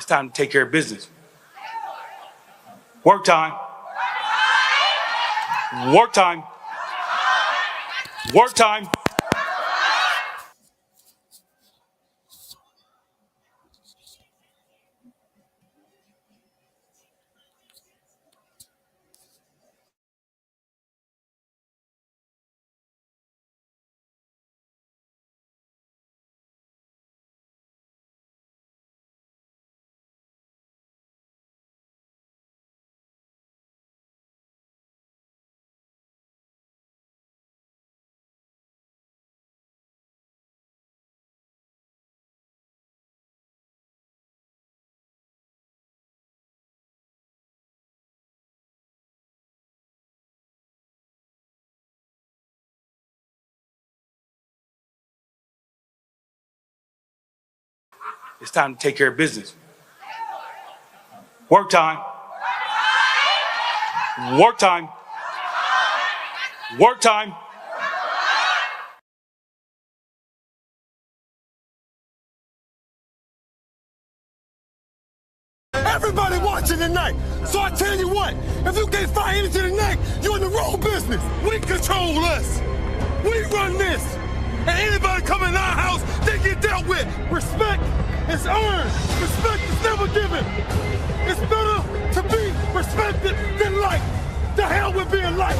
time to take care of business. Work time. Work time. Work time. It's time to take care of business. Work time. Work time. Work time. Everybody watching tonight. So I tell you what, if you can't find anything tonight, you're in the wrong business. We control us. We run this. And anybody come in our house, they get dealt with. Respect is earned. Respect is never given. It's better to be respected than liked. The hell with being liked.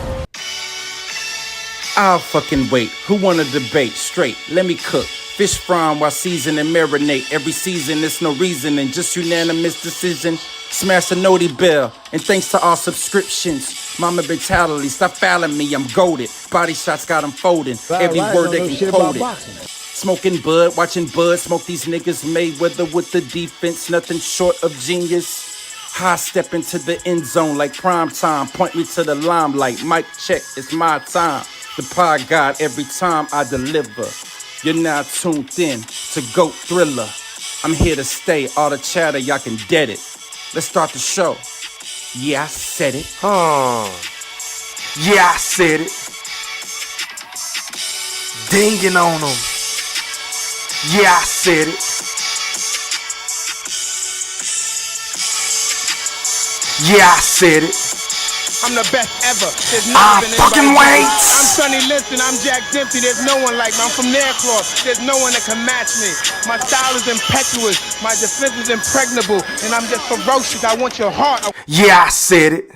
I'll fucking wait. Who wanna debate? Straight, let me cook. Fish frying while season and marinate. Every season, it's no reasoning, just unanimous decision. Smash the noti bell, and thanks to all subscriptions. Mama brutality, stop fouling me, I'm goated. Body shots got them folding. Every word they can quote it. Smoking bud, watching bud, smoke these niggas. Mayweather with the defense, nothing short of genius. High step into the end zone like prime time. Point me to the limelight, mic check, it's my time. The pod god every time I deliver. You're now tuned in to GOAT Thriller. I'm here to stay, all the chatter, y'all can dead it. Let's start the show. Yeah, I said it. Yeah, I said it. Dinging on them. Yeah, I said it. Yeah, I said it. I'm the best ever. There's never been fucking anybody. wait. I'm Sonny Liston. I'm Jack Dempsey. There's no one like me. I'm from Nairclaw. There's no one that can match me. My style is impetuous. My defense is impregnable. And I'm just ferocious. I want your heart. Yeah, I said it.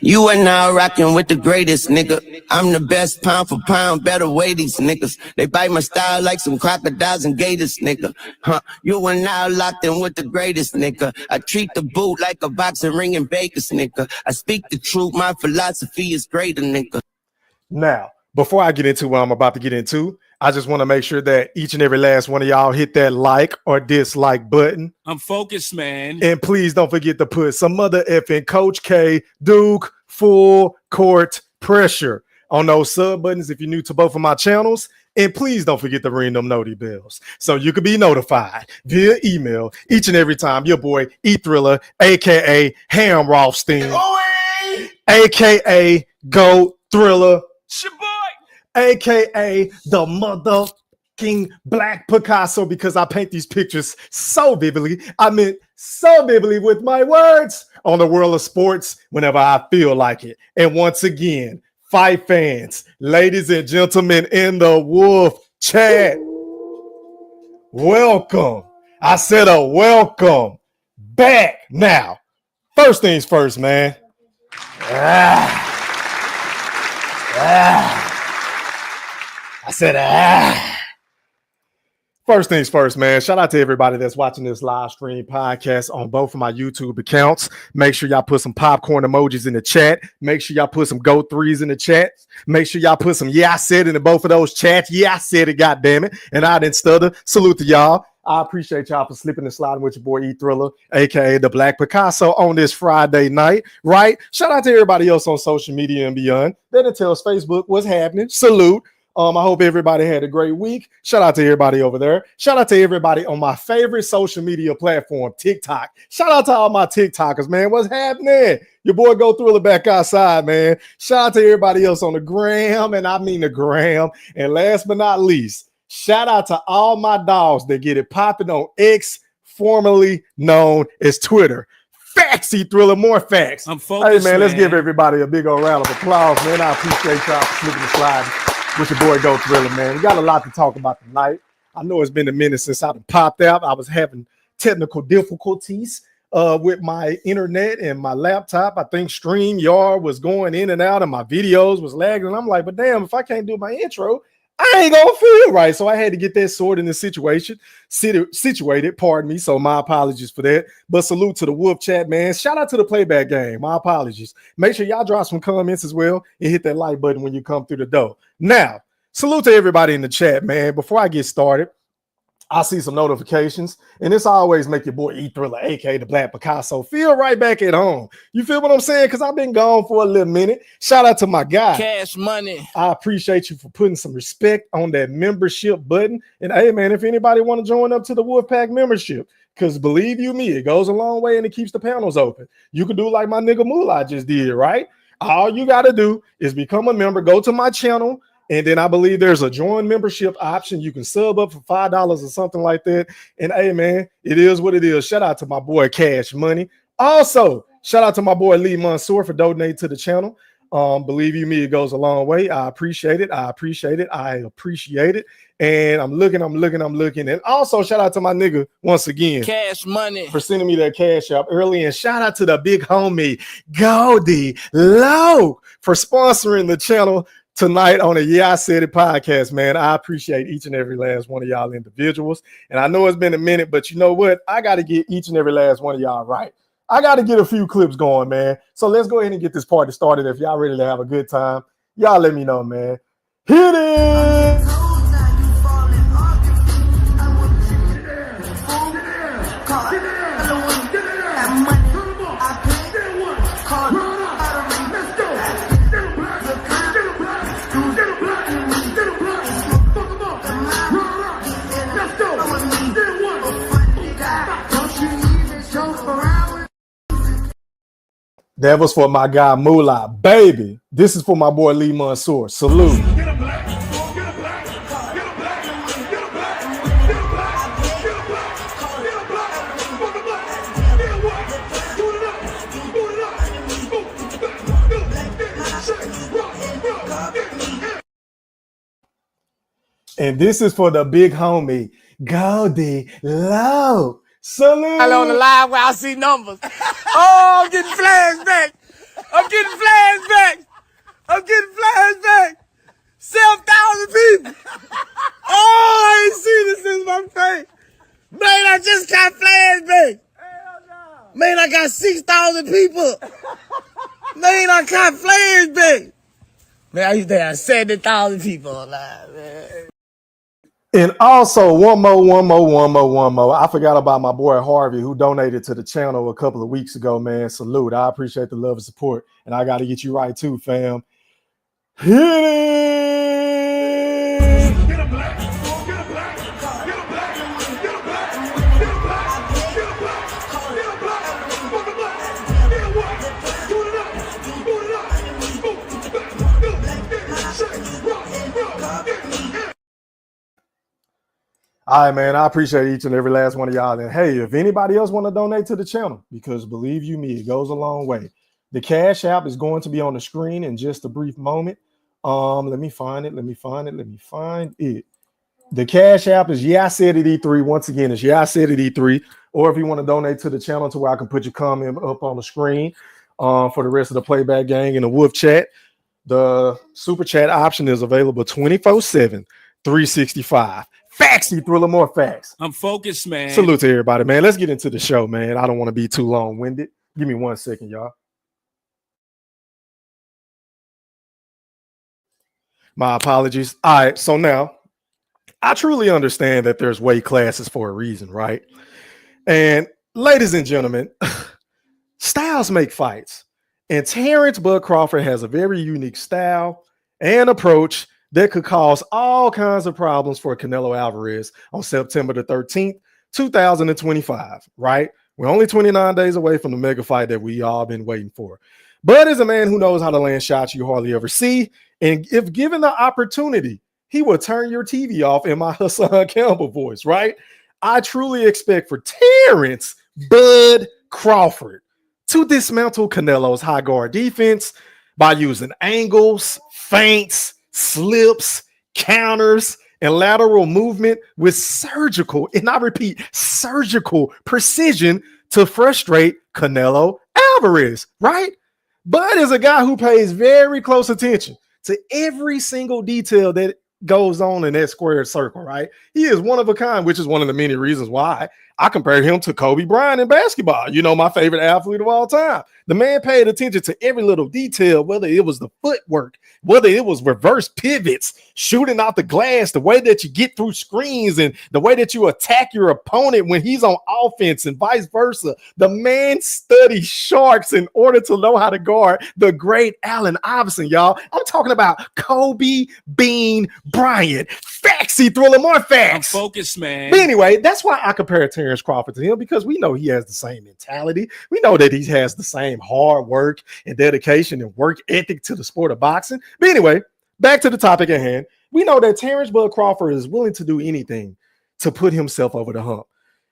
You are now rocking with the greatest, nigga. I'm the best pound for pound, better way these niggas. They bite my style like some crocodiles and gators, nigga. You are now locked in with the greatest, nigga. I treat the boot like a boxing ring in Vegas, nigga. I speak the truth, my philosophy is greater, nigga. Now, before I get into what I'm about to get into, I just want to make sure that each and every last one of y'all hit that like or dislike button. I'm focused, man. And please don't forget to put some mother effing Coach K, Duke, full court pressure on those sub buttons if you're new to both of my channels. And please don't forget to ring them noti bells so you can be notified via email each and every time your boy E-Thriller, a.k.a. Ham Rothstein, a.k.a. GOAT Thriller, a.k.a. the motherfucking Black Picasso, because I paint these pictures so vividly. I meant so vividly with my words on the world of sports whenever I feel like it. And once again, fight fans, ladies and gentlemen in the Wolf Chat, welcome. I said a welcome back. Now, first things first, man. I said, First things first, man. Shout out to everybody that's watching this live stream podcast on both of my YouTube accounts. Make sure y'all put some popcorn emojis in the chat. Make sure y'all put some GOAT threes in the chat. Make sure y'all put some yeah, I said it in both of those chats. Yeah, I said it, goddammit. And I didn't stutter. Salute to y'all. I appreciate y'all for slipping and sliding with your boy E-Thriller, a.k.a. the Black Picasso, on this Friday night, right? Shout out to everybody else on social media and beyond. Then it tells Facebook what's happening. Salute. I hope everybody had a great week. Shout out to everybody over there. Shout out to everybody on my favorite social media platform, TikTok. Shout out to all my TikTokers, man. What's happening? Your boy Go Thriller back outside, man. Shout out to everybody else on the gram, and I mean the gram. And last but not least, shout out to all my dogs that get it popping on X, formerly known as Twitter. Faxy Thriller, more facts. I'm focused, hey, man, let's give everybody a big old round of applause, man. I appreciate y'all for slipping and sliding with your boy Go Thriller, man. We got a lot to talk about tonight. I know it's been a minute since I've popped out. I was having technical difficulties with my internet and my laptop. I think StreamYard was going in and out and my videos was lagging. And I'm like, but damn, if I can't do my intro, I ain't gonna feel right. So I had to get that sorted in the situated, pardon me. So my apologies for that. But salute to the Wolf Chat, man. Shout out to the Playback Game. My apologies. Make sure y'all drop some comments as well and hit that like button when you come through the door. Now, salute to everybody in the chat, man. Before I get started, I see some notifications, and this always make your boy E Thriller, aka the Black Picasso, feel right back at home. You feel what I'm saying? Because I've been gone for a little minute. Shout out to my guy, Cash Money. I appreciate you for putting some respect on that membership button. And hey, man, if anybody want to join up to the Wolfpack membership, because believe you me, it goes a long way and it keeps the panels open. You can do like my nigga Moolah just did, right? All you got to do is become a member, go to my channel, and then I believe there's a join membership option. You can sub up for $5 or something like that. And hey, man, it is what it is. Shout out to my boy Cash Money. Also, shout out to my boy Lee Mansour for donating to the channel. Believe you me, it goes a long way. I appreciate it. I appreciate it. I appreciate it. And I'm looking. And also shout out to my nigga once again, Cash Money, for sending me that cash out early. And shout out to the big homie Goldie Low for sponsoring the channel tonight on the Yeah I Said It podcast, man. I appreciate each and every last one of y'all individuals. And I know it's been a minute, but you know what? I got to get each and every last one of y'all right. I got to get a few clips going, man. So let's go ahead and get this party started. If y'all ready to have a good time, y'all let me know, man. Hit it! That was for my guy Moolah. Baby, this is for my boy Lee Mansour. Salute. And this is for the big homie, Goldie Low. Salute. I'm on the live where I see numbers. Oh, I'm getting flashbacks. I'm getting flashbacks. 7,000 people. Oh, I ain't seen this since my face. Man, I just got flashbacks. Man, I got 6,000 people. Man, I got flashbacks. Man, I used to have 70,000 people alive, man. And also one more. I forgot about my boy Harvey, who donated to the channel a couple of weeks ago, man. Salute. I appreciate the love and support. And I got to get you right too, fam. Hit it! Get a black, get a black, get a black, get a black, get a black, get a black, get a black, get a black, fuck a black, get a what? Boot it up, boot it up, boot it back, shake, rock, get. All right, man. I appreciate each and every last one of y'all. And hey, if anybody else want to donate to the channel, because believe you me, it goes a long way. The Cash App is going to be on the screen in just a brief moment. Let me find it. The Cash App is Yeah I Said It E3. Once again, it's Yeah I Said It E3. Or if you want to donate to the channel to where I can put your comment up on the screen for the rest of the Playback Gang in the Wolf Chat, the Super Chat option is available 24/7, 365. Faxy Thriller, more facts. I'm focused, man. Salute to everybody, man. Let's get into the show, man. I don't want to be too long-winded. Give me 1 second, y'all. My apologies. All right, so now I truly understand that there's weight classes for a reason, right? And ladies and gentlemen, styles make fights. And Terence Bud Crawford has a very unique style and approach that could cause all kinds of problems for Canelo Alvarez on September the 13th, 2025, right? We're only 29 days away from the mega fight that we all been waiting for. Bud is a man who knows how to land shots you hardly ever see. And if given the opportunity, he will turn your TV off in my Hassan Campbell voice, right? I truly expect for Terence Bud Crawford to dismantle Canelo's high guard defense by using angles, feints, slips, counters, and lateral movement with surgical, and I repeat, surgical precision to frustrate Canelo Alvarez, right? Bud is a guy who pays very close attention to every single detail that goes on in that squared circle, right? He is one of a kind, which is one of the many reasons why I compare him to Kobe Bryant in basketball. You know, my favorite athlete of all time. The man paid attention to every little detail, whether it was the footwork, whether it was reverse pivots, shooting out the glass, the way that you get through screens, and the way that you attack your opponent when he's on offense and vice versa. The man studies sharks in order to know how to guard the great Allen Iverson, y'all. I'm talking about Kobe Bean Bryant. Factsy, Thriller, more facts. I'm focused, man. But anyway, that's why I compare Terence Crawford to him, because we know he has the same mentality. We know that he has the same hard work and dedication and work ethic to the sport of boxing. But anyway, back to the topic at hand. We know that Terence Bud Crawford is willing to do anything to put himself over the hump,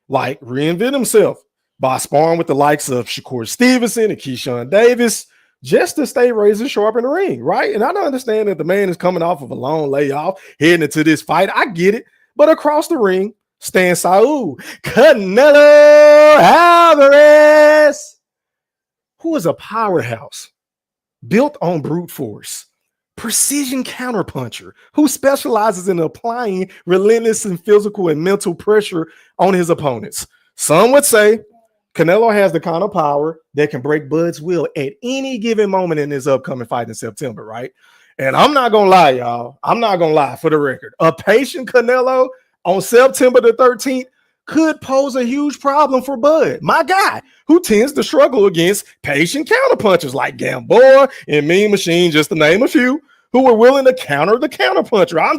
like reinvent himself by sparring with the likes of Shakur Stevenson and Keyshawn Davis, just to stay razor sharp in the ring, right? And I don't understand that the man is coming off of a long layoff, heading into this fight. I get it. But across the ring stands Saul Canelo Alvarez, who is a powerhouse built on brute force, precision counterpuncher, who specializes in applying relentless and physical and mental pressure on his opponents. Some would say Canelo has the kind of power that can break Bud's will at any given moment in his upcoming fight in September, right? And I'm not going to lie, y'all. I'm not going to lie, for the record. A patient Canelo on September the 13th could pose a huge problem for Bud, my guy, who tends to struggle against patient counterpunchers like Gamboa and Mean Machine, just to name a few, who were willing to counter the counterpuncher. I'm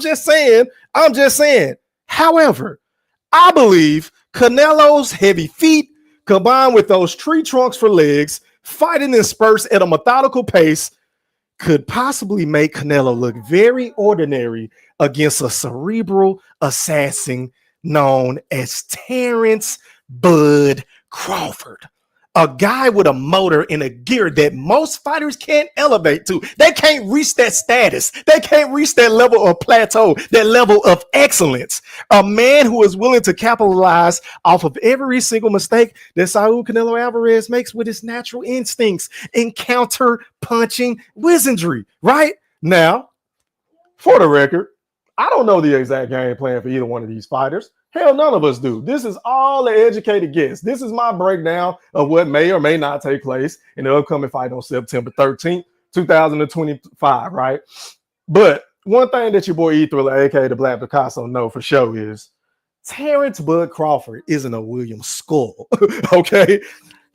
just saying. However, I believe Canelo's heavy feet, combined with those tree trunks for legs, fighting in spurts at a methodical pace, could possibly make Canelo look very ordinary against a cerebral assassin known as Terence Bud Crawford, a guy with a motor and a gear that most fighters can't elevate to. They can't reach that status. They can't reach that level of plateau, that level of excellence. A man who is willing to capitalize off of every single mistake that Saul Canelo Alvarez makes with his natural instincts and counter punching wizardry, right? Now, for the record, I don't know the exact game plan for either one of these fighters. Hell, none of us do. This is all an educated guess. This is my breakdown of what may or may not take place in the upcoming fight on September 13th, 2025, right? But one thing that your boy E-Thriller, aka the Black Picasso, know for sure is Terence Bud Crawford isn't a William Skull, okay?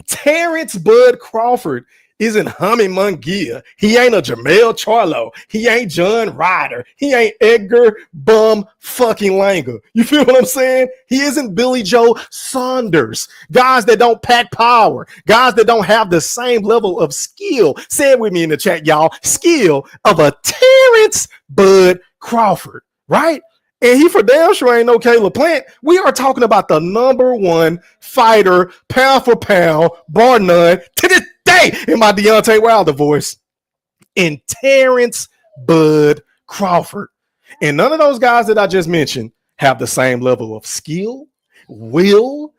Terence Bud Crawford isn't Hamid Munguia. He ain't a Jamel Charlo. He ain't John Ryder. He ain't Edgar Bum fucking Langer. You feel what I'm saying? He isn't Billy Joe Saunders. Guys that don't pack power. Guys that don't have the same level of skill. Say it with me in the chat, y'all. Skill of a Terence Bud Crawford, right? And he for damn sure ain't no Caleb Plant. We are talking about the number one fighter, pound for pound, bar none, to this day in my Deontay Wilder voice, in Terence Bud Crawford. And none of those guys that I just mentioned have the same level of skill, will,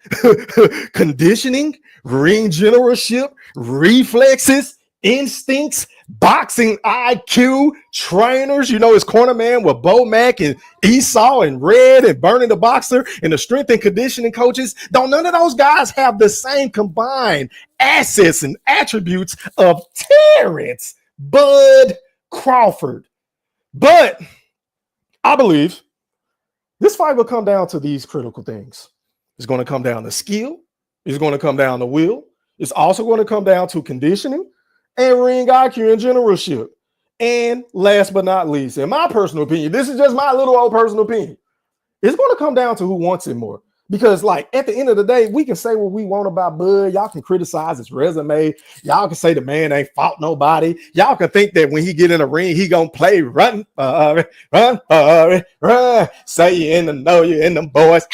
conditioning, ring generalship, reflexes, instincts, boxing IQ, trainers. You know, his corner man with Bo Mack and Esau and Red and Burning the Boxer and the strength and conditioning coaches. Don't none of those guys have the same combined assets and attributes of Terence Bud Crawford. But I believe this fight will come down to these critical things. It's going to come down to skill. It's going to come down to will. It's also going to come down to conditioning and ring IQ and generalship. And last but not least, in my personal opinion, this is just my little old personal opinion. It's going to come down to who wants it more. Because, like, at the end of the day, we can say what we want about Bud. Y'all can criticize his resume. Y'all can say the man ain't fought nobody. Y'all can think that when he get in the ring, he gonna play run for it, run for it, run. Say you in the know, you in them boys.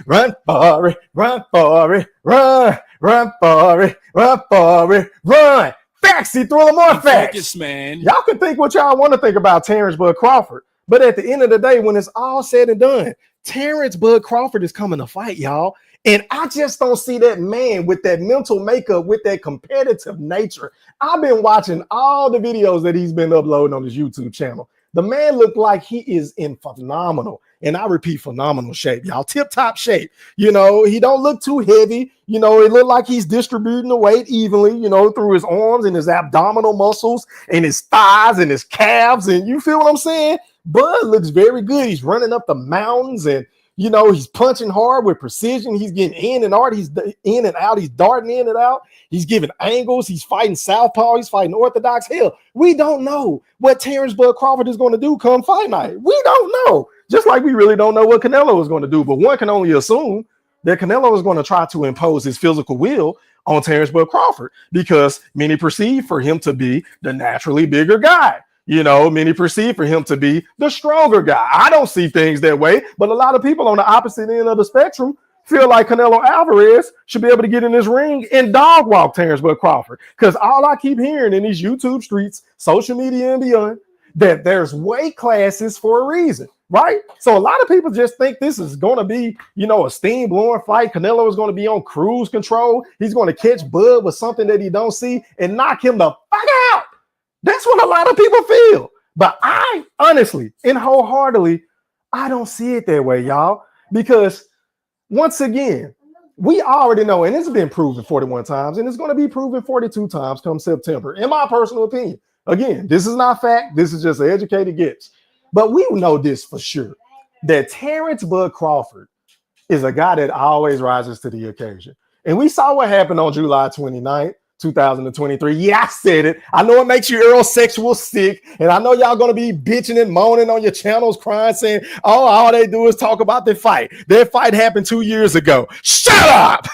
Run for it, run for it, run, run for it, run for it, run. Facts, he throw them more facts. Focus, man. Y'all can think what y'all want to think about Terence Bud Crawford. But at the end of the day, when it's all said and done, Terence Bud Crawford is coming to fight, y'all. And I just don't see that man with that mental makeup, with that competitive nature. I've been watching all the videos that he's been uploading on his YouTube channel. The man looked like he is in phenomenal, and I repeat, phenomenal shape, y'all. Tip-top shape. You know, he don't look too heavy. You know, it looked like he's distributing the weight evenly, you know, through his arms and his abdominal muscles and his thighs and his calves. And you feel what I'm saying? Bud looks very good. He's running up the mountains and, you know, he's punching hard with precision. He's getting in and out. He's in and out. He's darting in and out. He's giving angles. He's fighting southpaw. He's fighting orthodox. Hell, we don't know what Terence Bud Crawford is going to do come fight night. We don't know. Just like we really don't know what Canelo is going to do. But one can only assume that Canelo is going to try to impose his physical will on Terence Bud Crawford because many perceive for him to be the naturally bigger guy. You know, many perceive for him to be the stronger guy. I don't see things that way, but a lot of people on the opposite end of the spectrum feel like Canelo Alvarez should be able to get in this ring and dog walk Terence Bud Crawford. Because all I keep hearing in these YouTube streets, social media and beyond, that there's weight classes for a reason, right? So a lot of people just think this is going to be, you know, a steam blowing fight. Canelo is going to be on cruise control. He's going to catch Bud with something that he don't see and knock him the fuck out. That's what a lot of people feel. But I honestly and wholeheartedly, I don't see it that way, y'all. Because once again, we already know, and it's been proven 41 times, and it's going to be proven 42 times come September, in my personal opinion. Again, this is not fact. This is just an educated guess. But we know this for sure, that Terence Bud Crawford is a guy that always rises to the occasion. And we saw what happened on July 29th. 2023. Yeah, I said it. I know it makes you Eurosexual sick, and I know y'all gonna be bitching and moaning on your channels, crying, saying, "Oh, all they do is talk about the fight. That fight happened 2 years ago." Shut up!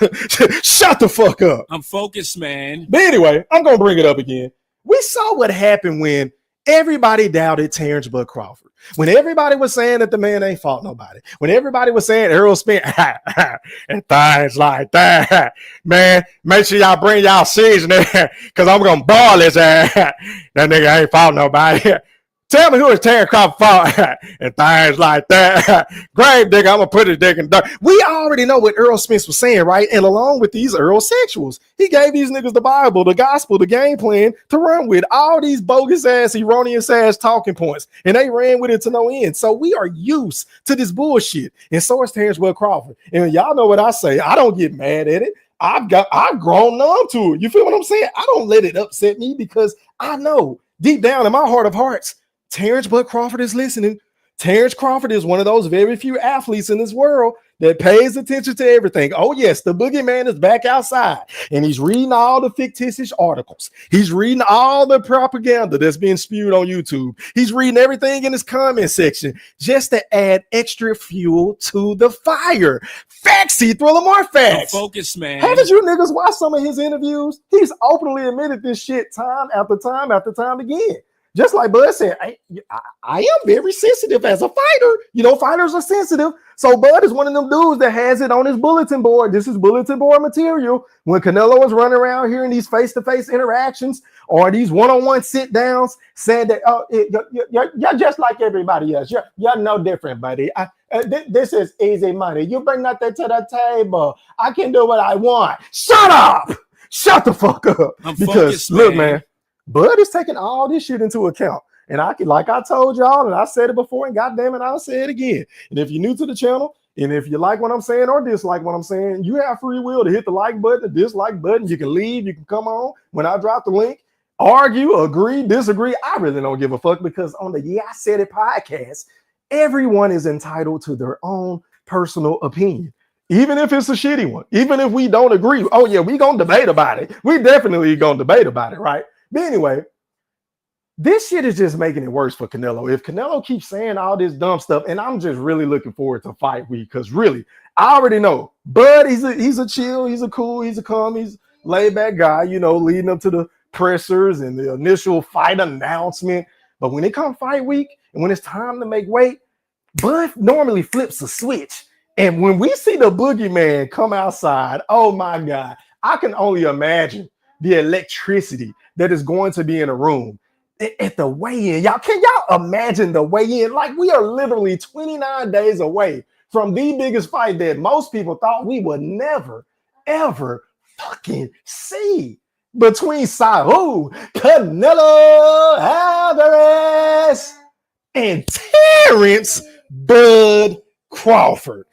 Shut the fuck up. I'm focused, man. But anyway, I'm gonna bring it up again. We saw what happened when everybody doubted Terence Bud Crawford. When everybody was saying that the man ain't fought nobody. When everybody was saying Errol Spence and things like that. Man, make sure y'all bring y'all seasoning because I'm going to boil his ass. That nigga ain't fought nobody. Tell me who is Terence Crawford fought and things like that. Grave digger, I'm going to put his dick in the dirt. We already know what Errol Spence was saying, right? And along with these Eurosexuals, he gave these niggas the Bible, the gospel, the game plan to run with all these bogus ass, erroneous ass talking points. And they ran with it to no end. So we are used to this bullshit. And so is Terence Bud Crawford. And y'all know what I say. I don't get mad at it. I've grown numb to it. You feel what I'm saying? I don't let it upset me because I know deep down in my heart of hearts, Terence Bud Crawford is listening. Terence Crawford is one of those very few athletes in this world that pays attention to everything. Oh, yes, the boogeyman is back outside, and he's reading all the fictitious articles. He's reading all the propaganda that's being spewed on YouTube. He's reading everything in his comment section just to add extra fuel to the fire. Facts, he throw them more facts. Focus, man. Haven't you niggas watched some of his interviews? He's openly admitted this shit time after time after time again. Just like Bud said, I am very sensitive as a fighter. You know, fighters are sensitive. So Bud is one of them dudes that has it on his bulletin board. This is bulletin board material. When Canelo is running around here in these face-to-face interactions or these one-on-one sit-downs, saying that, oh, you're just like everybody else. You're no different, buddy. This is easy money. You bring nothing to the table. I can do what I want. Shut up. Shut the fuck up. Because focused, look, man. Bud is taking all this shit into account. And I told y'all, and I said it before, and goddamn it, I'll say it again. And if you're new to the channel, and if you like what I'm saying or dislike what I'm saying, you have free will to hit the like button, the dislike button. You can leave, you can come on when I drop the link, argue, agree, disagree. I really don't give a fuck because on the Yeah, I Said It podcast, everyone is entitled to their own personal opinion. Even if it's a shitty one, even if we don't agree. Oh yeah, we gonna debate about it. We definitely gonna debate about it, right? But anyway, This shit is just making it worse for Canelo. If Canelo keeps saying all this dumb stuff, and I'm just really looking forward to fight week, because really, I already know Bud, he's a chill, he's a cool, he's a calm, he's laid back guy, you know, leading up to the pressers and the initial fight announcement. But when it comes fight week and when it's time to make weight, Bud normally flips a switch. And when we see the boogeyman come outside, oh my God, I can only imagine the electricity that is going to be in a room at the weigh-in. Can y'all imagine the weigh-in? Like, we are literally 29 days away from the biggest fight that most people thought we would never, ever fucking see between Canelo Alvarez and Terence Bud Crawford.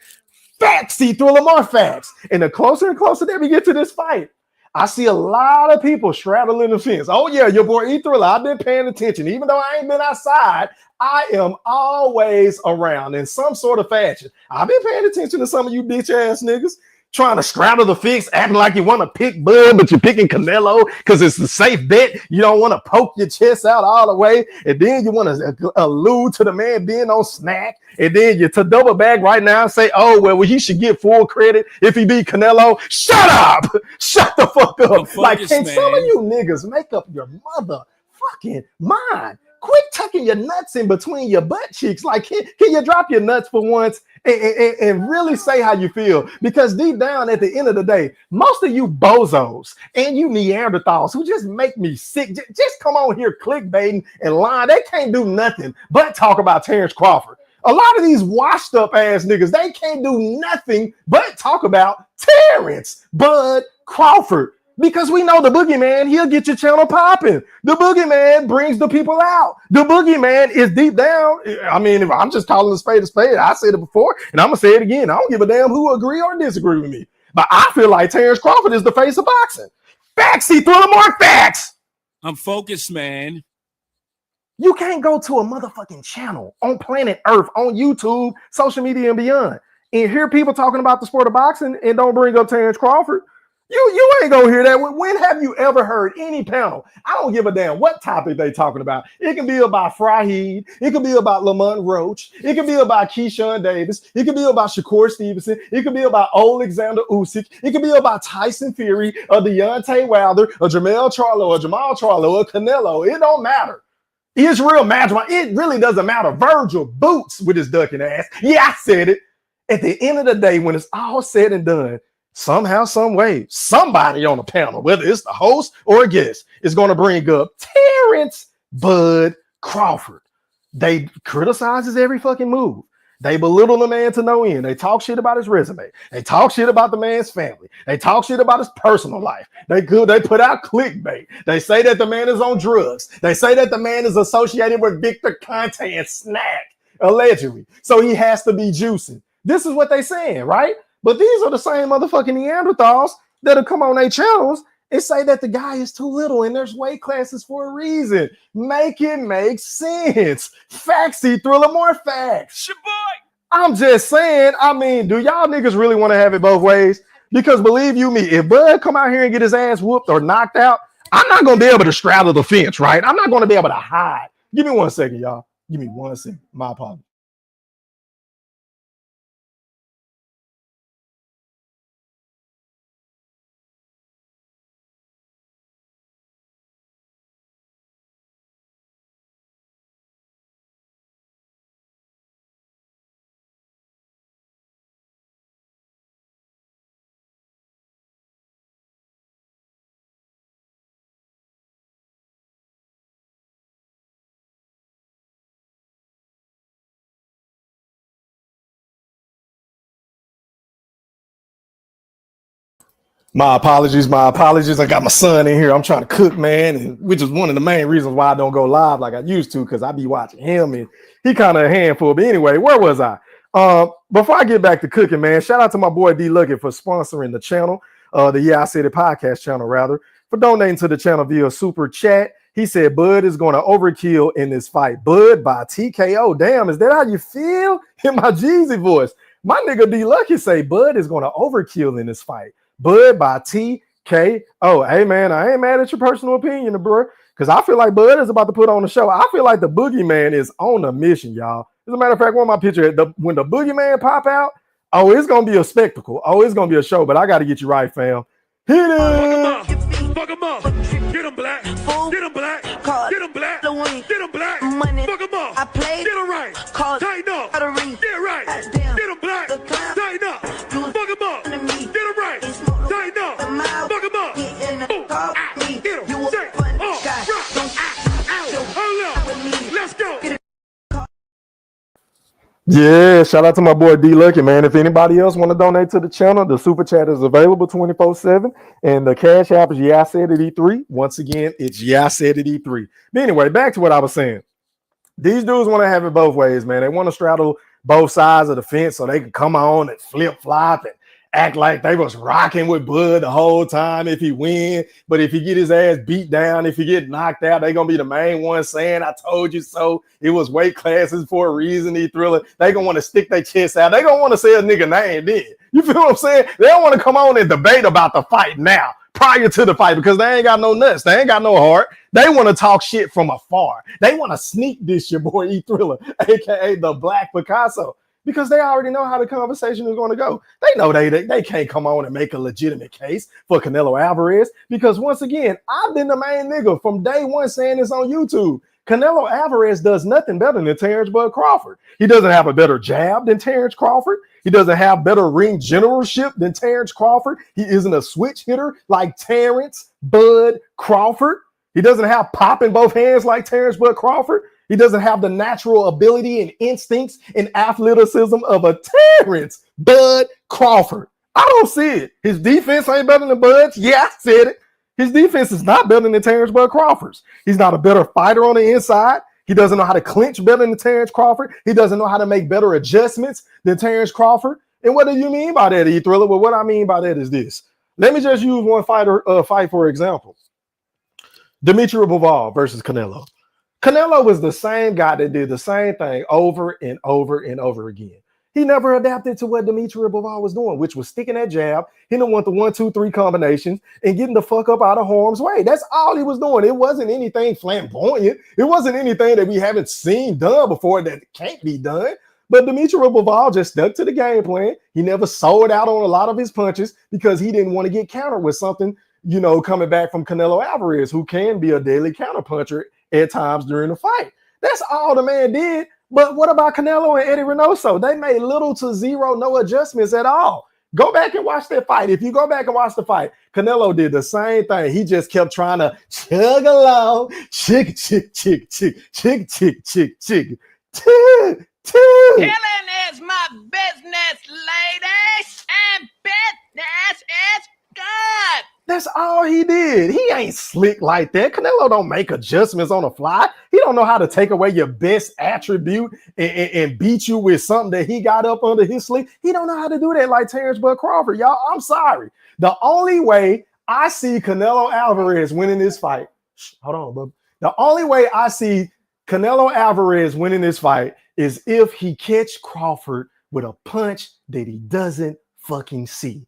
Facts, see through more facts. And the closer and closer that we get to this fight, I see a lot of people straddling the fence. Oh, yeah, your boy E-Thriller, I've been paying attention. Even though I ain't been outside, I am always around in some sort of fashion. I've been paying attention to some of you bitch-ass niggas trying to straddle the fence, acting like you want to pick Bud, but you're picking Canelo because it's a safe bet. You don't want to poke your chest out all the way. And then you want to allude to the man being on snack. And then you to double back right now and say, oh, well, he should get full credit if he beat Canelo. Shut up. Shut the fuck up. Like, can some of you niggas make up your motherfucking mind? Quit tucking your nuts in between your butt cheeks. Like, can you drop your nuts for once and really say how you feel? Because deep down at the end of the day, most of you bozos and you Neanderthals who just make me sick, just come on here clickbaiting and lying. They can't do nothing but talk about Terence Crawford. A lot of these washed up ass niggas, they can't do nothing but talk about Terence Bud Crawford. Because we know the boogeyman, he'll get your channel popping. The boogeyman brings the people out. The boogeyman is deep down. I mean, if I'm just calling a spade, I said it before, and I'm going to say it again. I don't give a damn who agree or disagree with me. But I feel like Terence Crawford is the face of boxing. Facts, E-Thriller, more facts. I'm focused, man. You can't go to a motherfucking channel on planet Earth, on YouTube, social media, and beyond, and hear people talking about the sport of boxing and don't bring up Terence Crawford. You ain't gonna hear that. When have you ever heard any panel? I don't give a damn what topic they talking about. It can be about Fryheed. It could be about Lamont Roach. It could be about Keyshawn Davis. It could be about Shakur Stevenson. It could be about Alexander Usyk. It could be about Tyson Fury or Deontay Wilder or Jamal Charlo or Canelo. It don't matter. Israel Madrigal. It really doesn't matter. Virgil Boots with his ducking ass. Yeah, I said it. At the end of the day, when it's all said and done, somehow, some way, somebody on the panel, whether it's the host or a guest, is going to bring up Terence Bud Crawford. They criticize his every fucking move. They belittle the man to no end. They talk shit about his resume. They talk shit about the man's family. They talk shit about his personal life. They put out clickbait. They say that the man is on drugs. They say that the man is associated with Victor Conte and Snack, allegedly. So he has to be juicing. This is what they saying, right? But these are the same motherfucking Neanderthals that'll come on their channels and say that the guy is too little and there's weight classes for a reason. Make it make sense. Facts, E-Thriller, more facts. Your boy. I'm just saying, I mean, do y'all niggas really want to have it both ways? Because believe you me, if Bud come out here and get his ass whooped or knocked out, I'm not going to be able to straddle the fence, right? I'm not going to be able to hide. Give me 1 second, y'all. Give me 1 second. My apologies. My apologies. I got my son in here. I'm trying to cook, man, and which is one of the main reasons why I don't go live like I used to, because I be watching him and he kind of a handful. But anyway, where was I? Before I get back to cooking, man, shout out to my boy D Lucky for sponsoring the channel, the Yeah I Said It podcast channel, rather, for donating to the channel via super chat. He said Bud is going to overkill in this fight. Bud by TKO. Damn, is that how you feel? In my Jeezy voice. My nigga D Lucky say Bud is going to overkill in this fight. Bud by TKO. Hey, man, I ain't mad at your personal opinion, bro. because I feel like Bud is about to put on a show. I feel like the boogeyman is on a mission, y'all. As a matter of fact, one of my pictures, when the boogeyman pop out, oh, it's gonna be a spectacle. Oh, it's gonna be a show. But I got to get you right, fam. Hit it. Fuck him up. Get him black. Get him black. Get him black. Get him black. Fuck him up. I played. Get him right. Tighten up. Get right. Get him black. Tighten up. Fuck him up. Get him right. Tighten up. Fuck him up. Get him. Say. Hold up. Let's go. Yeah, shout out to my boy D Lucky, man. If anybody else want to donate to the channel, the super chat is available 24/7, and the cash app is I said it E3. Once again, it's I said it E3. But anyway, back to what I was saying. These dudes want to have it both ways, man. They want to straddle both sides of the fence so they can come on and flip flop and act like they was rocking with Bud the whole time if he win. But if he get his ass beat down, if he get knocked out, they gonna be the main one saying, I told you so. It was weight classes for a reason, E-Thriller. They gonna want to stick their chest out. They gonna want to say a nigga name then. You feel what I'm saying? They don't want to come on and debate about the fight now, prior to the fight, because they ain't got no nuts. They ain't got no heart. They want to talk shit from afar. They want to sneak this your boy E-Thriller, aka the Black Picasso. Because they already know how the conversation is going to go. They know they can't come on and make a legitimate case for Canelo Alvarez. Because once again, I've been the main nigga from day one saying this on YouTube. Canelo Alvarez does nothing better than Terence Bud Crawford. He doesn't have a better jab than Terence Crawford. He doesn't have better ring generalship than Terence Crawford. He isn't a switch hitter like Terence Bud Crawford. He doesn't have pop in both hands like Terence Bud Crawford. He doesn't have the natural ability and instincts and athleticism of a Terence Bud Crawford. I don't see it. His defense ain't better than Bud's. Yeah, I said it. His defense is not better than Terence Bud Crawford's. He's not a better fighter on the inside. He doesn't know how to clinch better than Terence Crawford. He doesn't know how to make better adjustments than Terence Crawford. And what do you mean by that, E-Thriller? Well, what I mean by that is this. Let me just use one fight for example. Dimitri Bivol versus Canelo. Canelo was the same guy that did the same thing over and over and over again. He never adapted to what Dimitri Bivol was doing, which was sticking that jab, hitting with the 1-2-3 combinations, and getting the fuck up out of harm's way. That's all he was doing. It wasn't anything flamboyant. It wasn't anything that we haven't seen done before that can't be done. But Dimitri Bivol just stuck to the game plan. He never sold out on a lot of his punches because he didn't want to get countered with something, you know, coming back from Canelo Alvarez, who can be a daily counterpuncher at times during the fight. That's all the man did. But what about Canelo and Eddie Reynoso? They made little to zero, no adjustments at all. Go back and watch that fight. If you go back and watch the fight, Canelo did the same thing. He just kept trying to chug along, chick, chick, chick, chick, chick, chick, chick, chick, chick. Killing is my business, ladies, and business is good. That's all he did. He ain't slick like that. Canelo don't make adjustments on the fly. He don't know how to take away your best attribute and beat you with something that he got up under his sleeve. He don't know how to do that like Terence Bud Crawford, y'all. I'm sorry. The only way I see Canelo Alvarez winning this fight, hold on, bub. The only way I see Canelo Alvarez winning this fight is if he catch Crawford with a punch that he doesn't fucking see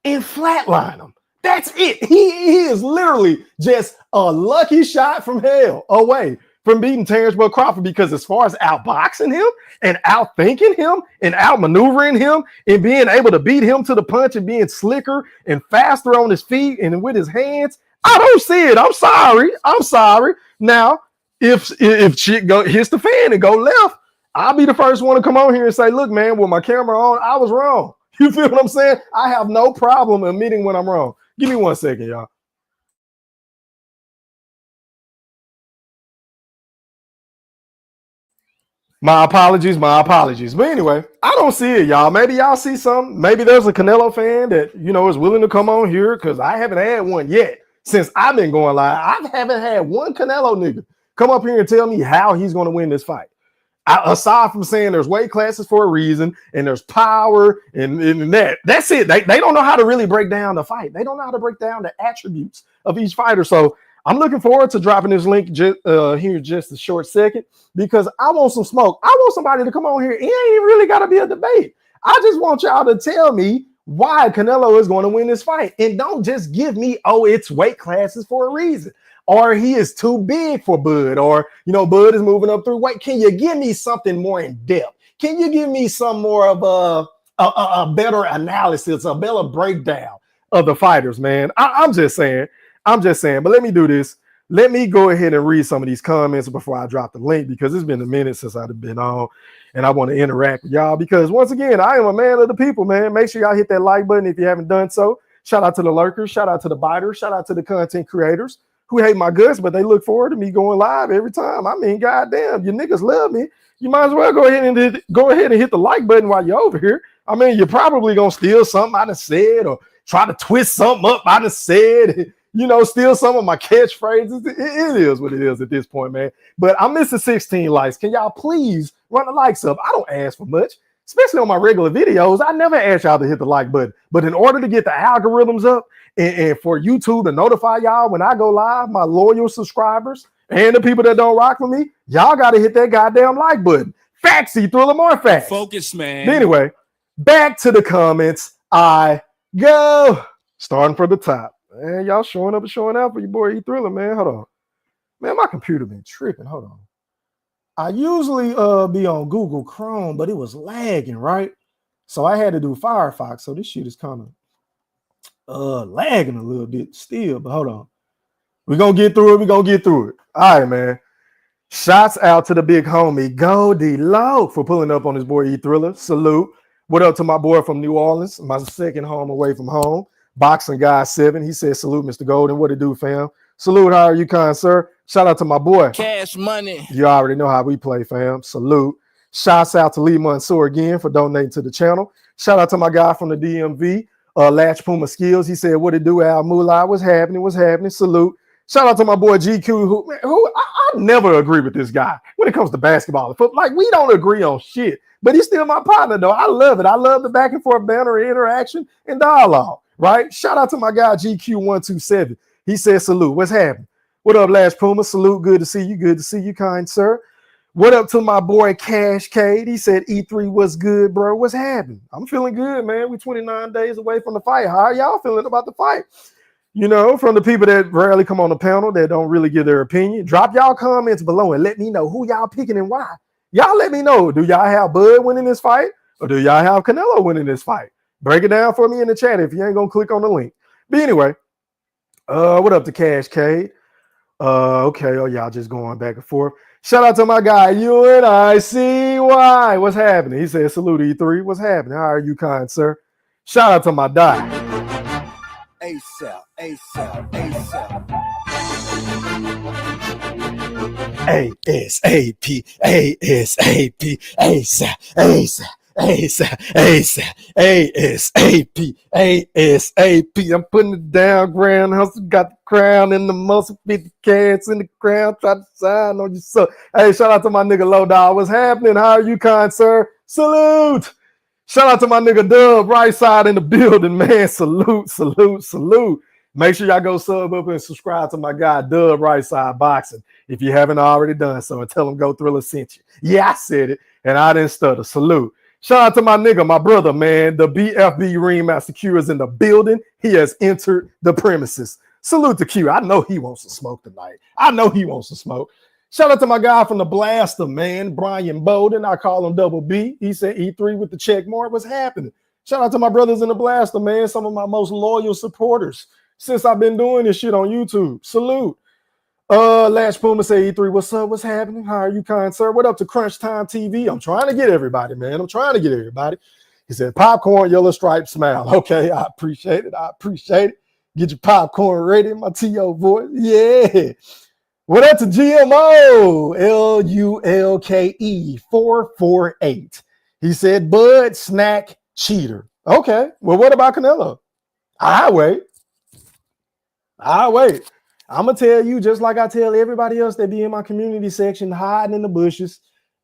and flatline him. That's it. He is literally just a lucky shot from hell away from beating Terence Bud Crawford, because as far as outboxing him and outthinking him and outmaneuvering him and being able to beat him to the punch and being slicker and faster on his feet and with his hands, I don't see it. I'm sorry. I'm sorry. Now, if shit hits the fan and go left, I'll be the first one to come on here and say, look, man, with my camera on, I was wrong. You feel what I'm saying? I have no problem admitting when I'm wrong. Give me 1 second, y'all. My apologies. But anyway, I don't see it, y'all. Maybe y'all see something. Maybe there's a Canelo fan that, you know, is willing to come on here, because I haven't had one yet since I've been going live. I haven't had one Canelo nigga come up here and tell me how he's going to win this fight. Aside from saying there's weight classes for a reason and there's power and that's it. They don't know how to really break down the fight. They don't know how to break down the attributes of each fighter. So I'm looking forward to dropping this link here in just a short second, because I want some smoke. I want somebody to come on here. It ain't really got to be a debate. I just want y'all to tell me why Canelo is going to win this fight. And don't just give me, oh, it's weight classes for a reason. or he is too big for Bud, or Bud is moving up through weight. Can you give me something more in depth? Can you give me some more of a better analysis, a better breakdown of the fighters, man? I'm just saying. But let me do this. Let me go ahead and read some of these comments before I drop the link, because it's been a minute since I've been on and I want to interact with y'all, because once again, I am a man of the people, man. Make sure y'all hit that like button if you haven't done so. Shout out to the lurkers, shout out to the biters, shout out to the content creators who hate my guts, but they look forward to me going live every time. I mean, goddamn, you niggas love me. You might as well go ahead and hit the like button while you're over here. I mean, you're probably gonna steal something I done said, or try to twist something up I done said, steal some of my catchphrases. It is what it is at this point, man. But I'm missing 16 likes. Can y'all please run the likes up? I don't ask for much, especially on my regular videos. I never ask y'all to hit the like button. But in order to get the algorithms up and for YouTube to notify y'all when I go live, my loyal subscribers and the people that don't rock with me, y'all got to hit that goddamn like button. Facts, E-Thriller, more facts. Focus, man. Anyway, back to the comments I go. Starting from the top. Man, y'all showing up and showing out for your boy E-Thriller, man. Hold on. Man, my computer been tripping. Hold on. I usually be on Google Chrome, but it was lagging, right? So I had to do Firefox. So this shit is kind of lagging a little bit still, but hold on. We're going to get through it. All right, man. Shots out to the big homie, Goldie Low, for pulling up on his boy E-Thriller. Salute. What up to my boy from New Orleans, my second home away from home. Boxing Guy 7. He said, salute, Mr. Golden. What it do, fam? Salute, how are you, kind sir? Shout out to my boy. Cash money. You already know how we play, fam. Salute. Shouts out to Lee Mansour again for donating to the channel. Shout out to my guy from the DMV, Latch Puma Skills. He said, what it do, Al Moolah? What's happening? Salute. Shout out to my boy GQ, who I never agree with this guy when it comes to basketball and football. Like, we don't agree on shit, but he's still my partner, though. I love it. I love the back and forth banner, interaction, and dialogue. Right? Shout out to my guy GQ127. He said, salute. What's happening? What up, Lash Puma? Salute. Good to see you. Good to see you, kind sir. What up to my boy Cash Cade? He said, E3, what's good, bro? What's happening? I'm feeling good, man. We 29 days away from the fight. How are y'all feeling about the fight? From the people that rarely come on the panel, that don't really give their opinion. Drop y'all comments below and let me know who y'all picking and why. Y'all let me know. Do y'all have Bud winning this fight, or do y'all have Canelo winning this fight? Break it down for me in the chat if you ain't gonna click on the link. But anyway, what up to Cash Cade? Okay, y'all just going back and forth. Shout out to my guy, UNICY. What's happening? He said, salute, E3. What's happening? How are you, kind sir? Shout out to my doc. ASAP. ASAP, ASAP. I'm putting it down, Grand Hustle. Got the crown and the muscle, 50 cats in the crown. Try to sign on you. So, hey, shout out to my nigga Low Dog. What's happening? How are you, kind sir? Salute. Shout out to my nigga Dub, right side in the building, man. Salute. Make sure y'all go sub up and subscribe to my guy Dub, right side boxing, if you haven't already done so, and tell him Go Thriller sent you. Yeah, I said it, and I didn't stutter. Salute. Shout out to my nigga, my brother, man. The BFB Ringmaster Q is in the building. He has entered the premises. Salute to Q. I know he wants to smoke tonight. Shout out to my guy from the Blaster, man, Brian Bowden. I call him Double B. He said E3 with the check mark. What's happening? Shout out to my brothers in the Blaster, man. Some of my most loyal supporters since I've been doing this shit on YouTube. Salute. Lash Puma say, E3, what's up? What's happening? How are you, kind sir? What up to Crunch Time TV? I'm trying to get everybody, man. He said, popcorn, yellow stripe, smile. Okay, I appreciate it. Get your popcorn ready, my T.O. voice. Yeah. What up to GMO? LULKE 448. He said, Bud Snack Cheater. Okay, well, what about Canelo? I'll wait. I'm going to tell you, just like I tell everybody else that be in my community section hiding in the bushes,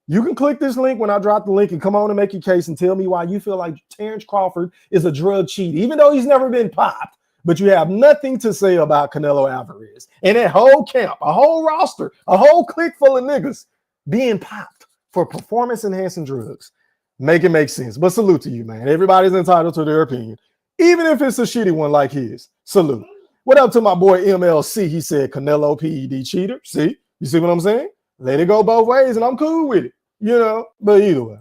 you can click this link when I drop the link and come on and make your case and tell me why you feel like Terence Crawford is a drug cheat, even though he's never been popped. But you have nothing to say about Canelo Alvarez. And that whole camp, a whole roster, a whole clique full of niggas being popped for performance-enhancing drugs. Make it make sense. But salute to you, man. Everybody's entitled to their opinion, even if it's a shitty one like his. Salute. What up to my boy MLC? He said Canelo PED cheater. See, you see what I'm saying? Let it go both ways, and I'm cool with it. You know, but either way.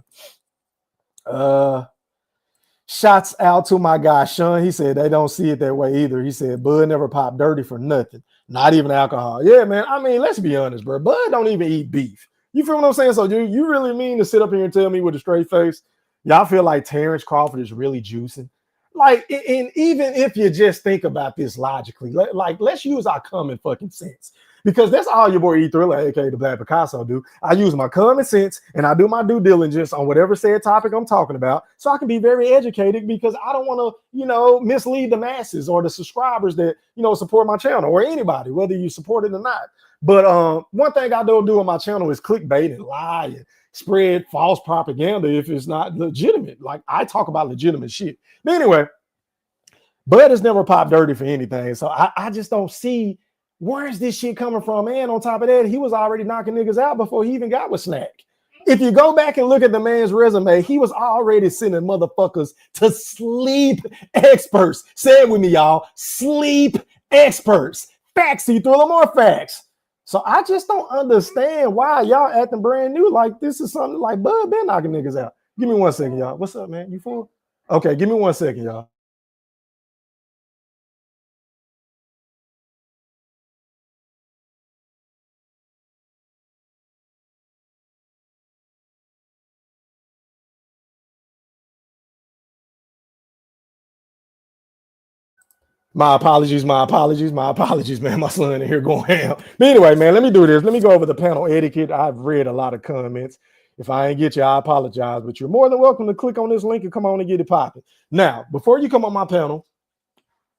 Shots out to my guy Sean. He said they don't see it that way either. He said Bud never popped dirty for nothing, not even alcohol. Yeah, man. I mean, let's be honest, bro. Bud don't even eat beef. You feel what I'm saying? So you really mean to sit up here and tell me with a straight face, y'all feel like Terence Crawford is really juicing? Like, and even if you just think about this logically, like let's use our common fucking sense. Because that's all your boy E Thriller, aka the Black Picasso, do. I use my common sense and I do my due diligence on whatever said topic I'm talking about, so I can be very educated, because I don't want to, mislead the masses or the subscribers that support my channel, or anybody, whether you support it or not. But one thing I don't do on my channel is clickbait and lie and spread false propaganda if it's not legitimate. Like, I talk about legitimate shit. But anyway, Bud has never popped dirty for anything, so I just don't see. Where is this shit coming from? And on top of that, he was already knocking niggas out before he even got with Snack. If you go back and look at the man's resume, he was already sending motherfuckers to sleep experts. Say it with me, y'all. Sleep experts. Facts. He threw them more facts. So I just don't understand why y'all acting brand new like this is something like Bud been knocking niggas out. Give me 1 second, y'all. What's up, man? You full? Okay, give me 1 second, y'all. My apologies, man. My son in here going ham. But anyway, man, let me do this. Let me go over the panel etiquette. I've read a lot of comments. If I ain't get you, I apologize. But you're more than welcome to click on this link and come on and get it popping. Now, before you come on my panel,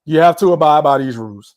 you have to abide by these rules.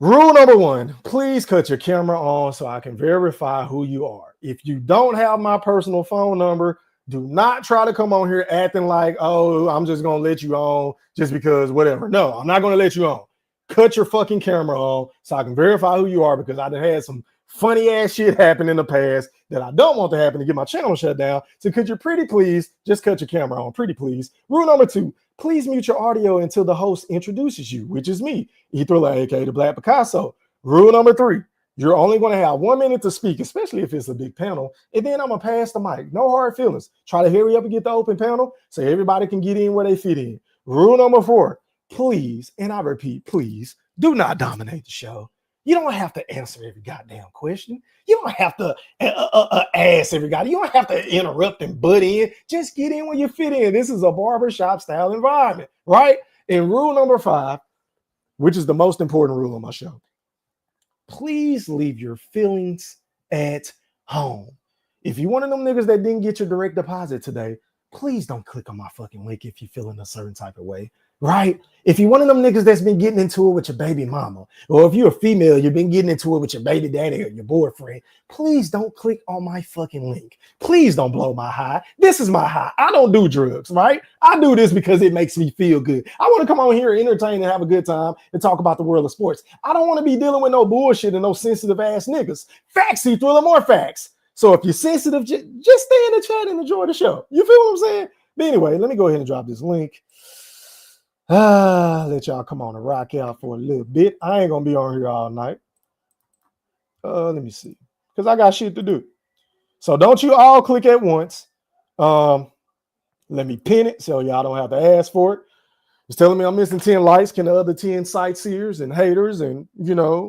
Rule number 1, please cut your camera on so I can verify who you are. If you don't have my personal phone number, do not try to come on here acting like, oh, I'm just going to let you on just because whatever. No, I'm not going to let you on. Cut your fucking camera on so I can verify who you are, because I done had some funny ass shit happen in the past that I don't want to happen to get my channel shut down. So could you pretty please just cut your camera on? Pretty please. Rule number 2, please mute your audio until the host introduces you, which is me, E Thriller, aka the Black Picasso. Rule number 3, you're only going to have 1 minute to speak, especially if it's a big panel, and then I'm going to pass the mic. No hard feelings. Try to hurry up and get the open panel so everybody can get in where they fit in. Rule number 4, please, and I repeat, please, do not dominate the show. You don't have to answer every goddamn question. You don't have to ask everybody. You don't have to interrupt and butt in. Just get in where you fit in. This is a barbershop style environment, right? And rule number 5, which is the most important rule on my show, please leave your feelings at home. If you're one of them niggas that didn't get your direct deposit today, please don't click on my fucking link if you're feeling a certain type of way, right? If you're one of them niggas that's been getting into it with your baby mama, or if you're a female, you've been getting into it with your baby daddy or your boyfriend, please don't click on my fucking link. Please don't blow my high. This is my high. I don't do drugs, right? I do this because it makes me feel good. I want to come on here, entertain, and have a good time and talk about the world of sports. I don't want to be dealing with no bullshit and no sensitive ass niggas. Facts, E Thriller, more facts. So if you're sensitive, just stay in the chat and enjoy the show. You feel what I'm saying? But anyway, let me go ahead and drop this link. Let y'all come on and rock out for a little bit. I ain't gonna be on here all night. Let me see, because I got shit to do. So don't you all click at once. Let me pin it so y'all don't have to ask for it. It's telling me I'm missing 10 likes. Can the other 10 sightseers and haters and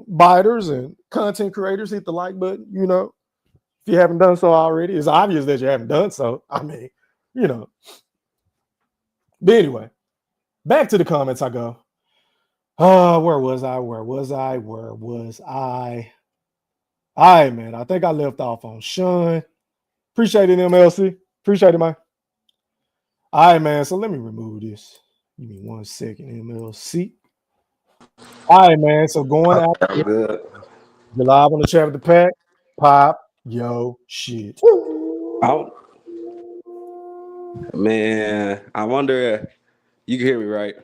biters and content creators hit the like button? If you haven't done so already, it's obvious that you haven't done so. I mean, But anyway, back to the comments I go. Where was I? All right, man. I think I left off on Sean. Appreciate it, MLC. Appreciate it, man. All right, man. So let me remove this. Give me 1 second, MLC. All right, man. So going out. Good. You're live on the chat with the pack. Pop yo shit. Oh, man. I wonder. You can hear me, right?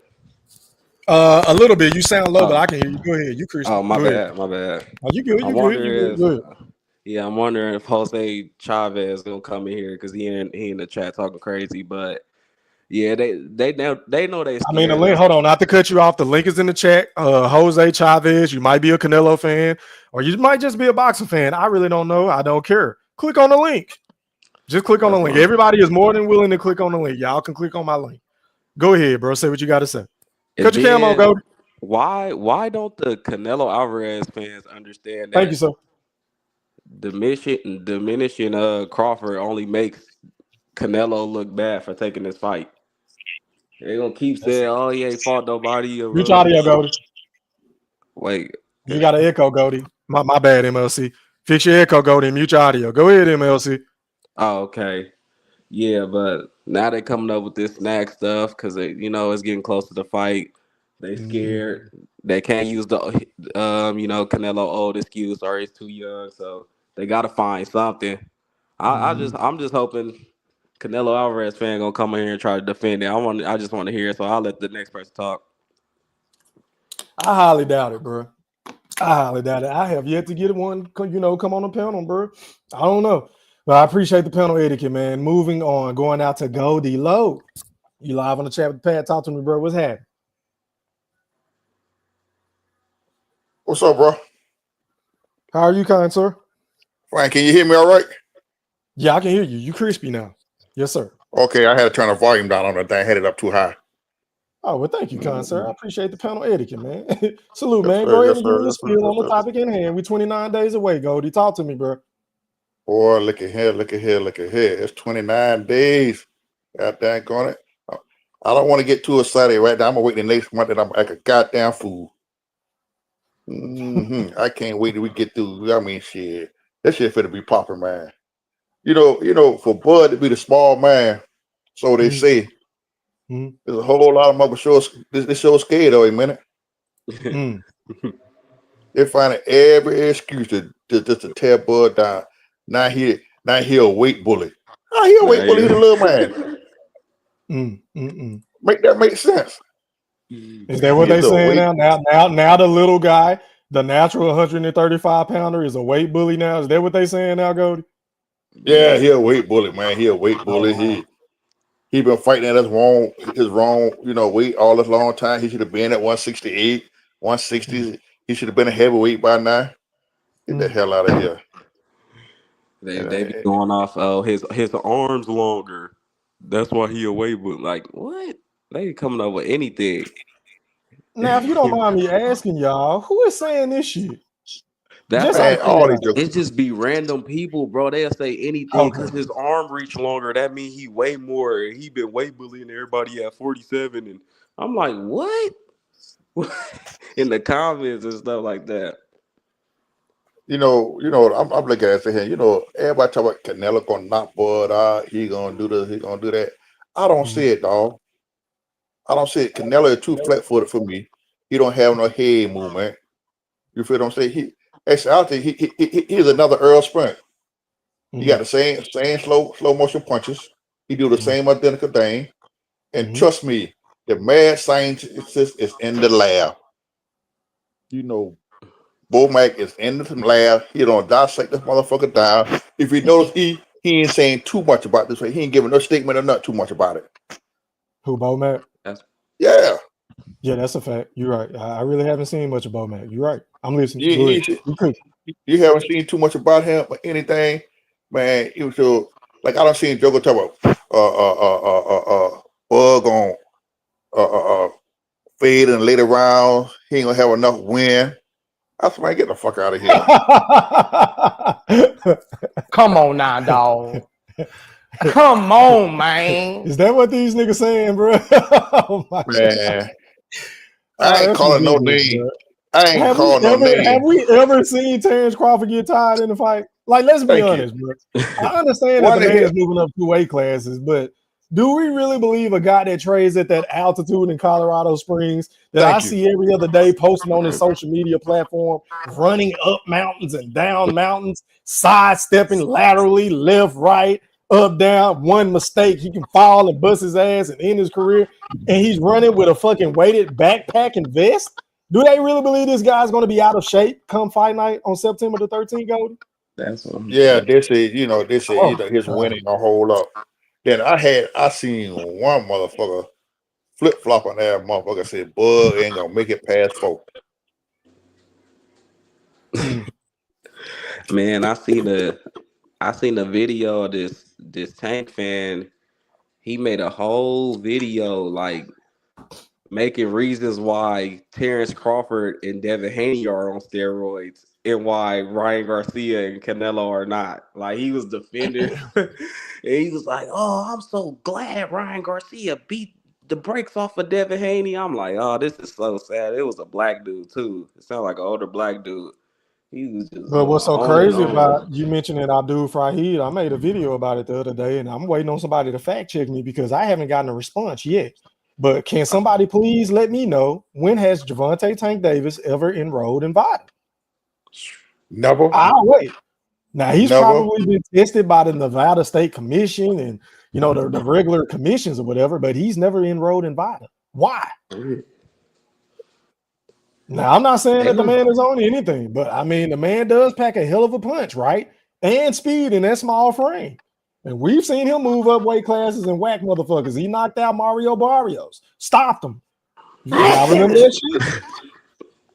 A little bit. You sound low, but I can hear you. Go ahead. You, Christian. Oh, my bad. Oh, you good. You good. Yeah, I'm wondering if Jose Chavez gonna come in here because he in the chat talking crazy. But Yeah, they know they scared. I mean, the link. Hold on, not to cut you off. The link is in the chat. Jose Chavez. You might be a Canelo fan, or you might just be a boxing fan. I really don't know. I don't care. Click on the link. Just click on the link. Everybody is more than willing to click on the link. Y'all can click on my link. Go ahead, bro. Say what you got to say. Cut your cam on, go. Why don't the Canelo Alvarez fans understand that? Thank you, sir. Diminishing Crawford only makes Canelo look bad for taking this fight. They're gonna keep saying, "Oh, he ain't fought nobody." Mute your audio, Goldie. Wait, you got an echo, Goldie. My bad, MLC. Fix your echo, Goldie. Mute your audio. Go ahead, MLC. Oh, okay. Yeah, but now they're coming up with this snack stuff because it's getting close to the fight. They scared. They can't use the Canelo old excuse or he's too young, so they gotta find something. I'm just hoping Canelo Alvarez fan gonna come in here and try to defend it. I just want to hear it, so I'll let the next person talk. I highly doubt it, bro. I highly doubt it. I have yet to get one, come on the panel, bro. I don't know. But I appreciate the panel etiquette, man. Moving on, going out to Goldie Low. You live on the chat with Pat. Talk to me, bro. What's happening? What's up, bro? How are you, kind sir? Fine. Can you hear me all right? Yeah, I can hear you. You crispy now. Yes, sir. Okay, I had to turn the volume down on that thing. I had it up too high. Oh, well, thank you, kind sir. I appreciate the panel etiquette, man. Salute, Yes, man. sir, Go ahead yes, and sir, give me the yes, sir, spiel on yes, the sir. topic in hand. We're 29 days away, Goldie. Talk to me, bro. Boy, look at here, look at here, look at here. It's 29 days. God dang on it. I don't want to get too excited right now. I'm going to wait the next month and I'm like a goddamn fool. I can't wait till we get through. I mean, shit. That shit finna be popping, man. You know, for Bud to be the small man, so they say, there's a whole lot of motherfuckers they show scared of him, man. They're finding every excuse to tear Bud down. Now he a weight bully. How he a weight bully? He's a little man. Make that make sense. Is that what they saying now? Now the little guy, the natural 135 pounder, is a weight bully now. Is that what they saying now, Goldie? Yeah, he a weight bully, man. He a weight bully. He been fighting at his wrong, weight all this long time. He should have been at 168, 160. He should have been a heavyweight by now. Get the hell out of here. They be going off his arms longer. That's why he a weight bully. Like what? They coming up with anything. Now, if you don't mind me asking y'all, who is saying this shit? That's it. Just be random people, bro. They'll say anything because his arm reach longer. That means he weigh more. He been weight bullying everybody at 47, and I'm like, what? In the comments and stuff like that. I'm looking at it here. Everybody talk about Canelo gonna knock Bud out. He gonna do this. He gonna do that. I don't see it, dog. I don't see it. Canelo is too flat-footed for me. He don't have no head movement. You feel what I'm saying? I think he's another Earl Sprint. He got the same slow motion punches. He do the same identical thing. And trust me, the mad scientist is in the lab. Bomac is in the lab. He don't dissect this motherfucker down. If you notice, he ain't saying too much about this. He ain't giving no statement or not too much about it. Who, Bomac? Yeah. Yeah, that's a fact. You're right. I really haven't seen much of Bomac. You're right. I'm listening. You haven't seen too much about him or anything, man. It was so like I don't see Joker talk about Bug on fade in the later rounds. He ain't gonna have enough win. I said, man, get the fuck out of here. Come on now, dog. Come on, man. Is that what these niggas saying, bro? Oh my man. I ain't calling no name. Have we ever seen Terence Crawford get tired in the fight? Like, let's be honest, bro. I understand that the man is moving up 2 weight classes, but do we really believe a guy that trades at that altitude in Colorado Springs that I see every other day posting on his social media platform, running up mountains and down mountains, sidestepping laterally, left, right, up, down, one mistake, he can fall and bust his ass and end his career, and he's running with a fucking weighted backpack and vest? Do they really believe this guy's going to be out of shape come fight night on September the 13th, Golden? Yeah, they say, his winning a whole up. Then I seen one motherfucker flip flop on that motherfucker said, "Bud ain't gonna make it past 4." Man, I seen a video of this Tank fan. He made a whole video like making reasons why Terence Crawford and Devin Haney are on steroids and why Ryan Garcia and Canelo are not. Like he was defending and he was like, "Oh, I'm so glad Ryan Garcia beat the brakes off of Devin Haney." I'm like, "Oh, this is so sad." It was a black dude too. It sounded like an older black dude. He was just But going what's so on and crazy about on. you mentioning Abdul Fahid, I made a video about it the other day, and I'm waiting on somebody to fact check me because I haven't gotten a response yet. But can somebody please let me know, when has Gervonta Tank Davis ever enrolled in VITA? Never. I'll wait. Now he's Never. probably been tested by the Nevada State Commission and the regular commissions or whatever, but he's never enrolled in VITA. Why? Now I'm not saying that the man is on anything, but I mean the man does pack a hell of a punch, right? And speed in that small frame. And we've seen him move up weight classes and whack motherfuckers. He knocked out Mario Barrios, stopped him. I remember that shit.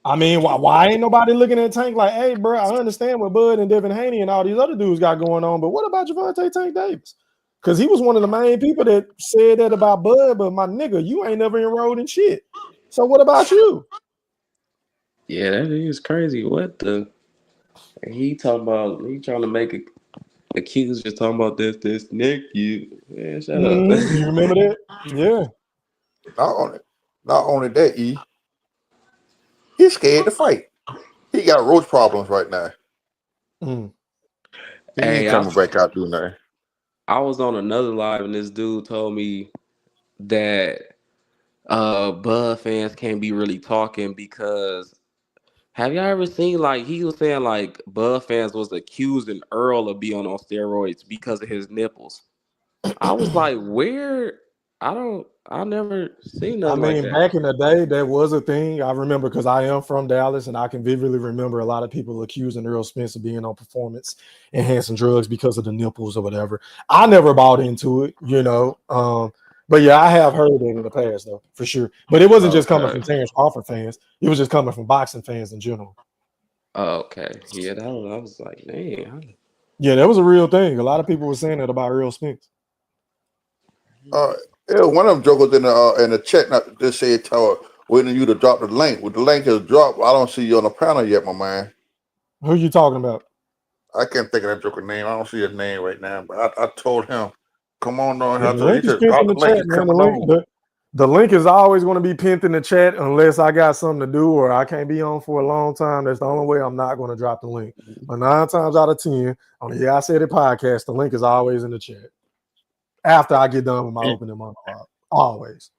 I mean, why ain't nobody looking at Tank like, hey, bro, I understand what Bud and Devin Haney and all these other dudes got going on, but what about Gervonta Tank Davis? Because he was one of the main people that said that about Bud, but my nigga, you ain't never enrolled in shit. So what about you? Yeah, that is crazy. What the? And he trying to make it. Accused just talking about this Nick. Man, shut up. You remember that? Yeah. Not only that, he's scared to fight. He got roach problems right now. He ain't coming back out doing nothing. I was on another live and this dude told me that Bud fans can't be really talking because have y'all ever seen, like, he was saying like Bud fans was accusing Earl of being on steroids because of his nipples. I was like, where? I never seen nothing like that. Back in the day, that was a thing. I remember because I am from Dallas and I can vividly remember a lot of people accusing Earl Spence of being on performance enhancing drugs because of the nipples or whatever. I never bought into it, but yeah, I have heard it in the past though, for sure. But it wasn't just coming from Terence Crawford fans. It was just coming from boxing fans in general. Okay. Yeah, I was like, man. Yeah, that was a real thing. A lot of people were saying that about Earl Spence. Yeah, one of them jokers in the chat not just said waiting you to drop the link. With the link is dropped, I don't see you on the panel yet, my man. Who you talking about? I can't think of that joker name. I don't see his name right now, but I told him, come on, no. Yeah, the link is pinned in the chat, man. The link is always going to be pinned in the chat unless I got something to do or I can't be on for a long time. That's the only way I'm not going to drop the link. But 9 times out of 10, on the Yeah I Said It podcast, the link is always in the chat. After I get done with my opening monologue. Always.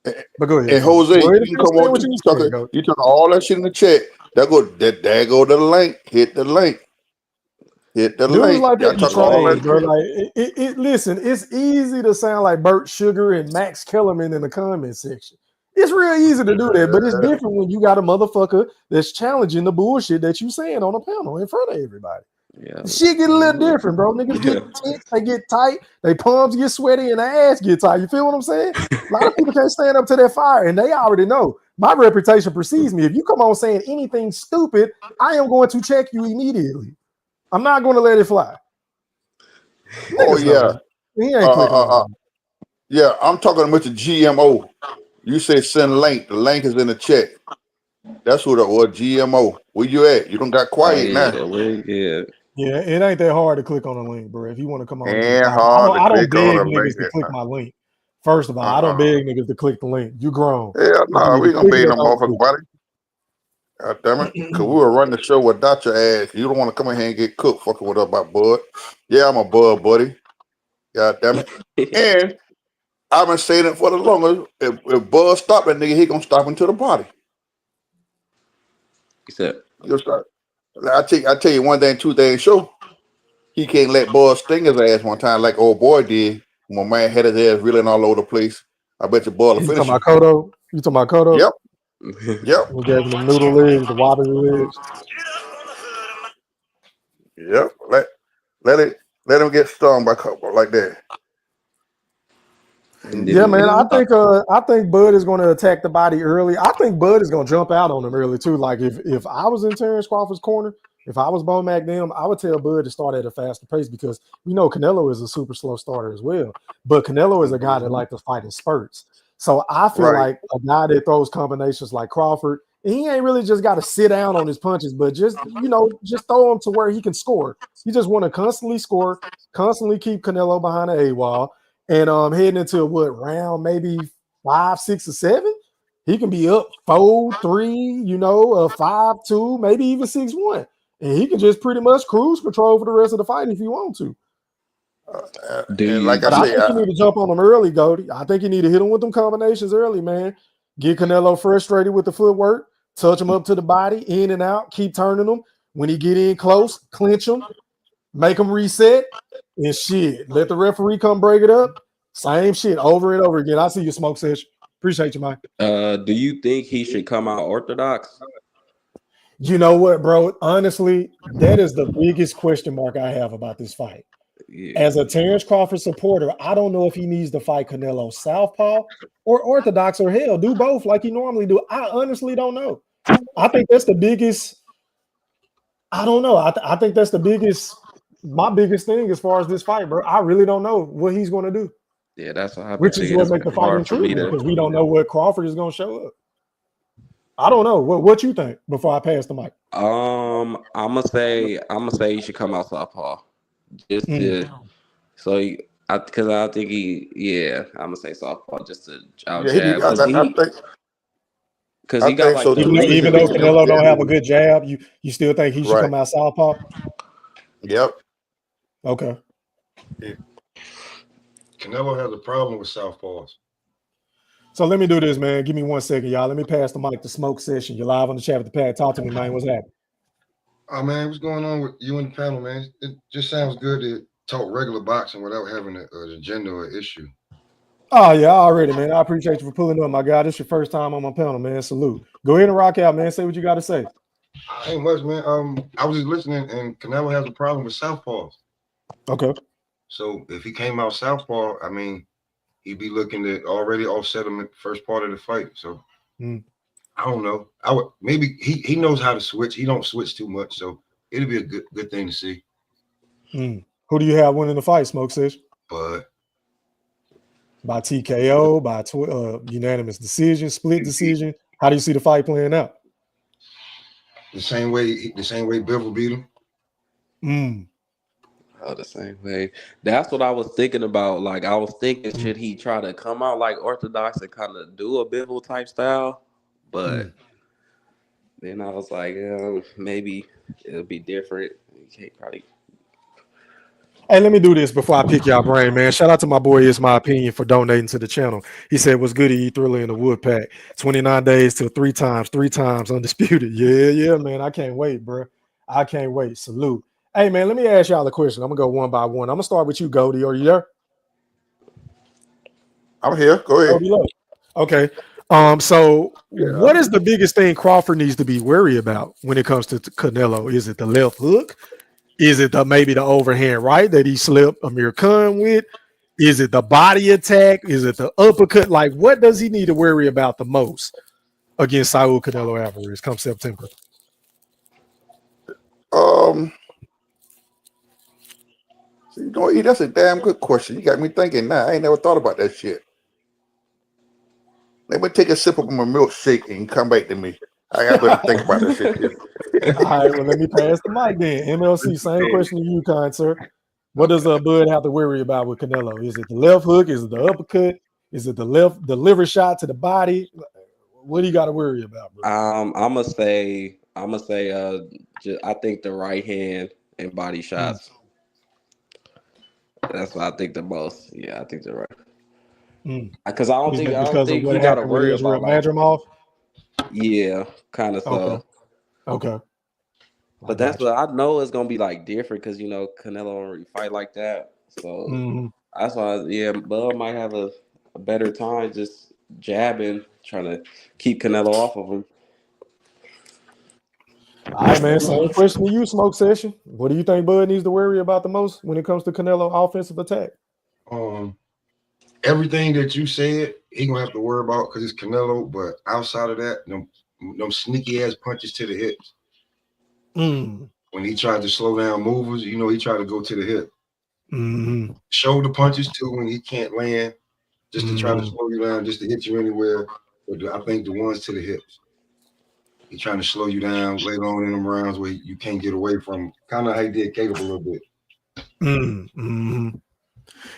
But go ahead. And Jose, you come on, you talk all that shit in the chat. There go the link. Hit the link. Hit the link. Like that talk all that bro. Like, listen, it's easy to sound like Bert Sugar and Max Kellerman in the comment section. It's real easy to do that, but it's different when you got a motherfucker that's challenging the bullshit that you saying on a panel in front of everybody. Yeah. Shit get a little different, bro. Niggas get tense, they get tight, they palms get sweaty, and their ass get tight. You feel what I'm saying? A lot of people can't stand up to that fire, and they already know. My reputation precedes me. If you come on saying anything stupid, I am going to check you immediately. I'm not going to let it fly. Niggas he ain't clicking. Yeah, I'm talking about the GMO. You say send link. The link is in the chat. That's what it was, GMO. Where you at? You don't got quiet now. Yeah, it ain't that hard to click on a link, bro. If you want to come on, I don't beg niggas to click my link. First of all, I don't beg niggas to click the link. You grown. Yeah, no, we gonna beg no motherfucking body. God damn it. Because we will run the show without your ass. You don't want to come in here and get cooked fucking with us about Bud. Yeah, I'm a Bud buddy. God damn it. And I've been saying it for the longest. If Bud stop that nigga, he gonna stop into the body. He said, I tell you one thing, 2 things. Show he can't let Bud sting his ass one time like old boy did. My man had his ass reeling all over the place. I bet your Bud will finish. You talking about Kodo? Yep. We gave him the noodle legs, the wobbly legs. Yep. Let him get stung by couple like that. Yeah, man. I think Bud is going to attack the body early. I think Bud is going to jump out on him early too. Like if I was in Terence Crawford's corner, if I was Bo McNam, I would tell Bud to start at a faster pace because we know Canelo is a super slow starter as well. But Canelo is a guy that likes to fight in spurts. So I feel like a guy that throws combinations like Crawford, he ain't really just got to sit down on his punches, but just throw him to where he can score. He just want to constantly score, constantly keep Canelo behind the A-wall. And heading into round maybe 5, 6, or 7, he can be up 4-3, 5-2, maybe even 6-1, and he can just pretty much cruise control for the rest of the fight if he want to. I think you need to jump on him early, Goldie. I think you need to hit him with them combinations early, man. Get Canelo frustrated with the footwork, touch him up to the body, in and out, keep turning him. When he get in close, clinch him, make him reset. And shit, let the referee come break it up. Same shit over and over again. I see your smoke session. Appreciate you, Mike. Do you think he should come out orthodox? You know what, bro? Honestly, that is the biggest question mark I have about this fight. Yeah. As a Terence Crawford supporter, I don't know if he needs to fight Canelo southpaw or orthodox or hell, do both like he normally do. I honestly don't know. I think that's the biggest. I don't know. I think that's the biggest. My biggest thing as far as this fight, bro. I really don't know what he's going to do. Yeah, that's what which is what makes the fight intriguing because we don't know what Crawford is going to show up. I don't know. What you think before I pass the mic? I'm gonna say he should come out southpaw, just to because I think I'm gonna say southpaw just to out jab because he got like even though Canelo don't have a good jab, you still think he should come out southpaw? Yep. Okay. Yeah. Canelo has a problem with southpaws. So let me do this, man. Give me 1 second, y'all. Let me pass the mic to Smoke Session. You're live on the chat with the pad. Talk to me, man. What's happening? Oh, man, what's going on with you and the panel, man? It just sounds good to talk regular boxing without having an agenda or issue. Oh, yeah, already, man. I appreciate you for pulling up, my guy. This is your first time on my panel, man. Salute. Go ahead and rock out, man. Say what you got to say. Ain't much, man. I was just listening, and Canelo has a problem with southpaws. Okay. So if he came out southpaw, I mean, he'd be looking to already offset him at the first part of the fight. So I don't know. Maybe he knows how to switch. He don't switch too much, so it'll be a good thing to see. Who do you have winning the fight, Smoke Session? Bud. By TKO, by unanimous decision, split decision. How do you see the fight playing out? The same way Bivol beat him. Oh, the same way. That's what I was thinking about. Like, I was thinking, should he try to come out like orthodox and kind of do a Bivol type style? But then I was like, maybe it'll be different. You can't probably. Hey, let me do this before I pick y'all brain, man. Shout out to my boy, It's My Opinion, for donating to the channel. He said, what's good to eat Thriller in the wood pack? 29 days till 3 times undisputed. Yeah, man. I can't wait, bro. I can't wait. Salute. Hey, man, let me ask y'all a question. I'm going to go one by one. I'm going to start with you, Goldie. Are you there? I'm here. Go ahead. Okay. So what is the biggest thing Crawford needs to be worried about when it comes to Canelo? Is it the left hook? Is it maybe the overhand right that he slipped Amir Khan with? Is it the body attack? Is it the uppercut? Like, what does he need to worry about the most against Saul Canelo Alvarez come September? That's a damn good question. You got me thinking now. I ain't never thought about that shit. Let me take a sip of my milkshake and come back to me. I got to think about this shit. All right, well, let me pass the mic then. MLC, same question to you, kind sir. What does Bud have to worry about with Canelo? Is it the left hook? Is it the uppercut? Is it the liver shot to the body? What do you got to worry about, bro? I'm gonna say I think the right hand and body shots. That's what I think the most. Yeah, I think the right. Because I don't think he got to worry about Madrimov. Yeah, kind of so. Okay. But that's what I know it's gonna be like different because Canelo don't really fight like that. So that's why Bud might have a better time just jabbing, trying to keep Canelo off of him. All right, man. Same question to you, Smoke Session. What do you think Bud needs to worry about the most when it comes to Canelo offensive attack? everything that you said, he gonna have to worry about because it's Canelo. But outside of that, them sneaky ass punches to the hips. When he tried to slow down movers, you know, he tried to go to the hip. Shoulder punches too when he can't land, just to try to slow you down, just to hit you anywhere. But I think the ones to the hips. He's trying to slow you down later on in them rounds where you can't get away from. Kind of how he did Caleb a little bit.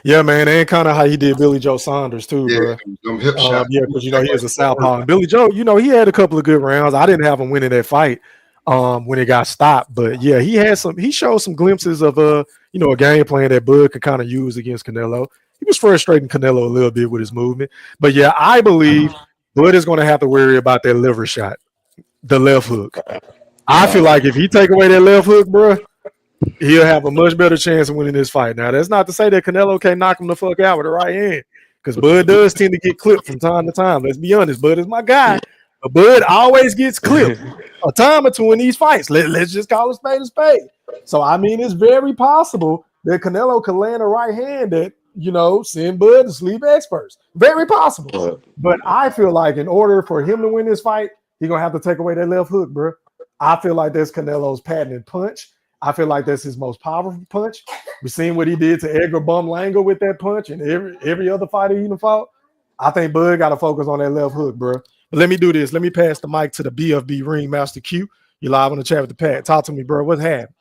Yeah, man, and kind of how he did Billy Joe Saunders too, bro. Them hip shots. Yeah, because you know he is a southpaw. And Billy Joe, you know, he had a couple of good rounds. I didn't have him winning that fight when it got stopped, but yeah, he showed some glimpses of you know, a game plan that Bud could kind of use against Canelo. He was frustrating Canelo a little bit with his movement, but yeah, I believe Bud is going to have to worry about that liver shot, the left hook. I feel like if he take away that left hook, bro, he'll have a much better chance of winning this fight. Now, that's not to say that Canelo can't knock him the fuck out with the right hand, because Bud does tend to get clipped from time to time. Let's be honest, Bud is my guy, but Bud always gets clipped a time or two in these fights. Let's just call a spade a spade. So, I mean, it's very possible that Canelo could land a right hand that, you know, send Bud to sleep experts. Very possible. But I feel like in order for him to win this fight, he's going to have to take away that left hook, bro. I feel like that's Canelo's patented punch. I feel like that's his most powerful punch. We've seen what he did to Edgar Bumlango with that punch and every other fighter he fought. I think Bud got to focus on that left hook, bro. But let me do this. Let me pass the mic to the BFB Ringmaster Q. You live on the chat with the Pat. Talk to me, bro. What's happening?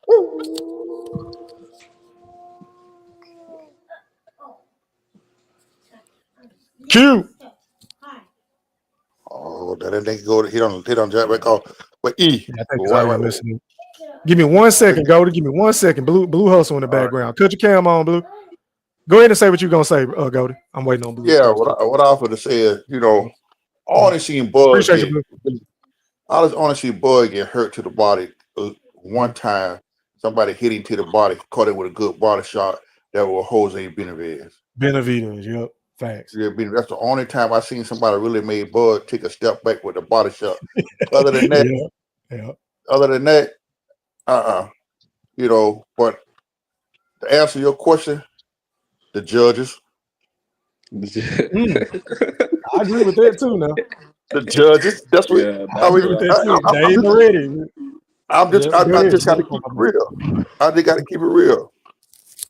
Q. Oh, that nigga go to hit on Jack back off. But E. Yeah, I think I'm listening. Give me 1 second, Goldie. Give me 1 second. Blue hustle in the background. Cut your cam on, Blue. Go ahead and say what you're gonna say, Goldie. I'm waiting on Blue. Yeah, what I offered to say is, you know, I only seen Bud get hurt to the body one time. Somebody hit him to the body, caught him with a good body shot. That was Jose Benavidez. Yep. Facts. Yeah, that's the only time I seen somebody really made Bud take a step back with a body shot. Other than that, you know. But to answer your question, the judges. I agree with that too. Now the judges. That's what I mean. I just got to keep it real. I just got to keep it real.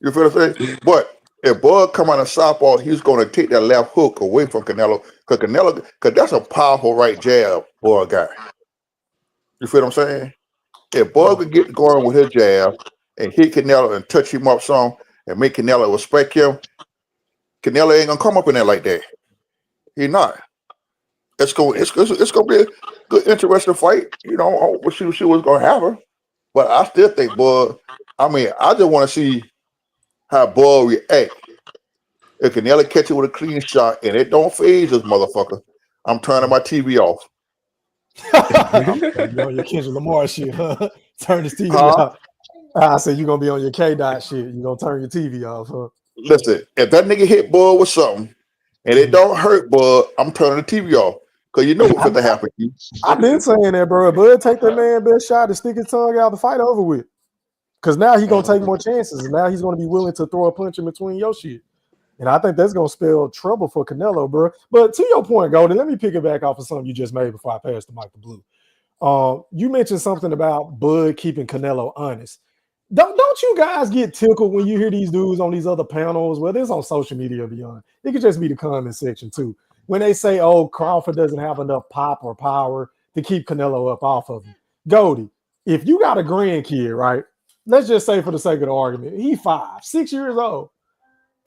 You feel what I'm saying? But if Bud come out of southpaw, he's going to take that left hook away from Canelo, because that's a powerful right jab for a guy. You feel what I'm saying? If Bud could get going with his jab and hit Canelo and touch him up some and make Canelo respect him, Canelo ain't gonna come up in there like that. He's not. It's gonna be a good, interesting fight. You know, we'll see what's gonna happen. But I still think Bud. I mean, I just want to see how Bud react. If Canelo catch it with a clean shot and it don't phase this motherfucker, I'm turning my TV off. You're on your Kendrick Lamar shit, huh? Turn this TV off. I said you're gonna be on your K-Dot shit. You're gonna turn your TV off, huh? Listen, if that nigga hit Bud with something and it don't hurt Bud, I'm turning the TV off. Because you know what's going to happen. I've been saying that, bro. Bud take that man best shot and stick his tongue out, the fight over with. Because now he's going to take more chances. And now he's going to be willing to throw a punch in between your shit. And I think that's going to spell trouble for Canelo, bro. But to your point, Golden, let me pick it back off of something you just made before I pass the mic to Blue. You mentioned something about Bud keeping Canelo honest. Don't you guys get tickled when you hear these dudes on these other panels, whether it's on social media or beyond? It could just be the comment section too. When they say, oh, Crawford doesn't have enough pop or power to keep Canelo up off of him. Goldie, if you got a grandkid, right? Let's just say for the sake of the argument, he's 5, 6 years old.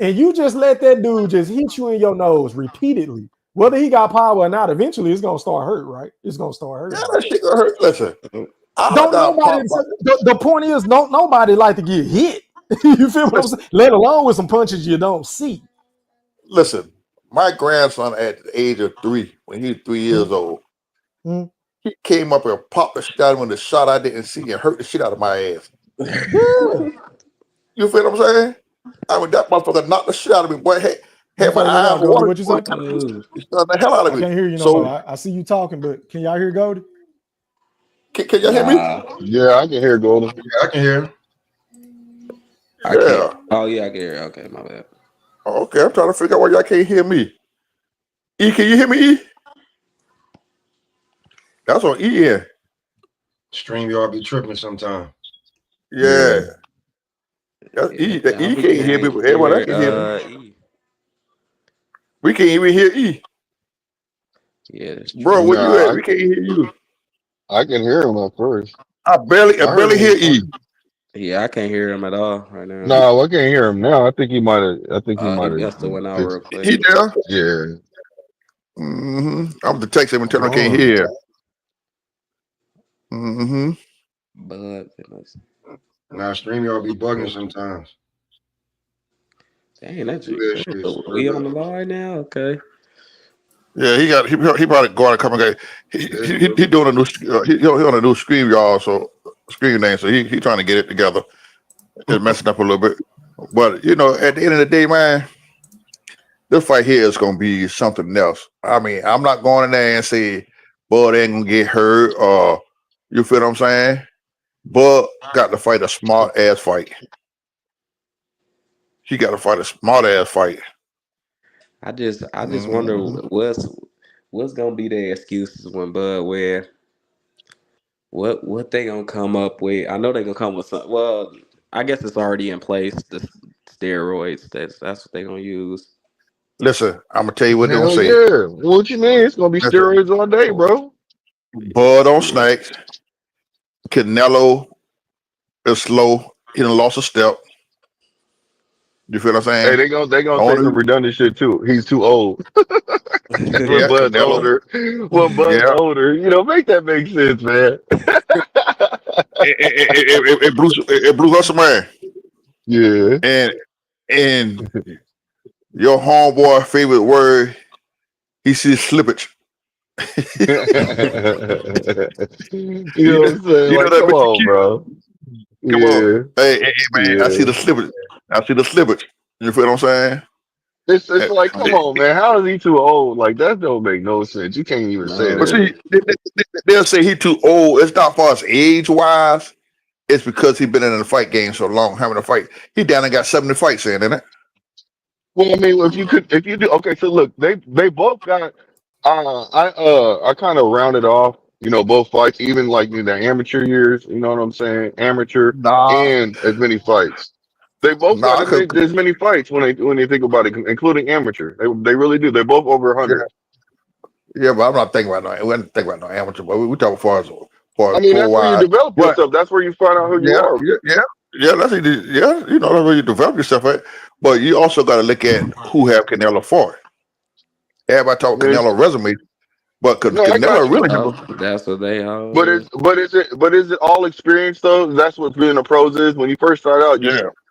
And you just let that dude just hit you in your nose repeatedly. Whether he got power or not, eventually it's going to start hurt, right? It's going to start hurting. Yeah, that shit gonna hurt. Listen. The point is, nobody like to get hit. You feel what I'm saying? Let alone with some punches you don't see. Listen, my grandson at the age of 3, when he was 3 years old, he came up and popped a shot when the shot I didn't see and hurt the shit out of my ass. You feel what I'm saying? I mean, that motherfucker knocked the shit out of me. Boy, had my eyes water. What you say? The hell out of me. I can't hear you no more. I see you talking, but can y'all hear Goldie? Can y'all hear me? Yeah, I can hear Golden. Yeah, I can hear him. I can't. Oh, yeah, I can hear. Okay, my bad. Okay, I'm trying to figure out why y'all can't hear me. E, can you hear me? E? That's on E end. StreamYard be tripping sometime. Yeah. That's E. The E can't hear me, but everyone else can hear me. E. We can't even hear E. Yeah, that's true. Bro, where you at? Nah, We can't hear you. I can hear him at first. I barely heard hear him. E. Yeah, I can't hear him at all right now. No, I can't hear him now. I think he might have. I think he He might must have went out have. real quick. He there? Yeah. I'm to text him and tell him I can't hear. But Now StreamYard be bugging sometimes. dang, that's Do that shit. we on the line now. Okay. Yeah, he probably going to come and he doing a new he on a new screen, y'all. So screen name. So he trying to get it together. It's messing up a little bit, but you know, at the end of the day, man, this fight here is gonna be something else. I mean, I'm not going in there and say Bud ain't gonna get hurt or you feel what I'm saying. Bud got to fight a smart ass fight. He got to fight a smart ass fight. I just wonder what's gonna be their excuses when Bud where what they gonna come up with. I know they gonna come with some. Well, I guess it's already in place. The steroids. That's what they gonna use. Listen, I'm gonna tell you what they're gonna Hell say. yeah. What you mean? It's gonna be steroids all day, bro. Bud on snacks. Canelo is slow. He done lost a step. You feel what I'm saying? Hey, they gonna say some redundant shit too. He's too old. When Bud's Canelo. older. When Bud's older. You know, make that make sense, man. Bruce Hustle, man. Yeah. And your homeboy favorite word, he sees slippage. You know what I'm saying? Like, come on, bro. Come on. Hey, man, I see the slippage. You feel what I'm saying? It's like, come on, man. How is he too old? Like, that don't make no sense. You can't even say But that. see, they'll say he too old. It's not for us age-wise. It's because he been in the fight game so long, having a fight. He down and got 70 fights in, isn't it? Well, I mean, if you do, okay. So look, they both got. I kind of rounded off, you know, both fights, even like in the amateur years. You know what I'm saying? Amateur and as many fights. They both got as many fights when they think about it, including amateur. They really do. They're both over 100. Yeah, but I'm not thinking about no. We didn't think about no amateur, but we talking as far as I mean, that's where you develop yourself. That's where you find out who you are. Yeah, that's you know, that's where you develop yourself at. But you also got to look at who have Canelo fought. Everybody talk Canelo resume, but Canelo really that's what they are. But is it all experience though? That's what being a pros is. When you first start out,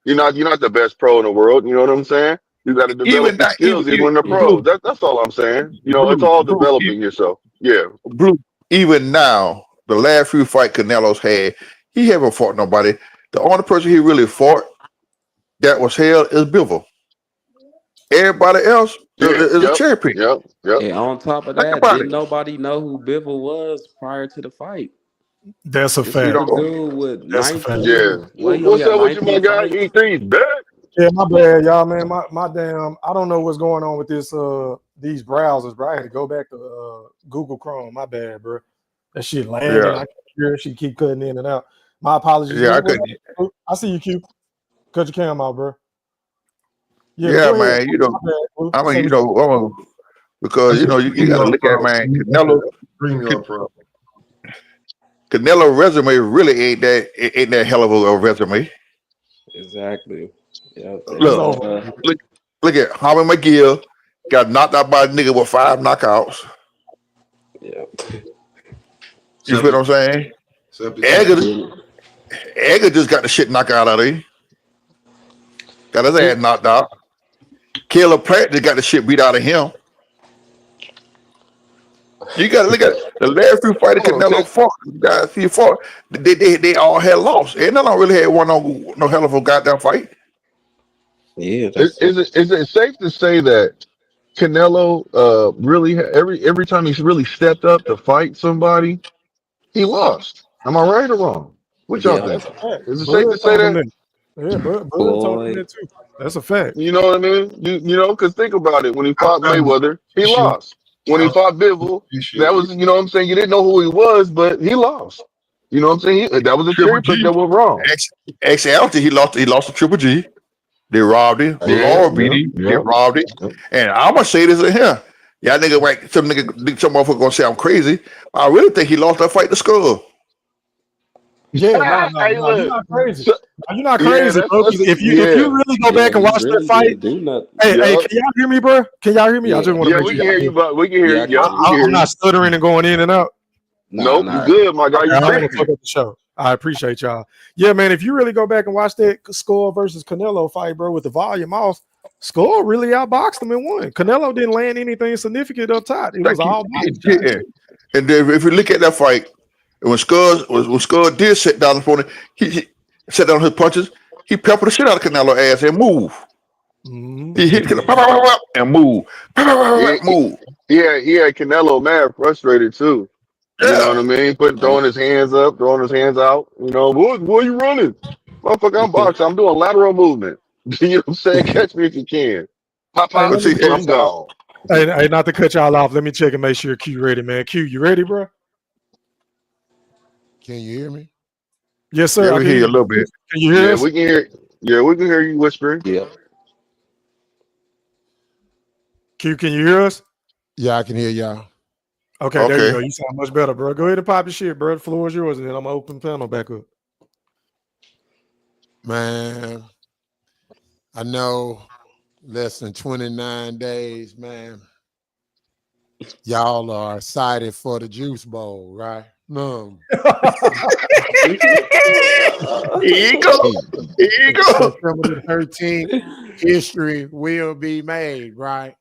you're not the best pro in the world. You know what I'm saying? You got to develop your skills even in the pros. That's all I'm saying. You know, it's all developing yourself. Yeah. Even now, the last few fight Canelo's had, he haven't fought nobody. The only person he really fought that was held is Bivol. Everybody else is a cherry pick. And on top of that, didn't nobody know who Bivol was prior to the fight? That's a fact. Dude with That's 19, a fact. Yeah. What's up with you, my guy? E3's back. Yeah, my bad, y'all, man. My damn, I don't know what's going on with this these browsers, bro. I had to go back to Google Chrome. My bad, bro. That shit landing. I can't hear it. She keep cutting in and out. My apologies. Yeah, I see you, Q. Cut your cam out, bro. Yeah, man. You know, I mean, you know, because you know, you got to look at, man, Canelo resume really ain't that hell of a resume. Exactly. Yeah. Look at Harvey McGill got knocked out by a nigga with 5 knockouts. Yeah. You feel what I'm saying? Edgar just got the shit knocked out of him. Got his ass knocked out. Caleb Plant just got the shit beat out of him. You got to look at the last few fighters Canelo fought. Guys he fought, they all had lost, and they don't really had one no hell of a goddamn fight. Yeah. Is it safe to say that Canelo really every time he's really stepped up to fight somebody, he lost? Am I right or wrong? What y'all think? Is it safe to say that? Yeah, Bud told him Floyd. that too. That's a fact. You know what I mean? You know, because think about it. When he fought I Mayweather, he appreciate lost. When he I fought Bivol, appreciate that you. was, you know what I'm saying? You didn't know who he was, but he lost. You know what I'm saying? That was a Triple cherry pick G. that went wrong. Actuality, he lost to Triple G. They robbed him. Yeah, Lord beat yeah, him. They yeah. robbed him. And I'm gonna say this in here. Y'all nigga right, some motherfucker gonna say I'm crazy. I really think he lost that fight to Skull. Yeah, no, Hey, you're look. not crazy. So, No, you're not yeah, crazy, bro. 'Cause that's if you yeah. really go Yeah, back and he watch that really fight, didn't do nothing. hey, Yup. can y'all hear me, bro? Can y'all hear me? I just Yeah, want to Yeah, make we sure can y'all hear hear you, me. but we can hear yeah, you. I can Yep, hear we can you. hear I'm you. not stuttering and going in and out. Nah, Nope, you nah. good, my guy. Okay, You I don't want to crispy. fuck up the show. I appreciate y'all. Yeah, man. If you really go back and watch that Skull versus Canelo fight, bro, with the volume off, Skull really outboxed him and won. Canelo didn't land anything significant up top. It was Like all he body shots. didn't. And then if you look at that fight, when Skull did sit down in front of he set down his punches, he peppered the shit out of Canelo ass and move. Mhm. He hit and move. Yeah, Move. he had Canelo mad, frustrated too. You know what I Yeah. mean? Throwing his hands up, throwing his hands out. You know, boy, you running? Motherfucker, I'm boxing. I'm doing lateral movement. You know what I'm saying? Catch me if you can. Pop, Hey, pop, But let me see, check I'm this out. gone. Hey, not to cut y'all off. Let me check and make sure Q ready, man. Q, you ready, bro? Can you hear me? Yes, yeah, sir. I we can hear hear you a you. little bit. Can you hear Yeah, us? we can hear. Yeah, we can hear you whispering. Yeah. Q, can you hear us? Yeah, I can hear y'all. Okay, there you Okay. go. You sound much better, bro. Go ahead and pop your shit, bro. The floor is yours, and then I'm gonna open the panel back up. Man, I know less than 29 days, man. Y'all are excited for the Juice Bowl, right? No. Here you go. Here you go. September the 13th, history will be made, right?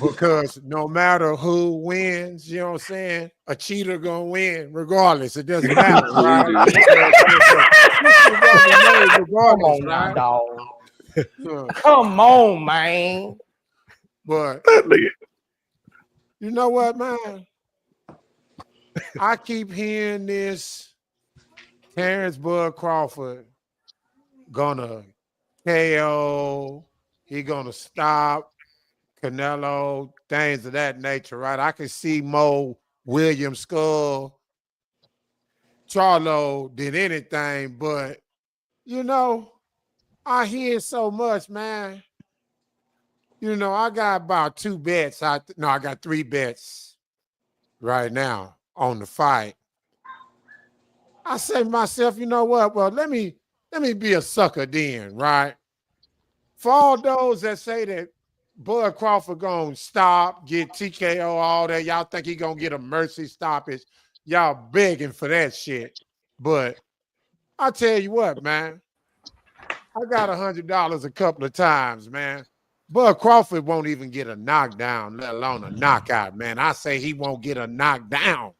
Because no matter who wins, you know what I'm saying, a cheater gonna win regardless. It doesn't matter, right? History gonna be made Come regardless, on now, right? dog. Huh. Come on, man. But That nigga. you know what, man? I keep hearing this Terence Bud Crawford gonna KO, he gonna stop Canelo, things of that nature, right? I can see Mo Williams Skull, Charlo did anything, but you know, I hear so much, man. You know, I got about 2 bets. I got 3 bets right now on the fight. I say to myself, you know what? Well, let me be a sucker then, right? For all those that say that Bud Crawford gonna stop, get TKO, all that, y'all think he gonna get a mercy stoppage. Y'all begging for that shit. But I tell you what, man, I got $100 a couple of times, man. Bud Crawford won't even get a knockdown, let alone a knockout, man. I say he won't get a knockdown.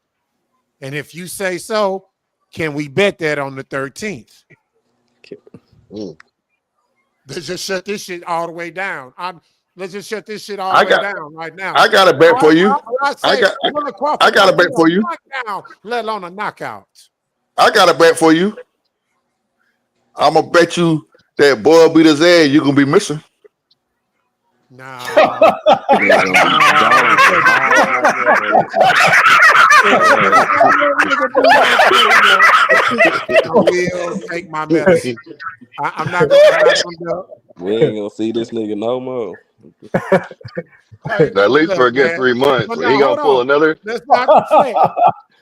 And if you say so, can we bet that on the 13th? Let's just shut this shit all the way down. Let's just shut this shit all the way down right now. I got a bet for you. I say Bud Crawford I got a won't bet get for a you. knockdown, let alone a knockout. I got a bet for you. I'm gonna bet you that boy beat his ass. You gonna be missing. Nah. They're gonna be gone. Bald like I will take my medicine. I'm not gonna do. We ain't gonna see this nigga no more. Hey, At least for look, a good man. 3 months. But When he now gonna hold pull on. another Let's not fret.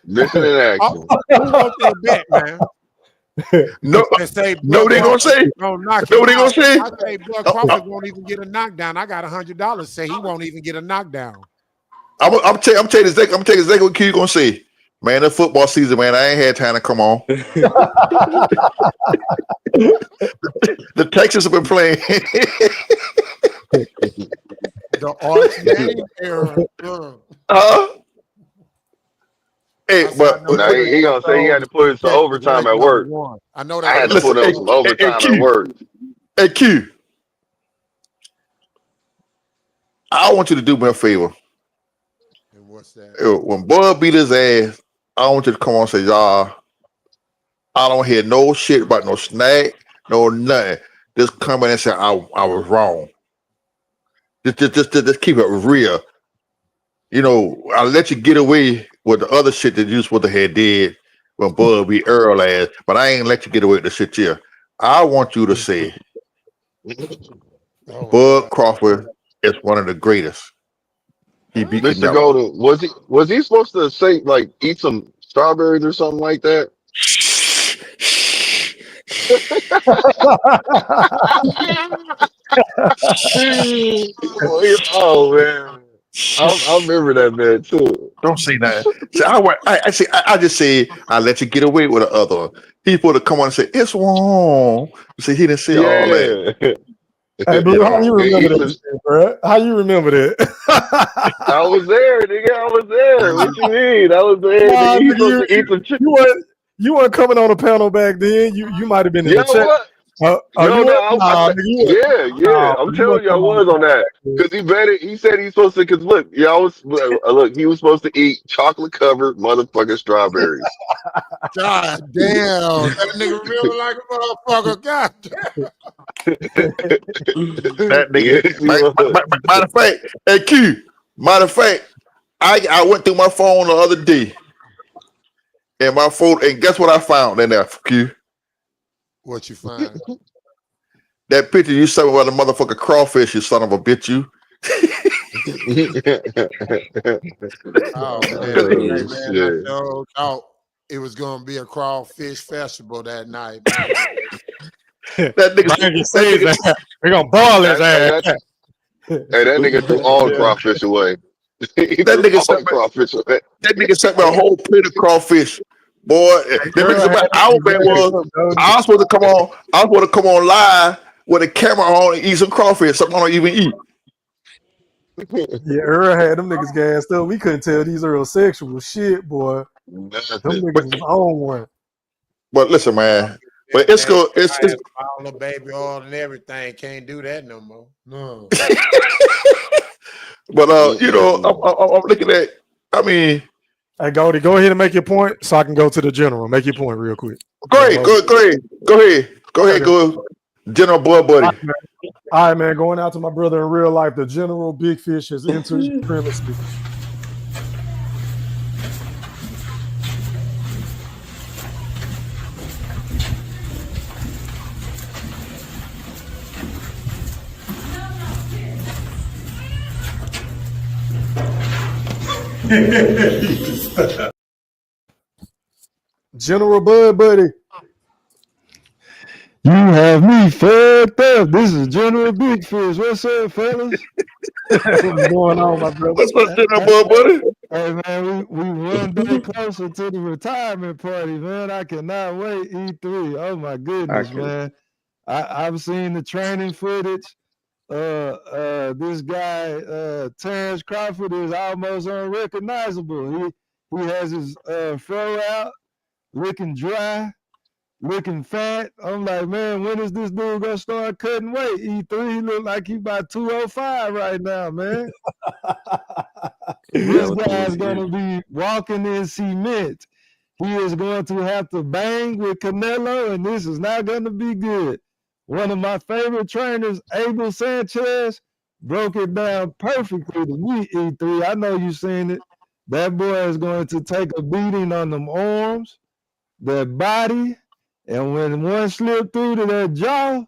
mission in action. Who wants that bet, man? No, And say no, Bud they gonna Crawford say. gonna knock No, him they gonna out. say. I say Bud Crawford won't even get a knockdown. I got $100. Say he won't even get a knockdown. I'm telling you exactly what Q gonna say. Man, the football season, man. I ain't had time to come on. The Texans have been playing. The arch name era. Hey, I said I but know Now that he gonna say he had to put in some Texas overtime ranked at number work. 1. I know I that had for to put listen, in sure. some overtime at Q, work. hey Q, I want you to do me a favor. And what's that? When Bud beat his ass, I want you to come on and say, y'all, I don't hear no shit about no snag, no nothing. Just come in and say I was wrong. Just keep it real. You know, I let you get away with the other shit that you supposed to have did when Bud be Earl ass, but I ain't let you get away with the shit here. I want you to say Bud Crawford is one of the greatest. He beat Mr. Canelo. Golden, was he supposed to say like eat some strawberries or something like that? Oh man, I remember that man too. Don't say that. See, I just say I let you get away with the other one. He supposed to come on and say it's wrong. See, he didn't say all that. Yeah. Hey, Blue, how you remember Eat that some- shit, bro? How you remember that? I was there, nigga. I was there. What you mean? I was there, Nah, nigga. He's nigga, supposed to eat some chicken. you weren't coming on the panel back then. You might have been in Yeah, the chat. what? You No, were? I Nah, said, nigga, you were. yeah. Nah, I'm you telling weren't you, I coming on was the on that panel. because he said he's supposed to. Because look, yeah, look. He was supposed to eat chocolate covered motherfucking strawberries. God damn, that nigga remember like a motherfucker. God That nigga. Yes, he was. Matter of fact, hey Q. Matter of fact, I went through my phone the other day, and my phone, and guess what I found in there, Q? what you find? That picture you sent me about the motherfucking crawfish, you son of a bitch, you. Oh man, hey Oh man, I shit. sure thought it was gonna be a crawfish festival that night, man. That nigga, Bang his that face nigga, ass. We're gonna ball his Hey, ass. that nigga threw all crawfish away. He that threw nigga all sent the me, crawfish away. that nigga sent me a whole plate of crawfish. Boy, the Girl niggas had about them our niggas bad gassed was up, don't I was supposed to come on. I was supposed to come on live with a camera on and eat some crawfish. Something I don't even eat. Yeah, Earl had them niggas gassed up. We couldn't tell these Earl sexual shit, boy. Them Nothing. niggas was on one. But listen, man. But it's Hey, go. I It's had all the baby oil and everything. Can't do that no more. No. but you know, Mm-mm-mm. I'm looking at. I mean, Hey, Goldie, go ahead and make your point so I can go to the general. Make your point real quick. go ahead, go ahead, Okay. go, General Boy Buddy. All right, man. Going out to my brother in real life, the General Big Fish has entered your premises. General Bud Buddy. You have me fucked up. This is General Big Fish. What's up, fellas? What's going on, my brother? What's up, General Boy Buddy? Hey man, we one day closer to the retirement party, man. I cannot wait. E3. Oh my goodness, man. I've seen the training footage. This guy, Terence Crawford, is almost unrecognizable. He has his fro out, looking dry, looking fat. I'm like, man, when is this dude gonna start cutting weight? E3, he look like he about 205 right now, man. This guy's gonna be walking in cement. He is going to have to bang with Canelo, and this is not gonna be good. One of my favorite trainers, Abel Sanchez, broke it down perfectly to me, E3. I know you've seen it. That boy is going to take a beating on them arms, that body, and when one slip through to that jaw,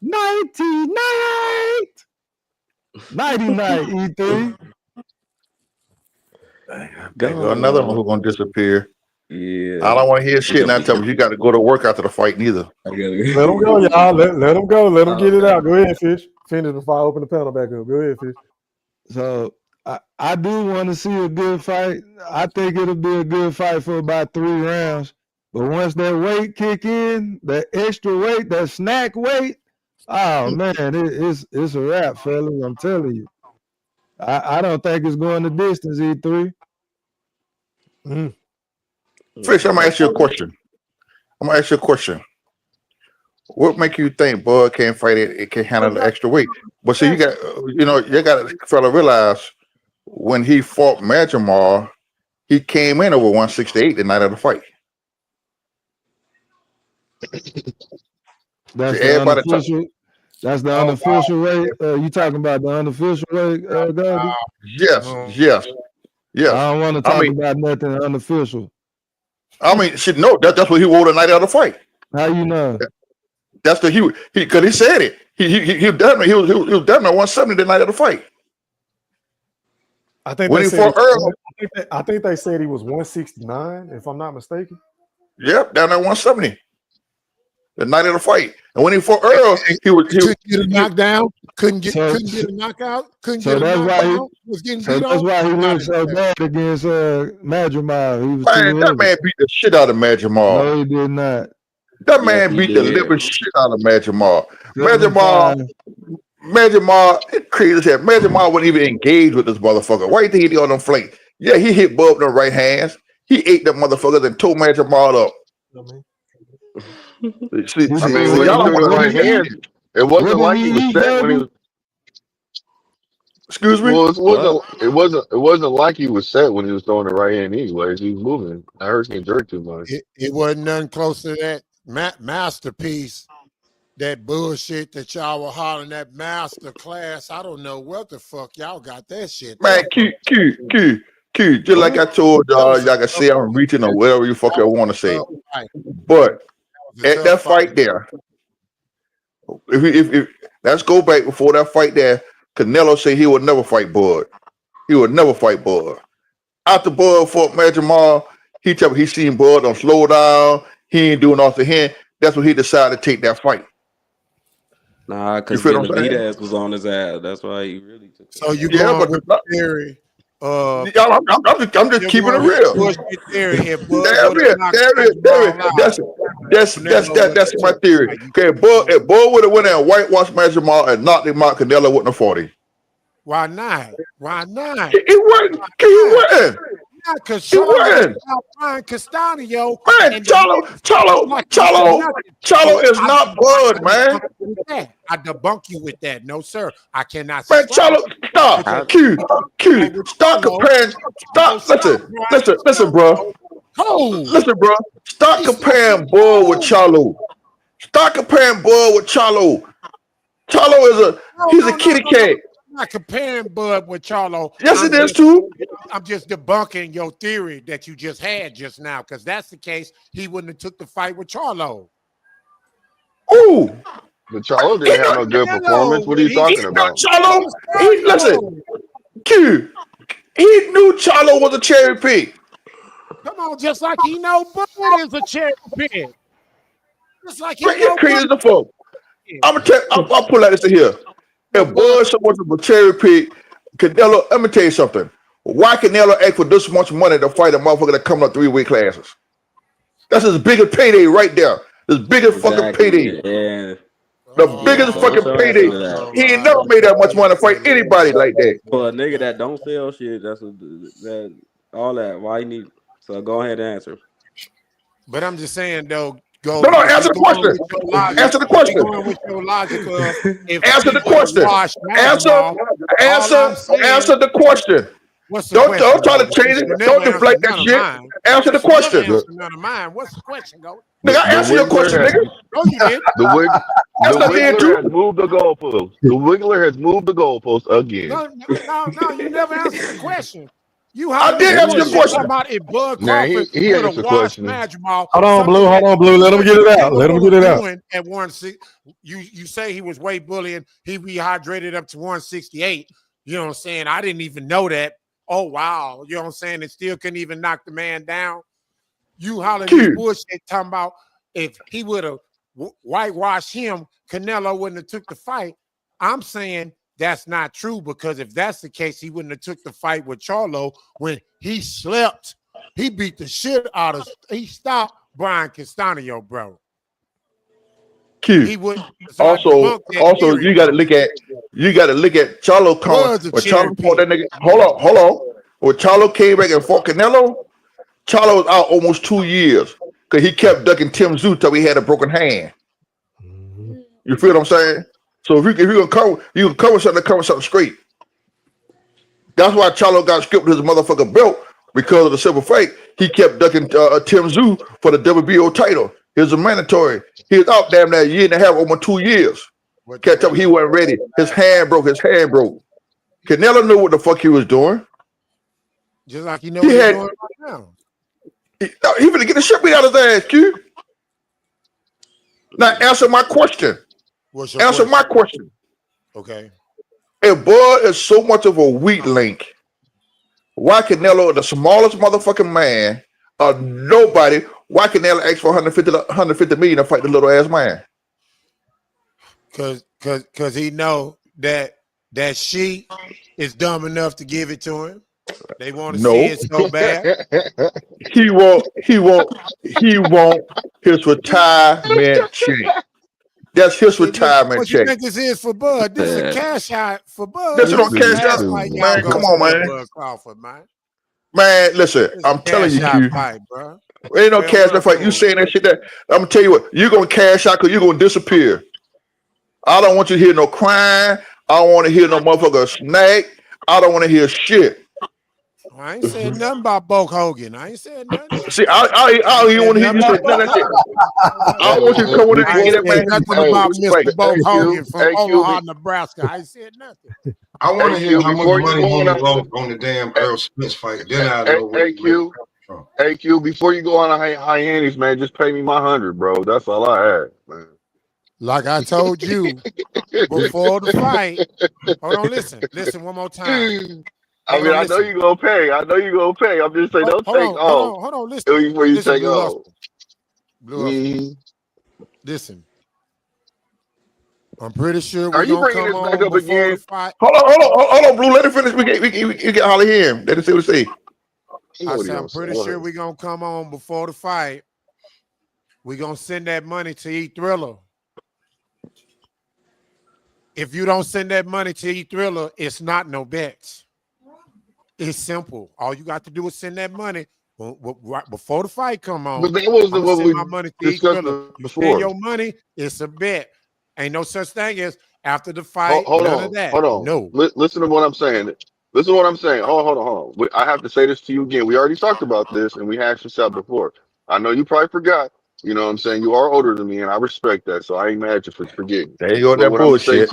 nighty night, E3. There go another one who's gonna disappear. Yeah. I don't want to hear shit now. Tell me you got to go to work after the fight, neither. I Let him go, y'all. Let him go. Let him get it out. Go ahead, Fish. Finish before I open the panel back up. Go ahead, Fish. So I do want to see a good fight. I think it'll be a good fight for about 3 rounds. But once that weight kick in, that extra weight, that snack weight, oh man, it's a wrap, fellas. I'm telling you. I don't think it's going the distance, E3. Fish, I'm gonna ask you a question. What make you think Bud can't fight it? It can handle the extra weight. But see, you got to fella realize when he fought Majamar, he came in over 168 the night of the fight. That's See, the everybody unofficial. That's the unofficial way. You talking about the unofficial way, Goldie? yes, yes, yes. I don't want to I talk mean, about nothing unofficial. shit, no, that's what he wore the night of the fight. How you know? That's the he because he said it. He definitely was 170 the night of the fight. I think When they he said fought Earl, I think they said he was 169, if I'm not mistaken. yep, down at 170 the night of the fight. And when he fought Earl, he couldn't get a knockdown. Couldn't get a knockout. Couldn't get a knockdown. Was getting beat that's on. why he looked so bad against Madrimal. He was man, too that heavy. man beat the shit out of Madrimal. No, he did not. That man beat the living shit out of Madrimal. Madrimal, it crazy as hell. Madrimal wouldn't even engage with this motherfucker. Why do you think he did on them flank? Yeah, he hit Bub in the right hands. He ate them motherfuckers and tore Madrimal up. See, I mean, when he threw the right hands, it wasn't like he was set when he was. Excuse me. Well, it wasn't like he was set when he was throwing the right hand. Anyways, he was moving. I heard him jerk too much. It wasn't nothing close to that masterpiece. That bullshit that y'all were hollering that master class. I don't know what the fuck y'all got that shit. Man, Q. Just like I told y'all, y'all can say I'm reaching or whatever you fucking want to say. But at that fight there, if let's go back before that fight there, Canelo said he would never fight Bud. He would never fight Bud. After Bud fought Madrimal, he told me he seen Bud on slow down. He ain't doing off the hand. That's when he decided to take that fight. Nah, because Benavidez was on his ass. That's why he really took it. So you going with the theory? I'm just keeping it real. That's my theory. Okay, if Bud would have went there and whitewashed Madrimal and knocked him out, Canelo wouldn't have fought him. Why not? Why not? He wouldn't. He wouldn't. Because he wouldn't. Brian Castaño. Man, Charlo is not Bud, man. I debunk you with that. No, sir. I cannot. Man, Charlo, stop. Q. Stop comparing. Listen, bro. Listen, bro. Stop comparing Bud with Charlo. Stop comparing Bud with Charlo. Charlo is a kitty cat. I'm not comparing Bud with Charlo. Yes, it is too. I'm just debunking your theory that you just had just now, because that's the case. He wouldn't have took the fight with Charlo. Ooh. But Charlo didn't have no good performance. What are you talking about? Charlo, listen, Q. He knew Charlo was a cherry pick. Come on, just like he know Bud is a cherry pick. Just like he know crazy the fuck. I'll pull out this here. If Bud was a cherry pick, Canelo, let me tell you something. Why Canelo ask for this much money to fight a motherfucker that coming up 3 weight classes? That's his biggest payday right there. His biggest fucking payday. Yeah. The biggest fucking payday. He ain't never made that much money to fight anybody like that. But a nigga that don't sell shit, all that. Why you need? So go ahead and answer. But I'm just saying though. No, answer the question. Answer the question. Answer the question. Answer the question. Don't try to change it. Don't deflect that shit. Answer the question. None of mine. What's the question, go? Nigga, answer your question, nigga. No, you did. The Wiggler has moved the goalpost. The Wiggler has moved the goalpost again. No, you never answered the question. I did answer your question. About if Bud Crawford he answered the question. Hold on, Blue. Let him get it out. At 160, you say he was weight bullying. He rehydrated up to 168. You know what I'm saying? I didn't even know that. Oh, wow. You know what I'm saying? It still couldn't even knock the man down. You hollering this bullshit talking about if he would have whitewashed him, Canelo wouldn't have took the fight. I'm saying that's not true, because if that's the case, he wouldn't have took the fight with Charlo when he slept. He beat the shit out of. He stopped Brian Castaño, bro. Q. He would also you got to look at Charlo coming. When Charlo fought that nigga, hold on. When Charlo came back and fought Canelo, Charlo was out almost 2 years because he kept ducking Tim Tszyu till he had a broken hand. You feel what I'm saying? So if you're gonna cover something straight. That's why Charlo got stripped his motherfucking belt, because of the civil fight. He kept ducking Tim Tszyu for the WBO title. He was a mandatory. He was out damn that year and a half, over 2 years. Catch up, he wasn't ready. His hand broke. Canelo knew what the fuck he was doing. Just like you know what he's doing right now. He finna get the shit beat out of his ass, Q. Now answer my question. Answer my question. Okay. If Bud is so much of a weak link, why Canelo, the smallest motherfucking man, nobody, why Canelo ask for 150 million to fight the little ass man? Cause he know that she is dumb enough to give it to him. They want to see it so bad. He want his retirement check. That's his retirement check. What you think this is for Bud? This is a cash out for Bud. This is no cash out, man. Come on, man. Bud Crawford, man. Man, listen, I'm telling you, Q. Fight, bro. Ain't no cash out fight. You saying that shit that I'm gonna tell you what, you're gonna cash out because you're gonna disappear. I don't want you to hear no crying. I don't want to hear no motherfucker snack. I don't want to hear shit. I ain't saying nothing about Bulk Hogan. I ain't saying nothing. See, I don't even want to hear you say none of that shit. I don't want you to come with it and get it, man. Nothing about Mr. Bulk Hogan from Omaha, Nebraska. I ain't said nothing. I want to hear how much money he lost on the damn Errol Spence fight. Then I know. Hey Q, before you go on a hiatus, man, just pay me my 100, bro. That's all I had, man. Like I told you before the fight. Hold on, listen one more time. I know you're gonna pay. I'm just saying, don't take off. Hold on, listen. Before you take off. Listen. I'm pretty sure Are you bringing this back up again? Hold on, Blue. Let it finish. We get Holly him. Let us see what he say. I'm pretty sure we're gonna come on before the fight. We're gonna send that money to E Thriller. If you don't send that money to E Thriller, it's not no bets. It's simple. All you got to do is send that money right before the fight come on. But that wasn't what we discussed before. Spend your money, it's a bet. Ain't no such thing as after the fight. Hold none on, of that. hold on. No. Listen to what I'm saying. Hold on. I have to say this to you again. We already talked about this and we hashed this out before. I know you probably forgot. You know what I'm saying? You are older than me and I respect that. So I ain't mad at you for forgetting. There you go, that bullshit.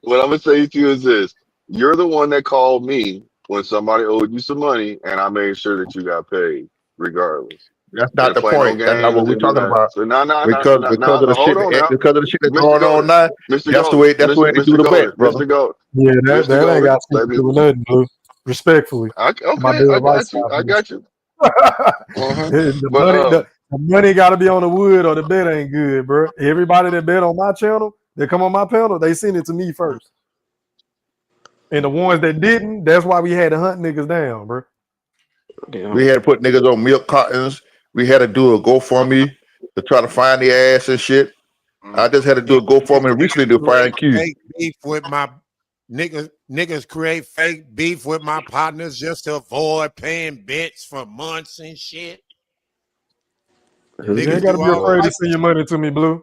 What I'm going to say to you is this. You're the one that called me when somebody owed you some money and I made sure that you got paid regardless. That's not the point. That's not what we're talking about. So because of the shit that's going on now. That's the way they do the bet, brother. Yeah, that ain't got to do with nothing, Blue. Respectfully. I got you. The money got to be on the wood or the bet ain't good, bro. Everybody that bet on my channel, they come on my panel, they send it to me first. And the ones that didn't, that's why we had to hunt niggas down, bro. We had to put niggas on milk cartons. We had to do a GoFundMe to try to find the ass and shit. I just had to do a GoFundMe recently to find Q. Fake beef with my niggas create fake beef with my partners just to avoid paying bets for months and shit. You ain't gotta be afraid to send your money to me, Blue.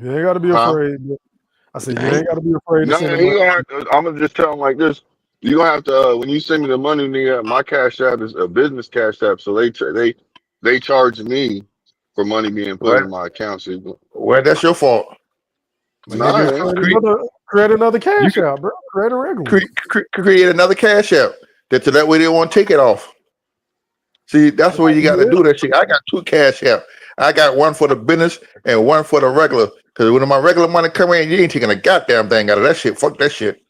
You ain't gotta be afraid. I said you ain't gotta be afraid to send your money. I'm gonna just tell them like this. You gonna have to when you send me the money, nigga, my cash app is a business cash app, so they charge me for money being put in my account. So well, that's your fault. Create another cash app, bro. Create a regular. Create another cash app. That way they won't take it off. See, that's where you got to do that shit. I got 2 cash apps. I got one for the business and one for the regular. Because when my regular money come in, you ain't taking a goddamn thing out of that shit. Fuck that shit.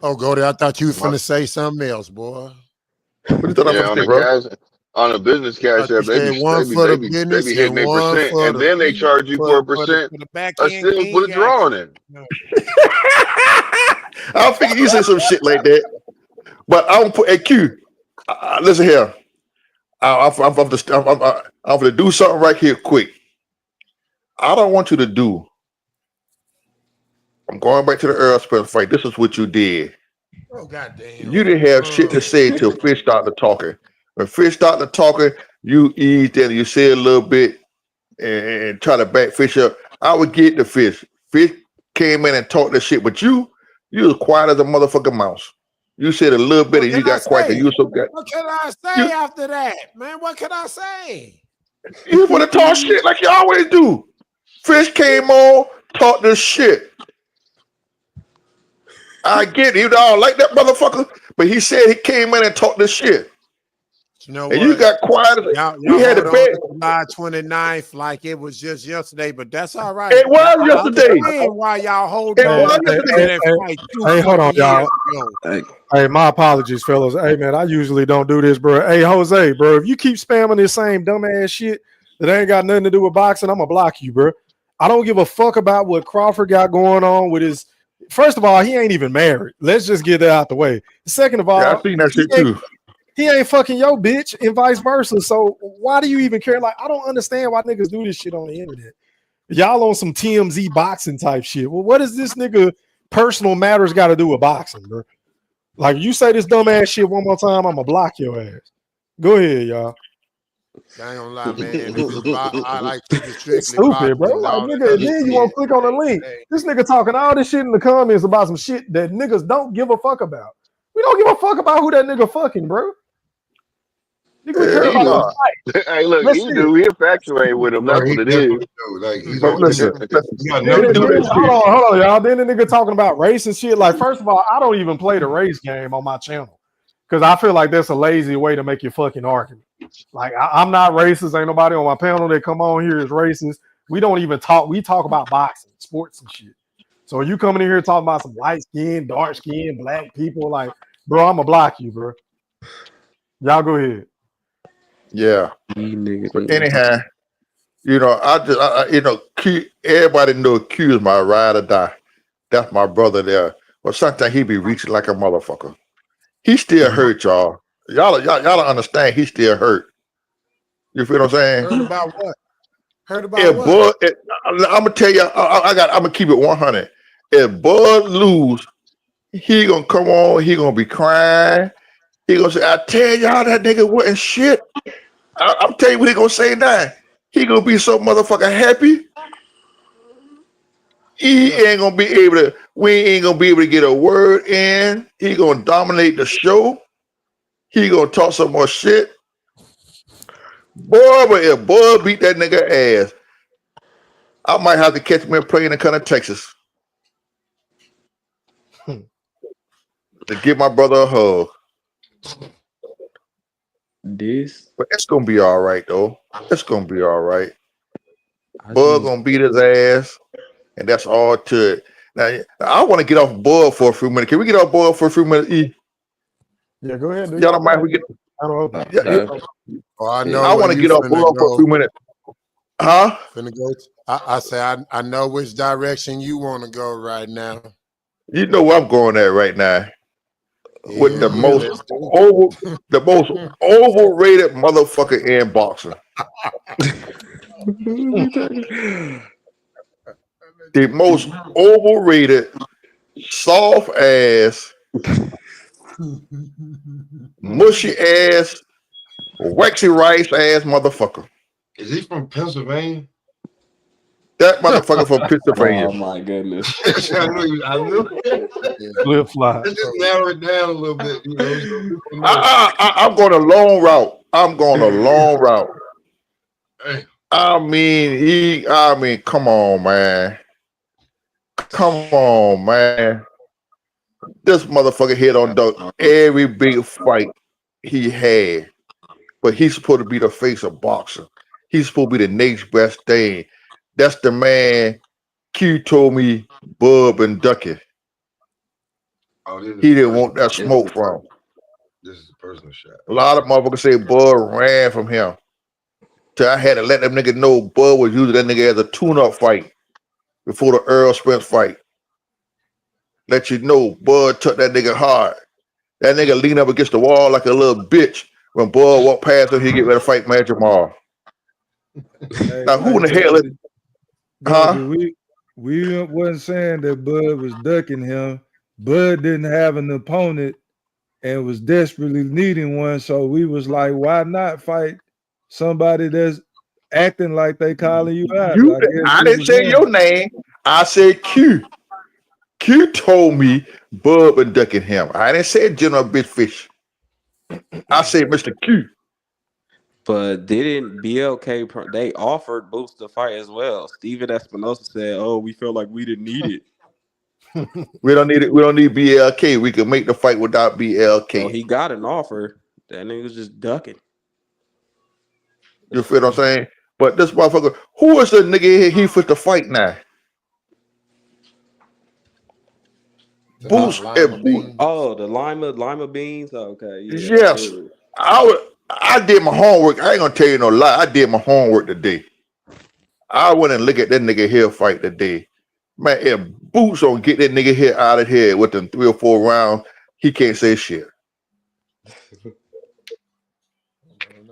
Oh, Goldie, I thought you was finna say something else, boy. What you thought I was bro? On a business cash app, they be hitting their percent, and then they charge you for a percent. Still put a draw on it. I figured you said some shit like that, but I don't put a Q. Listen here, I'm going to do something right here, quick. I don't want you to do. I'm going back to the Earl Spence fight. This is what you did. Oh goddamn! You didn't have shit to say till Fish started talking. When Fish started talking, you eased in, you said a little bit and try to back Fish up. I would get the Fish. Fish came in and talked that shit, but you was quiet as a motherfucking mouse. You said a little bit, What and you can I got quiet. say? You so good. What can I say after that, man? What can I say? You want to talk shit like you always do. Fish came on, talk this shit. I get it. You don't like that motherfucker, but he said he came in and talked this shit. You know And what? you got quiet. Y'all We had a hold on bed. to July 29th like it was just yesterday, but that's all right. It was I yesterday. understand why y'all hold It on was to yesterday. that fight Hey, hold on, 250 years y'all. ago. Hey, my apologies, fellas. Hey, man, I usually don't do this, bro. Hey, Jose, bro, if you keep spamming this same dumbass shit that ain't got nothing to do with boxing, I'm gonna block you, bro. I don't give a fuck about what Crawford got going on with his. First of all, he ain't even married. Let's just get that out the way. Second of all, Yeah, I seen that shit too. he ain't fucking your bitch and vice versa. So why do you even care? Like, I don't understand why niggas do this shit on the internet. Y'all on some TMZ boxing type shit. Well, what does this nigga personal matters got to do with boxing, bro? Like, you say this dumbass shit one more time, I'm gonna block your ass. Go ahead, y'all. I ain't gonna lie, man. If it's I like to keep it strictly Stupid, bro. boxing. Like, All that nigga, other then you shit. won't click on the link. This nigga talking all this shit in the comments about some shit that niggas don't give a fuck about. We don't give a fuck about who that nigga fucking, bro. Nigga, we care He about do. the fight. Hey, look, Let's he see do. it. He infatuated with him. Bro, That's he what it is. definitely do. Like he's But on. listen, You got Then, nothing to do that that shit. hold on, y'all. Then the nigga talking about race and shit. Like, first of all, I don't even play the race game on my channel because I feel like that's a lazy way to make your fucking argument. Like, I'm not racist. Ain't nobody on my panel that come on here is racist. We don't even talk. We talk about boxing, sports, and shit. So you coming in here talking about some light skin, dark skin, black people, like, bro, I'm gonna block you, bro. Y'all go ahead. Yeah. But anyhow, you know, everybody know Q is my ride or die. That's my brother there. But sometimes he be reaching like a motherfucker. He still hurt, y'all. Y'all don't understand. He still hurt. You feel what I'm saying? Heard about what? Heard about If what? Bud, I'm gonna tell you, I'm gonna keep it 100. If Bud lose, he gonna come on. He gonna be crying. He gonna say, "I tell y'all that nigga wasn't shit." I'm telling you what he gonna say now. He gonna be so motherfucking happy. He ain't gonna be able to. We ain't gonna be able to get a word in. He gonna dominate the show. He gonna talk some more shit. Boy, but if Bud beat that nigga ass, I might have to catch him and plane and come to Texas to give my brother a hug. But it's gonna be all right though. It's gonna be all right. Bud gonna beat his ass, and that's all to it. Now I want to get off Bud for a few minutes. Can we get off Bud for a few minutes? Yeah, go ahead. Y'all don't mind if we get? Oh, I know I where want to you get off finna Bud for a go. few minutes. Huh? Finna go. I say I know which direction you want to go right now. You know where I'm going at right now. With Yeah, the yeah, let's the most overrated motherfucker in boxing. The most overrated, soft ass, mushy ass, waxy rice ass motherfucker. Is he from Pennsylvania? That motherfucker from Pennsylvania. Oh my goodness. I knew. Flip flop. Let's just narrow it down a little bit. You know, so people know. I'm going a long route. I'm going a long route. Hey. I mean, come on, man. Come on, man. This motherfucker hit on Doug every big fight he had. But he's supposed to be the face of boxing. He's supposed to be the next best thing. That's the man Q told me Bub and Ducky. He didn't want that smoke from. This is a personal shot. A lot of motherfuckers say Bud ran from him. So I had to let them niggas know Bud was using that nigga as a tune-up fight before the Earl Spence fight. Let you know Bud took that nigga hard. That nigga leaned up against the wall like a little bitch. When Bud walked past him, he get ready to fight Magic Jamal. Now who in the hell is We wasn't saying that Bud was ducking him. Bud didn't have an opponent and was desperately needing one. So we was like, why not fight somebody that's acting like they calling you out? I didn't say your name. I said Q. Q told me Bud been ducking him. I didn't say General Big Fish. I said Mr. Q. But didn't BLK? They offered Boots the fight as well. Steven Espinosa said, "Oh, we felt like we didn't need it." We don't need it. We don't need BLK. We can make the fight without BLK. So he got an offer. That nigga was just ducking. You feel what I'm saying? But this motherfucker, who is the nigga he fit to fight now? Boots and Boots. Oh, the lima beans. Okay, yeah. Yes, I did my homework. I ain't gonna tell you no lie. I did my homework today. I went and look at that nigga here fight today. Man, if Boots don't get that nigga here out of here within 3 or 4 rounds, he can't say shit.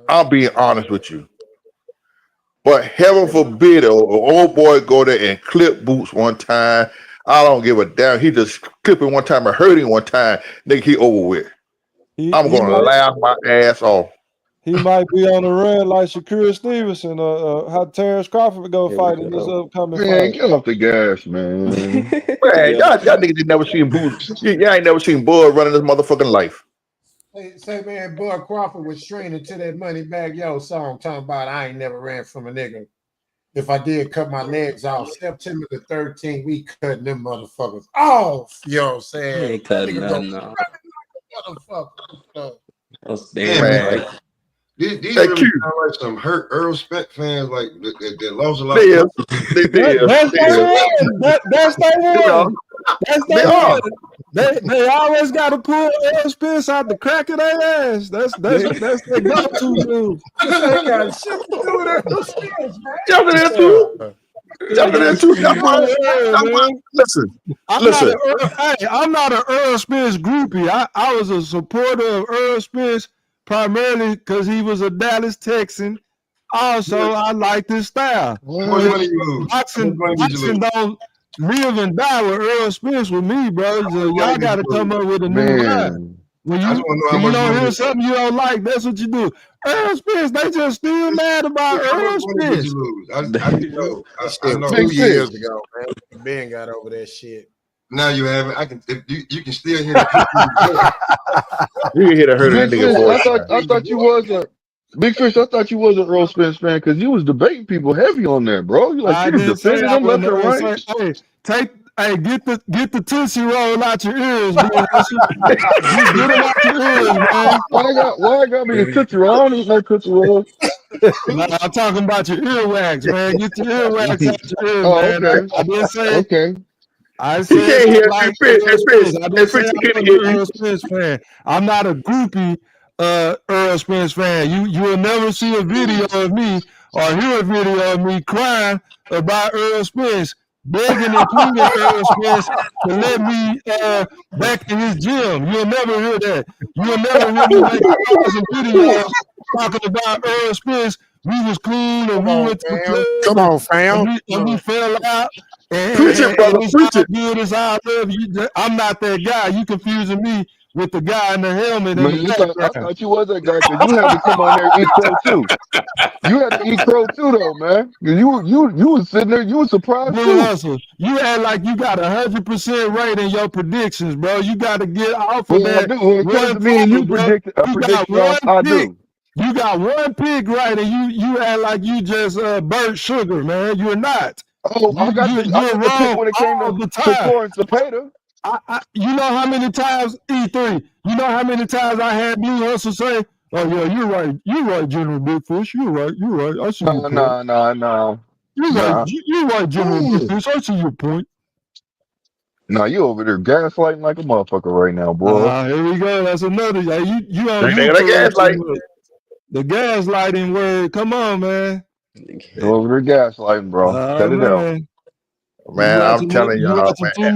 I'm being honest with you. But heaven forbid an old boy go there and clip Boots one time. I don't give a damn. He just clipped him one time and hurt him one time. Nigga, he over with. I'm going to laugh my ass off. He might be on the run like Shakur Stevenson or how Terence Crawford go fight in this upcoming Man, fight. get off the gas, man. Man, y'all niggas ain't never seen Boots. Y'all ain't never seen Bud running this motherfucking life. Say, man, Bud Crawford was straining to that Money Bag Yo song talking about I ain't never ran from a nigga. If I did cut my legs off, September the 13th, we cutting them motherfuckers off. You know what I'm saying? He ain't cutting nothing off. Motherfucker. That's damn right. These really sound like some hurt Earl Spence fans, like that lost a lot. They always got to pull Earl Spence out the crack of their ass. That's their go-to move. They got shit to do with Earl Spence, man. Jumping in too. Listen. I'm not an Earl Spence groupie. I was a supporter of Earl Spence primarily because he was a Dallas Texan. Also, I like his style. Boxing don't live and die with Earl Spence with me, bro. So y'all got to come up with a new line. When you don't hear something you don't like, that's what you do. Earl Spence, they just still mad about Earl Spence. I know 2 years ago, man. Ben got over that shit. Now you haven't. I can. If you can still hear the You can hear the hurt of the nigga voice. I thought you was a Big Fish. I thought you was an Earl Spence fan because you was debating people heavy on there, bro. You like you was defending them left and right. Get the Tootsie Roll out your ears, man. Get them out your ears, man. Why I got me the Tootsie Roll? I don't need no Tootsie Roll. I'm talking about your earwax, man. Get your earwax out your ears, man. Okay. I didn't say. Okay. I said can't hear like Earl Spence fan. I'm not a groupie Earl Spence fan. You'll never see a video of me or hear a video of me crying about Earl Spence, begging and pleading Earl Spence to let me back in his gym. You'll never hear that. You'll never hear me make videos talking about Earl Spence. We was cool and we went to the club. Come on, fam. And we fell out. Preach it, brother. Preach it. Good as I love you. I'm not that guy. You confusing me with the guy in the helmet. Man, I thought you was that guy because you had to come on there and eat crow too. You had to eat crow too, though, man. You was sitting there. You was surprised too. Hustle. You act like you got 100% rate in your predictions, bro. You got to get off of that. When it comes to me and you predict, I do. You got one pick right, and you act like you just burnt sugar, man. You're not. Oh, I got the pick when it came to Torrance Cepeda. You know how many times E3? You know how many times I had Blue Hustle say, "Oh yeah, you're right, General Big Fish. You're right. I see your point. No. You're right, General Big Fish. I see your point." No, you over there gaslighting like a motherfucker right now, boy. Here we go. That's another. You on gaslighting. The gaslighting word. Come on, man. You over there gaslighting, bro. Cut it out. Man, I'm telling y'all, man. But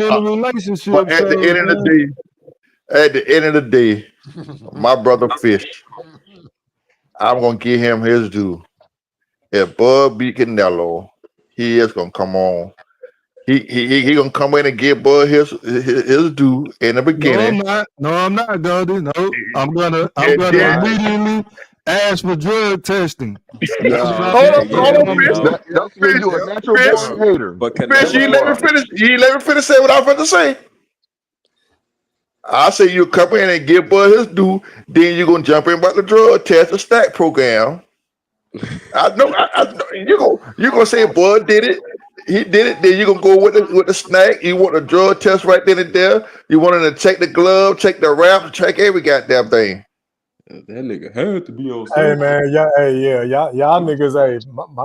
at the end of the day, my brother Fish, I'm gonna give him his due. If Bud beat Canelo, he is gonna come on. He gonna come in and give Bud his due in the beginning. No, I'm not, Goldie. No, I'm gonna immediately asked for drug testing. Oh, Hold okay, on, yeah, there you go. That's because you a natural born hater. But Fish, you Canelo, let me finish. You let me finish saying what I was about to say. I say you come in and give Bud his due, then you're gonna jump in about the drug test, the stack program. I know. You're gonna say Bud did it. He did it. Then you're gonna go with the snack. You want the drug test right then and there. You want him to check the glove, check the wrap, check every goddamn thing. that nigga had to be on. Hey man, y'all niggas. Hey,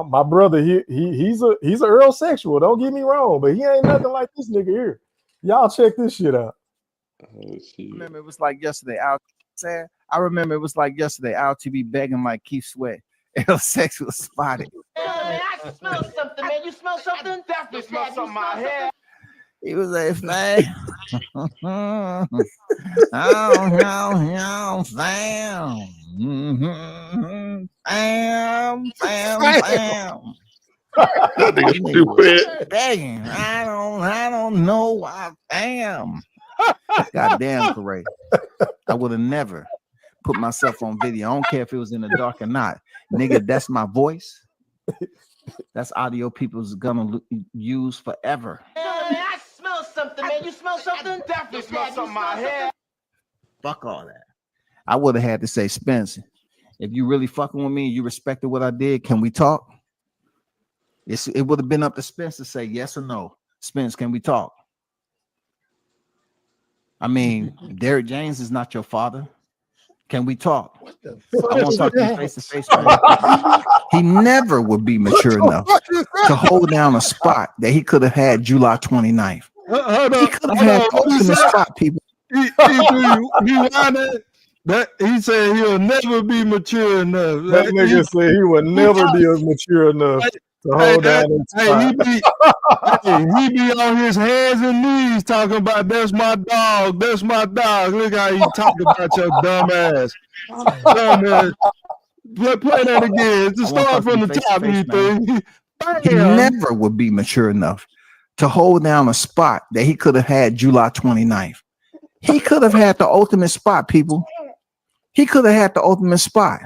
my brother, he's a Earl sexual. Don't get me wrong, but he ain't nothing like this nigga here. Y'all check this shit out. Oh, shit. I remember it was like yesterday. I remember it was like yesterday. LTV begging like Keith Sweat. Earl sexual spotted. Man, I smell something, man. You smell something? Definitely smell something in my hair. He was like, fam. Fam. That nigga stupid. Begging. I don't know why. Fam. Goddamn, Corey. I would have never put myself on video. I don't care if it was in the dark or not. Nigga, that's my voice. That's audio people's gonna use forever. Man, I smell something, man. You smell something? Definitely smell something in my hair. Fuck all that. I would have had to say, Spence, if you really fucking with me, you respected what I did, can we talk? It would have been up to Spence to say yes or no. Spence, can we talk? I mean, Derrick James is not your father. Can we talk? I want to talk to you face to face. He never would be mature enough to hold down a spot that he could have had July 29th. He could have had ultimate spot, people. He said he'll never be mature enough. That nigga said he would never be mature enough to hold down his spot. He be on his hands and knees talking about that's my dog, that's my dog. Look how you talk about your dumb ass. Play that again. Just start from the top, E3. He never would be mature enough to hold down a spot that he could have had July 29th. He could have had the ultimate spot, people. He could have had the ultimate spot.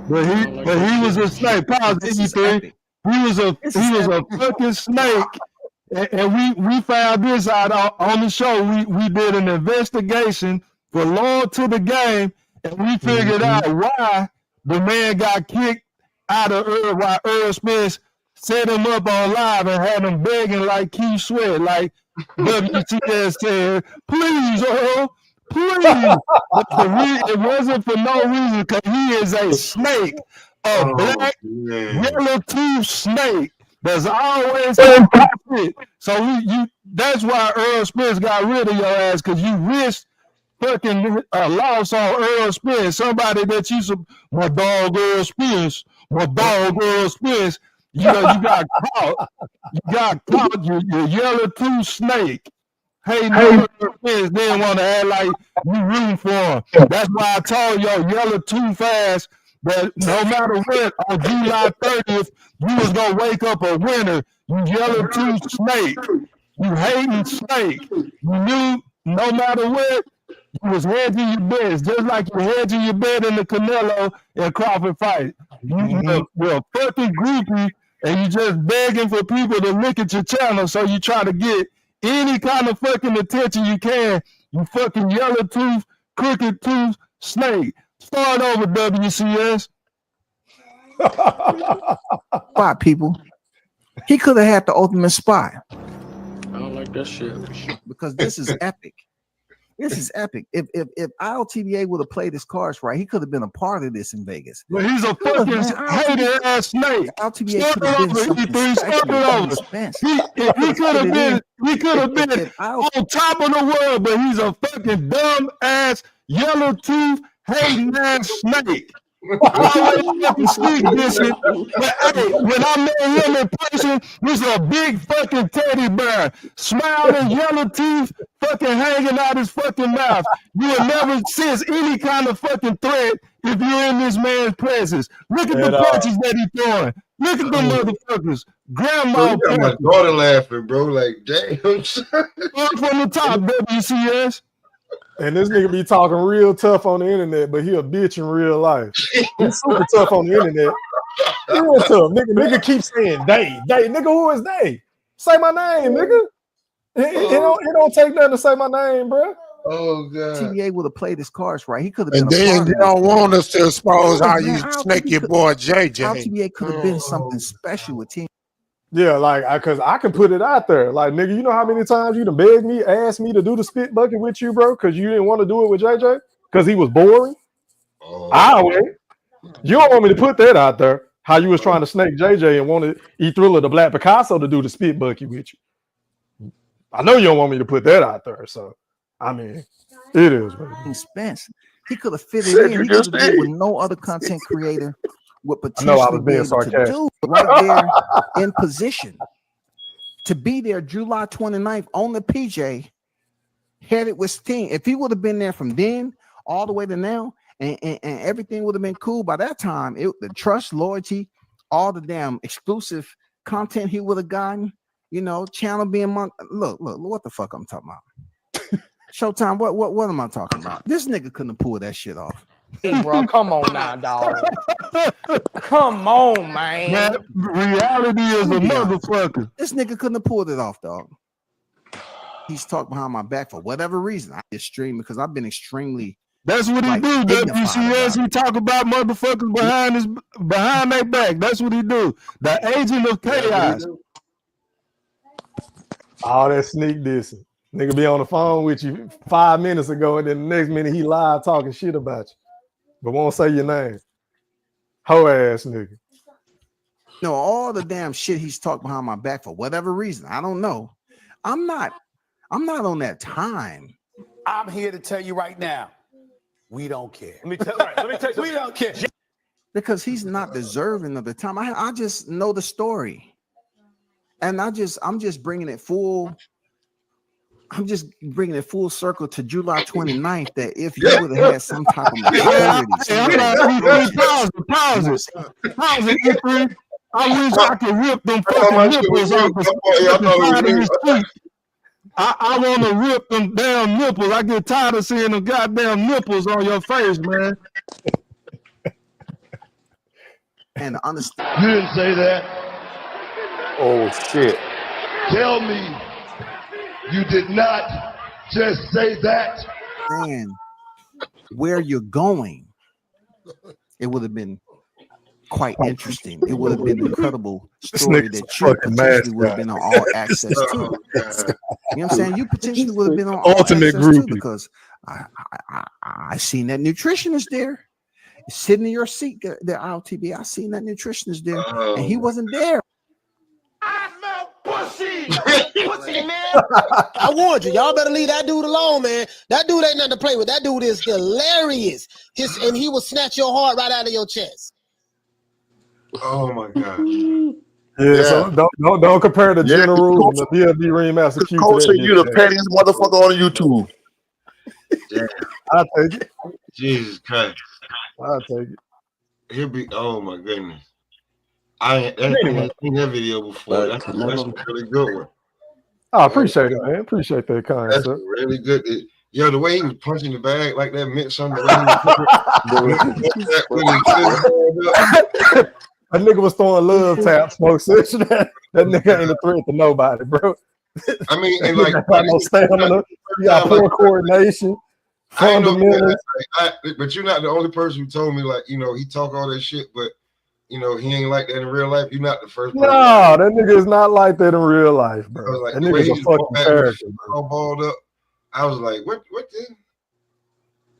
But he was a snake. Pause, E3. He was a fucking snake. And we found this out on the show. We did an investigation for Loyal to the Game, and we figured out why the man got kicked out of Earl, why Earl Spence set him up on live and had him begging like Keith Sweat, like WTS said, please, Earl, please. It wasn't for no reason, because he is a snake, a black, yellow tooth snake that's always in profit. So that's why Earl Spence got rid of your ass, because you risked fucking loss on Earl Spence, somebody that my dog Earl Spence, you know, you got caught, you yellow tooth snake. Hey, no, Spence didn't want to act like you rooting for him. That's why I told your yellow tooth ass that no matter what, on July 30th, you was gonna wake up a winner, you yellow tooth snake, you hating snake. You knew no matter what, you was hedging your bets, just like you hedging your bet in the Canelo and Crawford fight. You're a fucking groupie, and you just begging for people to look at your channel, so you try to get any kind of fucking attention you can. You fucking yellow tooth, crooked tooth snake. Start over, WCS. Spot, people. He could have had the ultimate spot. I don't like that shit. Because this is epic. This is epic. If ILTBA would have played his cards right, he could have been a part of this in Vegas. But he's a fucking hater ass snake. ILTBA could have been something special. He could have been on top of the world, but he's a fucking dumb ass, yellow tooth, hating ass snake. Fucking sneak dissing. But hey, when I met him in person, he's a big fucking teddy bear, smiling, yellow teeth, fucking hanging out his fucking mouth. You will never sense any kind of fucking threat if you're in this man's presence. Look at the punches that he's throwing. Look at the motherfuckers. Grandma. Bro, you got my daughter laughing, bro. Like, damn. From the top, WCS. And this nigga be talking real tough on the internet, but he a bitch in real life. He's super tough on the internet. Real tough. Nigga keep saying they. Nigga, who is they? Say my name, nigga. It don't take nothing to say my name, bro. Oh god. TBA would have played his cards right. He could have And been a then part you of this don't thing. want us to expose how you Al snake TBA your could- boy Al JJ. TBA could have been something special with team. Yeah, like because I can put it out there. Like, nigga, you know how many times you done begged me, asked me to do the spit bucket with you, bro, because you didn't want to do it with JJ? Because he was boring. I wait. You don't want me to put that out there. How you was trying to snake JJ and wanted E-Thriller the Black Picasso to do the spit bucket with you. I know you don't want me to put that out there. So, I mean, it is. Spence, he could have fit it in. He could have did what no other content creator would potentially be able to do right there in position. To be there July 29th on the PJ, headed with Sting. If he would have been there from then all the way to now, and everything would have been cool by that time, the trust, loyalty, all the damn exclusive content he would have gotten, you know, channel being look, what the fuck I'm talking about? Showtime, what am I talking about? This nigga couldn't have pulled that shit off. Hey, bro, come on now, dog. Come on, man. Reality is a motherfucker. This nigga couldn't have pulled it off, dog. He's talking behind my back for whatever reason. I just stream because I've been extremely. That's what he do. WCS, he talk about motherfuckers behind their back. That's what he do. The agent of chaos. All that sneak dissing. Nigga be on the phone with you 5 minutes ago, and then the next minute he live talking shit about you, but won't say your name. Hoe ass nigga. No, all the damn shit he's talking behind my back for whatever reason. I don't know. I'm not on that time. I'm here to tell you right now, we don't care. Let me tell you we don't care. Because he's not deserving of the time. I just know the story. And I'm just bringing it full. I'm just bringing it full circle to July 29th. That if you would have had some type of maturity, pause it. I wish I could rip them fucking nipples off the street. I want to rip them damn nipples. I get tired of seeing them goddamn nipples on your face, man. And understand. You didn't say that. Oh shit. Tell me you did not just say that. And where you're going, it would have been quite interesting. It would have been an incredible story that you potentially would have been on all access to. You know what I'm saying? You potentially would have been on all Ultimate access too, groupie. because I seen that nutritionist there sitting in your seat there, RTB. I seen that nutritionist there, and he wasn't there. I smell pussy. Pussy, man. I warned you. Y'all better leave that dude alone, man. That dude ain't nothing to play with. That dude is hilarious. And he will snatch your heart right out of your chest. Oh my god. Yeah, so don't compare the general and the BFD Ringmaster Q. Coach said you the pettiest motherfucker on YouTube. Damn. I'll take it. Jesus Christ. I'll take it. He'll be. Oh my goodness. I ain't seen that video before. That's a really good one. I appreciate it, man. Appreciate that concept. That's really good. Yo, the way he was punching the bag like that meant something. That nigga was throwing love tap smoke session. That nigga ain't a threat to nobody, bro. I mean, and like got no stamina. You got poor coordination. Fundamentals. But you're not the only person who told me, like, you know, he talk all that shit, but you know, he ain't like that in real life. You're not the first person. No, that nigga is not like that in real life, bro. Like, that nigga's a fucking character, all balled up. I was like, what the?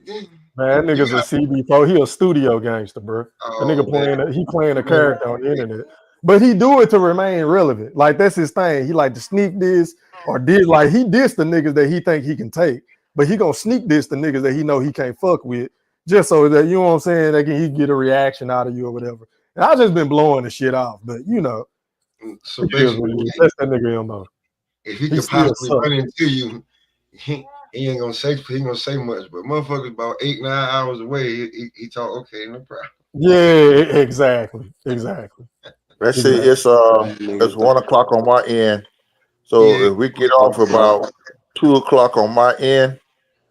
Man, that nigga's a CB4. He a studio gangster, bro. That nigga playing a character on the internet. But he do it to remain relevant. Like, that's his thing. He like to sneak this or like he dissed the niggas that he think he can take. But he gonna sneak this the niggas that he know he can't fuck with, just so that, you know what I'm saying, he get a reaction out of you or whatever. And I just been blowing the shit off, but you know. So basically, that's that nigga MO. If he could possibly run into you, he ain't gonna say much, but motherfuckers about 8-9 hours away, he talk, okay, no problem. Yeah, exactly. Let's say it's 1 o'clock on my end. So if we get off about 2 o'clock on my end,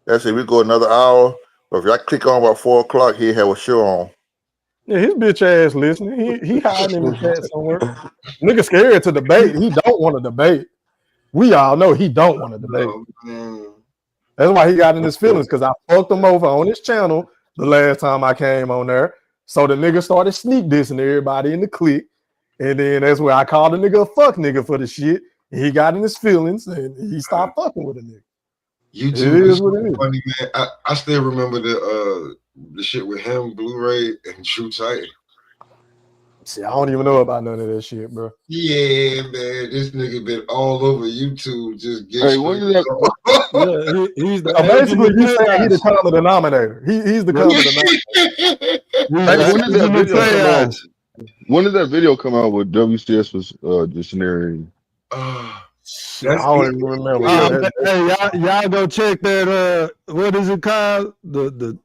That's it. We go another hour. But if y'all click on about 4 o'clock, he'll have a show on. Yeah, his bitch ass listening. He hiding in the chat somewhere. Nigga scared to debate. He don't want to debate. We all know he don't want to debate. That's why he got in his feelings, because I fucked him over on his channel the last time I came on there. So the nigga started sneak dissing everybody in the clique. And then that's where I called the nigga a fuck nigga for the shit. And he got in his feelings and he stopped fucking with a nigga. YouTube is funny, man. I still remember the shit with him, Blu-ray, and True Titan. See, I don't even know about none of that shit, bro. Yeah, man, this nigga been all over YouTube just getting. Hey, when did that? He's the basically, you saying he the common denominator. He's the common denominator. Hey, when did that video come out? When did that video come out with WCS was dictionary? I don't even remember. Hey, y'all go check that. What is it called? The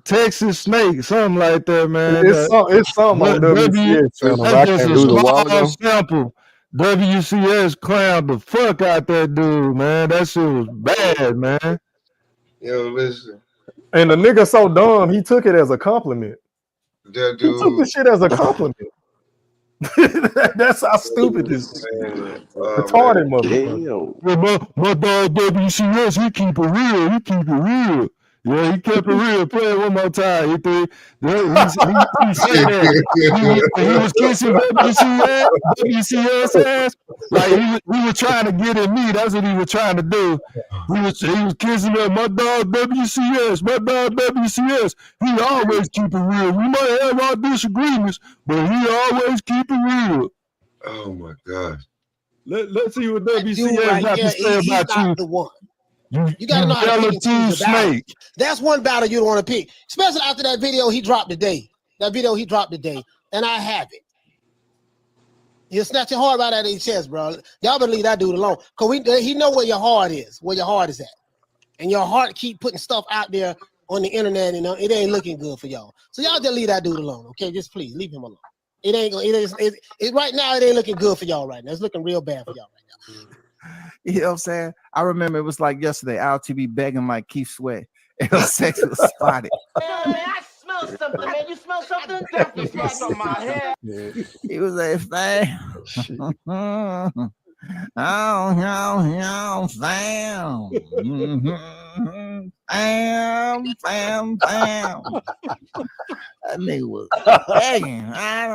Texas Snake, something like that, man. It's something on WCS channel. I That's can't just do a it a while small ago. sample. WCS clowned the fuck out that dude, man. That shit was bad, man. Yo, listen. And the nigga so dumb, he took it as a compliment. That He took the shit as a compliment. That's how stupid this is. Retarded motherfucker. My dog WCS, he keep it real. He keep it real. Yeah, he kept it real. Play it one more time. He said that. He was kissing WCS ass. Like he was trying to get at me. That's what he was trying to do. He was kissing at my dog WCS. My dog WCS. He always keep it real. We might have our disagreements, but he always keep it real. Oh my God. Let's see what WCS got to say about you. The one. You gotta know how to pick and choose a battle. snake. That's one battle you don't want to pick, especially after that video he dropped today. And I have it. He'll snatch your heart right out of his chest, bro. Y'all better leave that dude alone, cause he know where your heart is, at, and your heart keep putting stuff out there on the internet, and it ain't looking good for y'all. So y'all just leave that dude alone, okay? Just please leave him alone. It ain't right now. It ain't looking good for y'all right now. It's looking real bad for y'all right now. You know what I'm saying? I remember it was like yesterday. LTB begging like Keith Sweat. And her sex was spotted. Man, I smell something, man. You smell something? Definitely smell something on my hair. He was like, fam. Oh, fam. Fam. That nigga was begging. I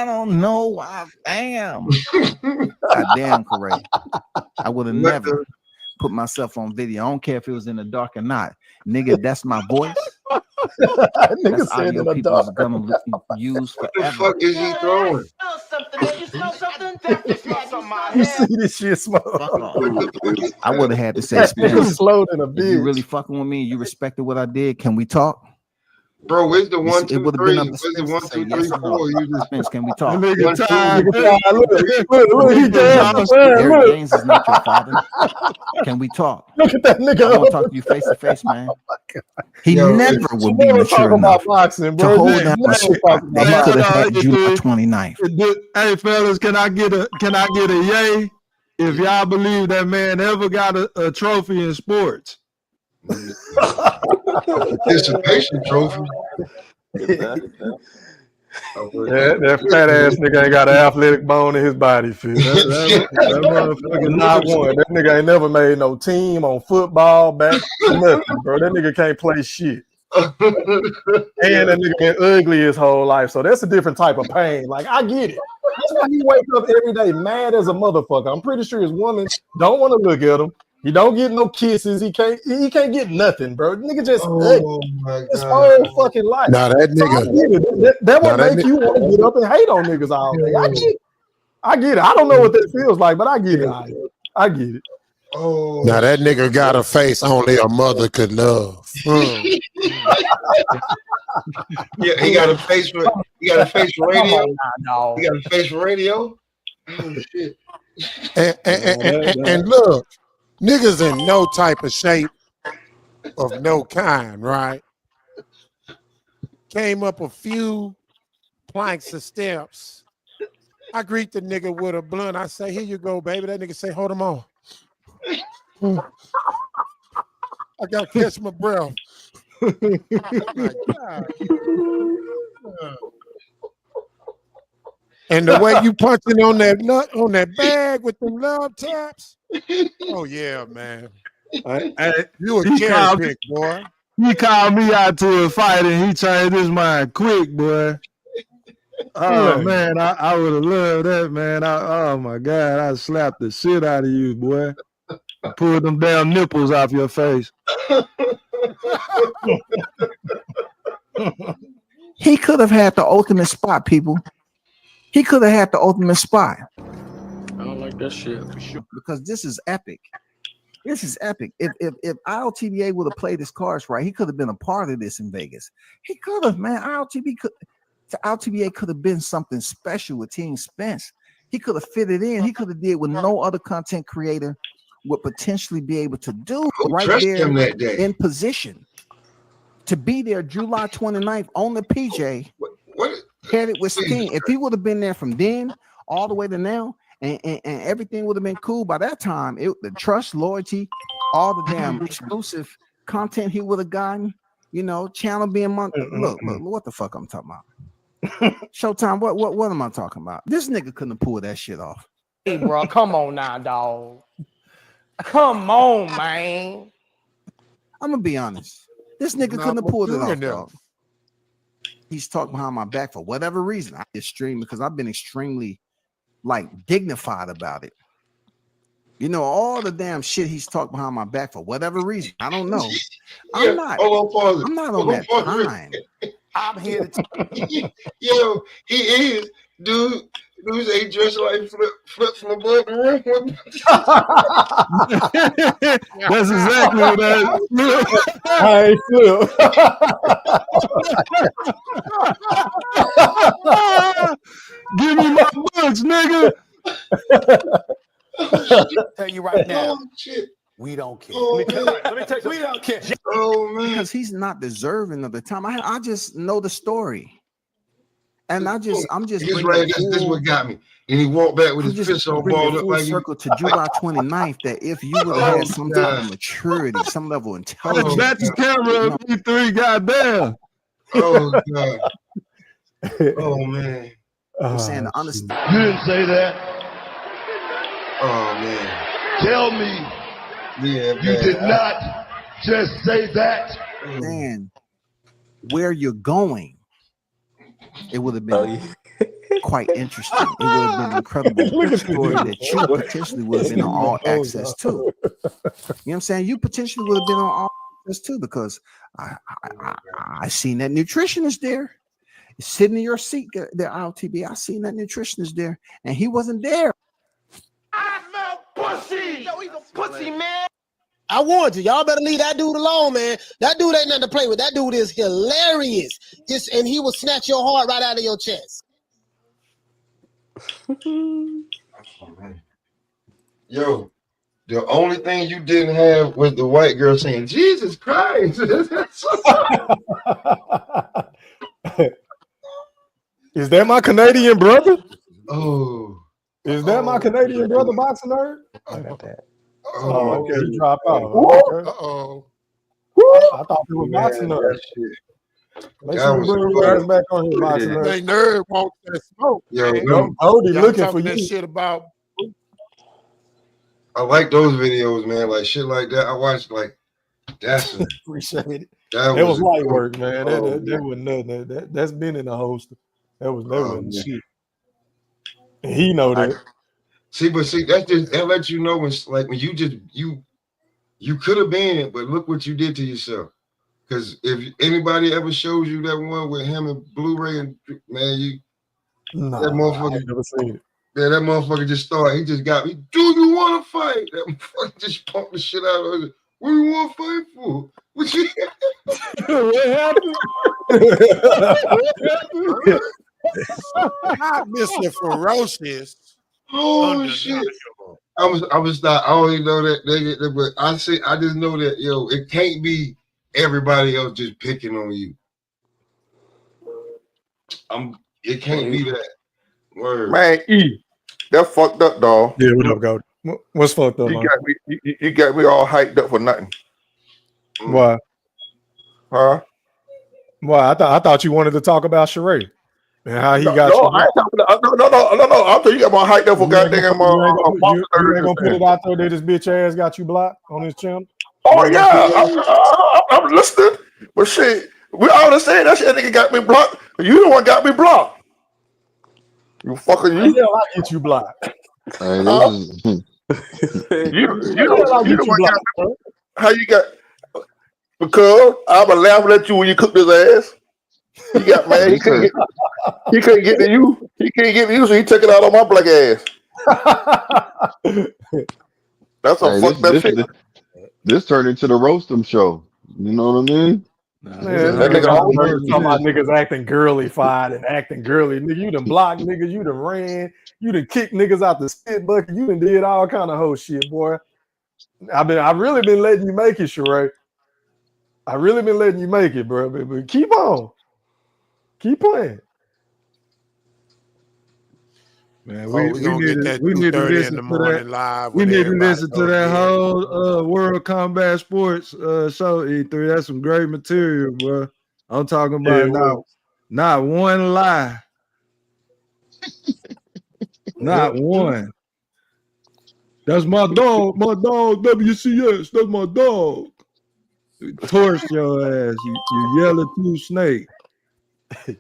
don't know why. Fam. Goddamn correct. I would have never put myself on video. I don't care if it was in the dark or not. Nigga, that's my voice. That's audio people are gonna use forever. What the fuck is he throwing? Smell something, man. You smell something? Definitely smell something on my You hair. see this shit smoke? I would have had to say, Spence, slow than a if you bitch. really fucking with me, you respected what I did. Can we talk? Bro, where's the 1, 2, 3? Where's the 1, 2, 3, 4? You just Spence, can we talk? Look, One, two, he Eric Gaines is not your father. Can we talk? Look at that nigga. I want to talk to you face to face, man. He Yo, never would be mature enough boxing, to bro. hold down a spot that he could have had July 29th. Hey fellas, can I get a yay if y'all believe that man ever got a trophy in sports? participation trophy. That fat ass nigga ain't got an athletic bone in his body, Phil. That motherfucker not one. That nigga ain't never made no team on football, back, nothing, bro. That nigga can't play shit. And that nigga been ugly his whole life. So that's a different type of pain. Like, I get it. That's why he wake up every day mad as a motherfucker. I'm pretty sure his woman don't want to look at him. He don't get no kisses. He can't get nothing, bro. Nigga just his whole fucking life. Now that nigga, that would make you want to get up and hate on niggas all day. I get it. I don't know what that feels like, but I get it. I get it. Oh, now that nigga got a face only a mother could love. Yeah, he got a face for radio. He got a face for radio. Oh shit. And look, niggas in no type of shape of no kind, right? Came up a few planks of steps. I greet the nigga with a blunt. I say, here you go, baby. That nigga say, hold him on. I gotta catch my breath. Oh my God. And the way you punching on that nut on that bag with them love taps. Oh yeah, man. You a cherry pick, boy. He called me out to a fight and he changed his mind quick, boy. Oh man, I would have loved that, man. Oh my God, I slapped the shit out of you, boy. Pulled them damn nipples off your face. He could have had the ultimate spot, people. He could have had the ultimate spot. I don't like that shit. Because this is epic. This is epic. If ILTBA would have played his cards right, he could have been a part of this in Vegas. He could have, man. ILTBA could have been something special with Team Spence. He could have fitted in. He could have did what no other content creator would potentially be able to do right there in position to be there July 29th on the PJ. Headed with Sting. If he would have been there from then all the way to now, and everything would have been cool by that time, the trust, loyalty, all the damn exclusive content he would have gotten, you know, channel being look, what the fuck I'm talking about? Showtime, what am I talking about? This nigga couldn't have pulled that shit off. Hey, bro, come on now, dog. Come on, man. I'm gonna be honest. This nigga couldn't have pulled it off, dog. He's talking behind my back for whatever reason. I just stream because I've been extremely dignified about it. You know, all the damn shit he's talking behind my back for whatever reason. I don't know. I'm not on that time. I'm here to Yo, he is, dude. Dudes ain't dressed like flip from above the rim. That's exactly what that is. Hey, Give me my books, nigga. Tell you right now, shit. We don't care. Oh, Let me tell you, we don't care. Oh man, because he's not deserving of the time. I just know the story, and I'm just right. This what got me. And he walked back with his fist all balled up like circle to July 29th. That if you would have had some type of maturity, some level of intelligence, that's the camera. E3, goddamn. Oh god. Oh man. I'm saying to understand. You didn't say that. Oh man. Tell me. Yeah, you did not just say that. Man, where you're going, it would have been quite interesting. It would have been an incredible story that you potentially would have been on all access to. You know what I'm saying? You potentially would have been on all access too, because I seen that nutritionist there. Sitting in your seat, the ILTB. I seen that nutritionist there, and he wasn't there. I smell pussy. Yo, he's a pussy, man. I warned you. Y'all better leave that dude alone, man. That dude ain't nothing to play with. That dude is hilarious. And he will snatch your heart right out of your chest. Yo, the only thing you didn't have was the white girl saying, Jesus Christ. Is that my Canadian brother? Oh. Is that my Canadian brother, Boxing Nerd? I got that. Oh, okay, you dropped out. Okay. Uh-oh. I thought it was Boxing Nerd. Make sure you bring your ass back on here, Boxing Nerd. Hey, nerd wants that smoke. Yo, man. Odie Y'all looking for talking that you. shit about. I like those videos, man. Like shit like that. I watched like that's Appreciate it. That was light cool. work, man. That was nothing. That's been in the holster. That wasn't shit. And he know that. See, that lets you know when you just you could have been, but look what you did to yourself. Because if anybody ever shows you that one with him and Blu-ray, and man, that motherfucker. I ain't never seen it. Yeah, that motherfucker just started. He just got me. Do you want to fight? That motherfucker just pumped the shit out of it. What do you want to fight for? What you? What happened? Mr. Ferocious. Oh shit! I was not. I don't even know that nigga, but I just know that it can't be everybody else just picking on you. It can't be that. Word. Man, that fucked up, dog. Yeah, what up, go? What's fucked up? You got me all hyped up for nothing. Why? Huh? Why? I thought you wanted to talk about Sheree and how he got No, you. I ain't talking about, no. I'm telling you, got my hyped up for goddamn You ain't gonna put it out there that his bitch ass got you blocked on his channel. Oh yeah, I'm listening. But shit, we all understand that shit. That nigga got me blocked. You the one got me blocked. You fucking How you. the hell I get you blocked? Hey, Huh? this is You How the hell I the get you one got blocked, bro? how you got because I was laughing at you when you cooked his ass. He got mad. He this couldn't turn get to you. He can't get to you, so he took it out on my black ass. That's some hey, fucked up shit. this turned into the roastum show. You know what I mean? Man, That nigga nigga got the always nerve talking about niggas acting girly fied and acting girly. Nigga, you done blocked niggas, you done ran, you done kicked niggas out the spit bucket, you done did all kind of hoe shit, boy. I really been letting you make it, Sheree. I really been letting you make it, bro. But keep on. Keep playing. Man, Oh, we gonna get that we need to 2:30 in listen the to that. morning live We with need to everybody. listen to that whole World Combat Sports show, E3. That's some great material, bro. I'm talking about not one lie. Not one. That's my dog, WCS. That's my dog. Torched your ass, you yellow too snake.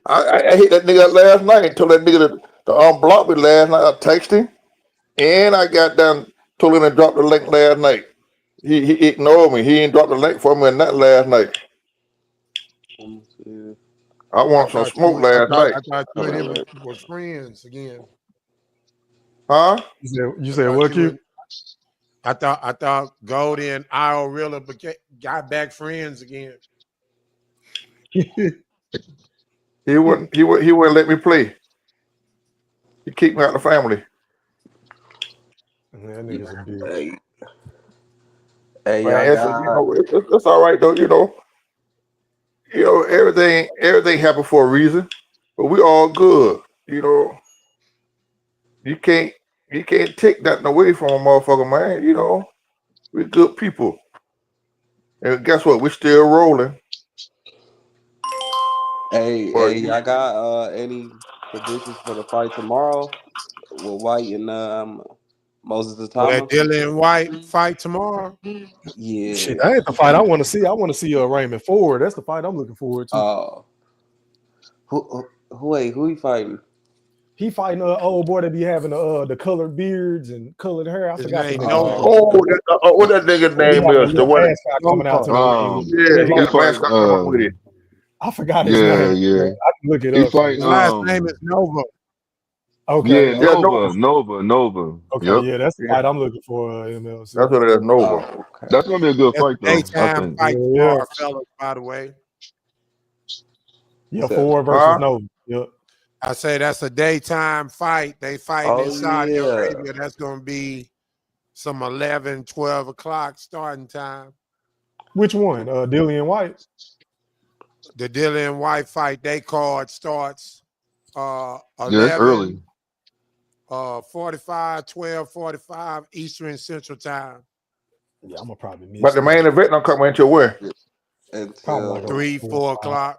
I hit that nigga up last night. Told that nigga to unblock me last night. I texted him, and I got down. Told him to drop the link last night. He ignored me. He ain't dropped the link for me in that last night. I want some smoke last night. I thought you and him were friends again. Huh? You said what, Q? I thought Goldie and Iorilla got back friends again. He wouldn't let me play. He kicked me out of the family. That nigga's a bitch. Hey, Man, it's all right though. You know everything happened for a reason, but we all good. You know, you can't take nothing away from a motherfucker, man. You know, we good people, and guess what? We still rolling. Hey, y'all got any predictions for the fight tomorrow with White and Moses the Will that Thomas? Dylan White fight tomorrow? Yeah. Shit, that ain't the fight I want to see. I want to see Raymond Ford. That's the fight I'm looking forward to. Who he fighting? He fighting old boy that be having the colored beards and colored hair. I forgot the name. What that nigga name is? The one coming out to the ring. Yeah, he got a mascot come up with it. I forgot his name. Yeah. I can look it He up. fighting. His last name is Nova. Okay. Yeah, Nova. Okay, Yep. yeah, that's the fight I'm looking for. MLC. That's what it is, Nova. Okay. That's gonna be a good That's fight, a though. I daytime think. fight tomorrow, fellas, by the way. Yeah, Ford versus Nova. Yep. I say that's a daytime fight. They fighting in Saudi Arabia. That's going to be some 11, 12 o'clock starting time. Which one? Dillian White? The Dylan White fight, they card starts 11, Yeah, it's early. 45, 12:45 Eastern Central Time. Yeah, I'm going to probably miss But the main event don't come until where? Until 3, 4 o'clock.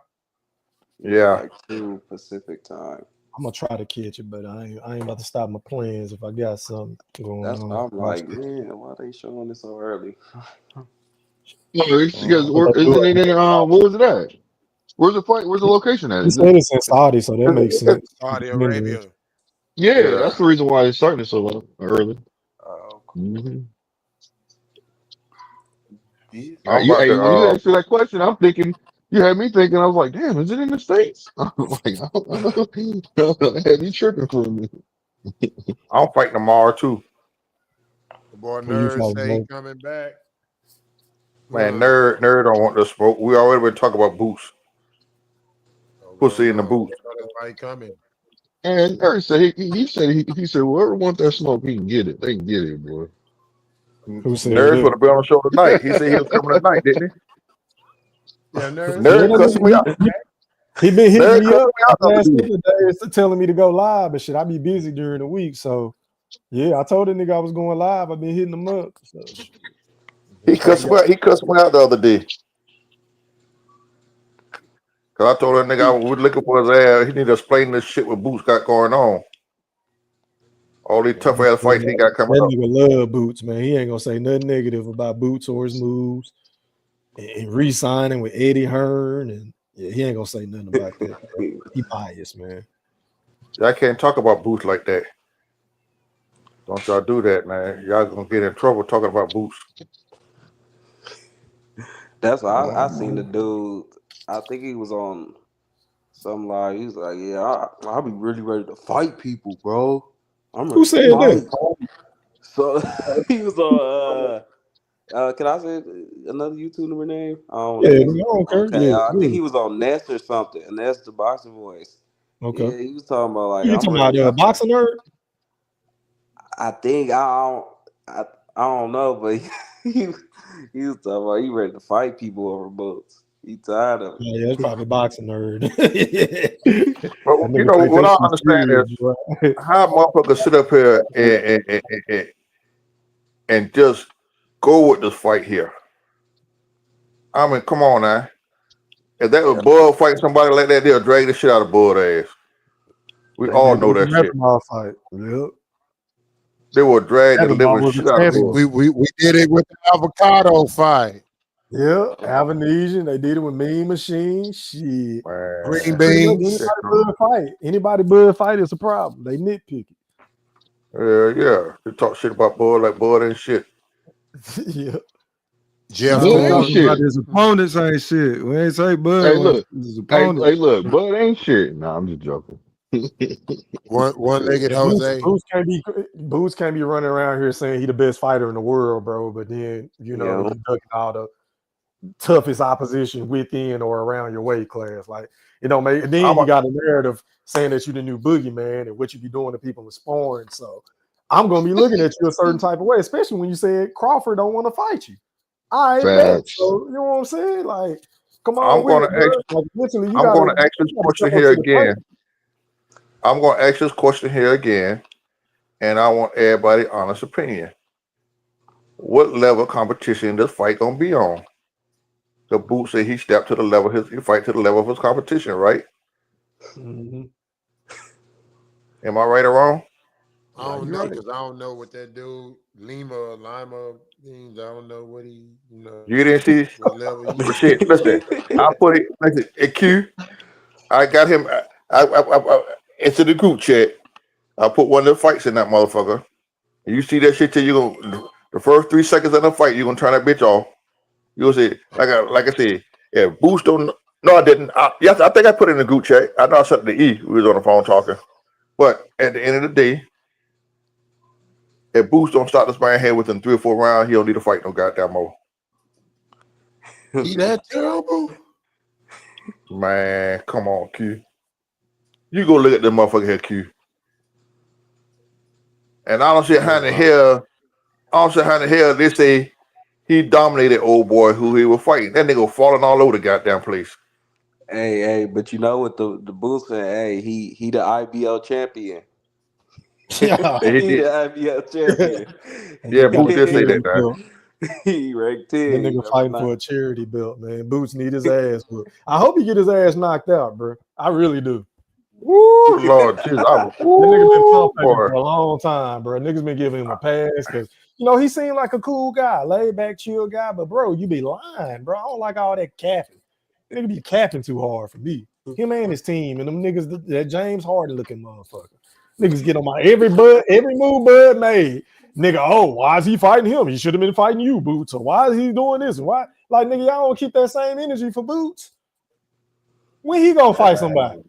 Yeah. Like 2 Pacific time. I'm gonna try to catch it, but I ain't about to stop my plans if I got something going That's on. why I'm like, man, why are they showing this so early? No, it's because isn't it in what was it at? Where's the fight? Where's the location at? He said it's in Saudi, so that makes sense. Saudi Arabia. Yeah, that's the reason why it's starting so early. Mm-hmm. When you asked me that question, I'm thinking you had me thinking. I was like, damn, is it in the States? I'm like, I don't know. Had me tripping for me. I'm fighting tomorrow too. The boy Nerd say he coming back. Man, nerd don't want to smoke. We already been talking about boots. Pussy in the boot. That's why he coming. And Eric said he said whoever want that smoke, he can get it. They can get it, boy. Who said Nerd's going to be on the show tonight. He said he was coming tonight, didn't he? Yeah, Nerd cussed me out. He been hitting Nerd me cussed up me out the last other day. couple of days telling me to go live, but shit, I be busy during the week. So yeah, I told the nigga I was going live. I've been hitting him up. So. He cussed me out the other day. Cause I told that nigga I was looking for his ass. He need to explain this shit what Boots got going on. All these tough ass fights he got coming that up. nigga love Boots, man. He ain't gonna say nothing negative about Boots or his moves. And re-signing with Eddie Hearn, and he ain't gonna say nothing about that. Bro. He biased, man. I can't talk about Boots like that. Don't y'all do that, man. Y'all gonna get in trouble talking about Boots. That's why I seen the dude. I think he was on some live. He was like, "Yeah, I'll be really ready to fight people, bro. I'm ready Who said to fight." that? So he was on. Can I say another YouTuber name? I don't Yeah, know. I don't care. Okay, Yeah, I think yeah. he was on Ness or something, and that's the boxing voice. Okay. Yeah, he was talking about like You I'm talking ready. about boxing nerd? I think I don't know, but he was talking about he ready to fight people over books. He tired of it. Yeah, it's probably boxing nerd. But you know what I understand is how motherfuckers sit up here and just go with this fight here. I mean, come on now. If that was Bud fighting somebody like that, they'll drag the shit out of Bud ass. We all know that shit. Fight. Yep. They will drag the living shit out of Bud. We did it with the avocado fight. Yeah, Avenesian. They did it with Mean Machine. Shit. Green beans. Anybody Bud fight is a problem. They nitpick it. Yeah. They talk shit about Bud like Bud ain't shit. Yeah. Jeff about his opponents ain't shit. We ain't say Bud. Hey, look. His Hey, opponents. look. Bud ain't shit. Nah, I'm just joking. One-legged Jose. Boots can't be running around here saying he the best fighter in the world, bro. But then you know he ducking all the toughest opposition within or around your weight class. Like it don't make. And then you got a narrative saying that you the new boogeyman and what you be doing to people in sparring. So I'm gonna be looking at you a certain type of way, especially when you said Crawford don't want to fight you. I ain't bet. So you know what I'm saying? Like, come on, I'm going to ask this question here again. I'm going to ask this question here again, and I want everybody's honest opinion. What level of competition this fight gonna be on? The Boot said he stepped to the level he fight to the level of his competition, right? Mm-hmm. Am I right or wrong? I don't know because I don't know what that dude Lima means. I don't know what he. You didn't see what level he. But shit, listen, I put it listen, at Q. I got him. I into the group chat. I put one of the fights in that motherfucker. And you see that shit till you go the first 3 seconds of the fight, you're gonna turn that bitch off. You'll see, like I said, yeah, Boost don't. No, I didn't. Yes, I think I put it in the group chat. I know I said the E. We was on the phone talking. But at the end of the day, if Boost don't stop this man head within 3 or 4 rounds, he don't need to fight no goddamn more. He that terrible? Man, come on, Q. You go look at the motherfucker here, Q. And I don't see how in the hell they say he dominated old boy who he was fighting. That nigga falling all over the goddamn place. Hey, but you know what the Bulls said? Hey, he the IBL champion. Yeah, he the IBL champion. Yeah, Boots did say that, man. He ranked 10. That nigga fighting for a charity belt, man. Boots need his ass whooped. I hope he get his ass knocked out, bro. I really do. Woo, Lord Jesus. That nigga been tough for a long time, bro. Niggas been giving him a pass because he seemed like a cool guy, laid back, chill guy. But bro, you be lying, bro. I don't like all that capping. Nigga be capping too hard for me. Him and his team and them niggas, that James Harden looking motherfucker. Niggas get on my every move Bud made. Nigga, why is he fighting him? He should have been fighting you, Boots. Or why is he doing this? Why? Like, nigga, y'all don't keep that same energy for Boots. When he gonna fight somebody?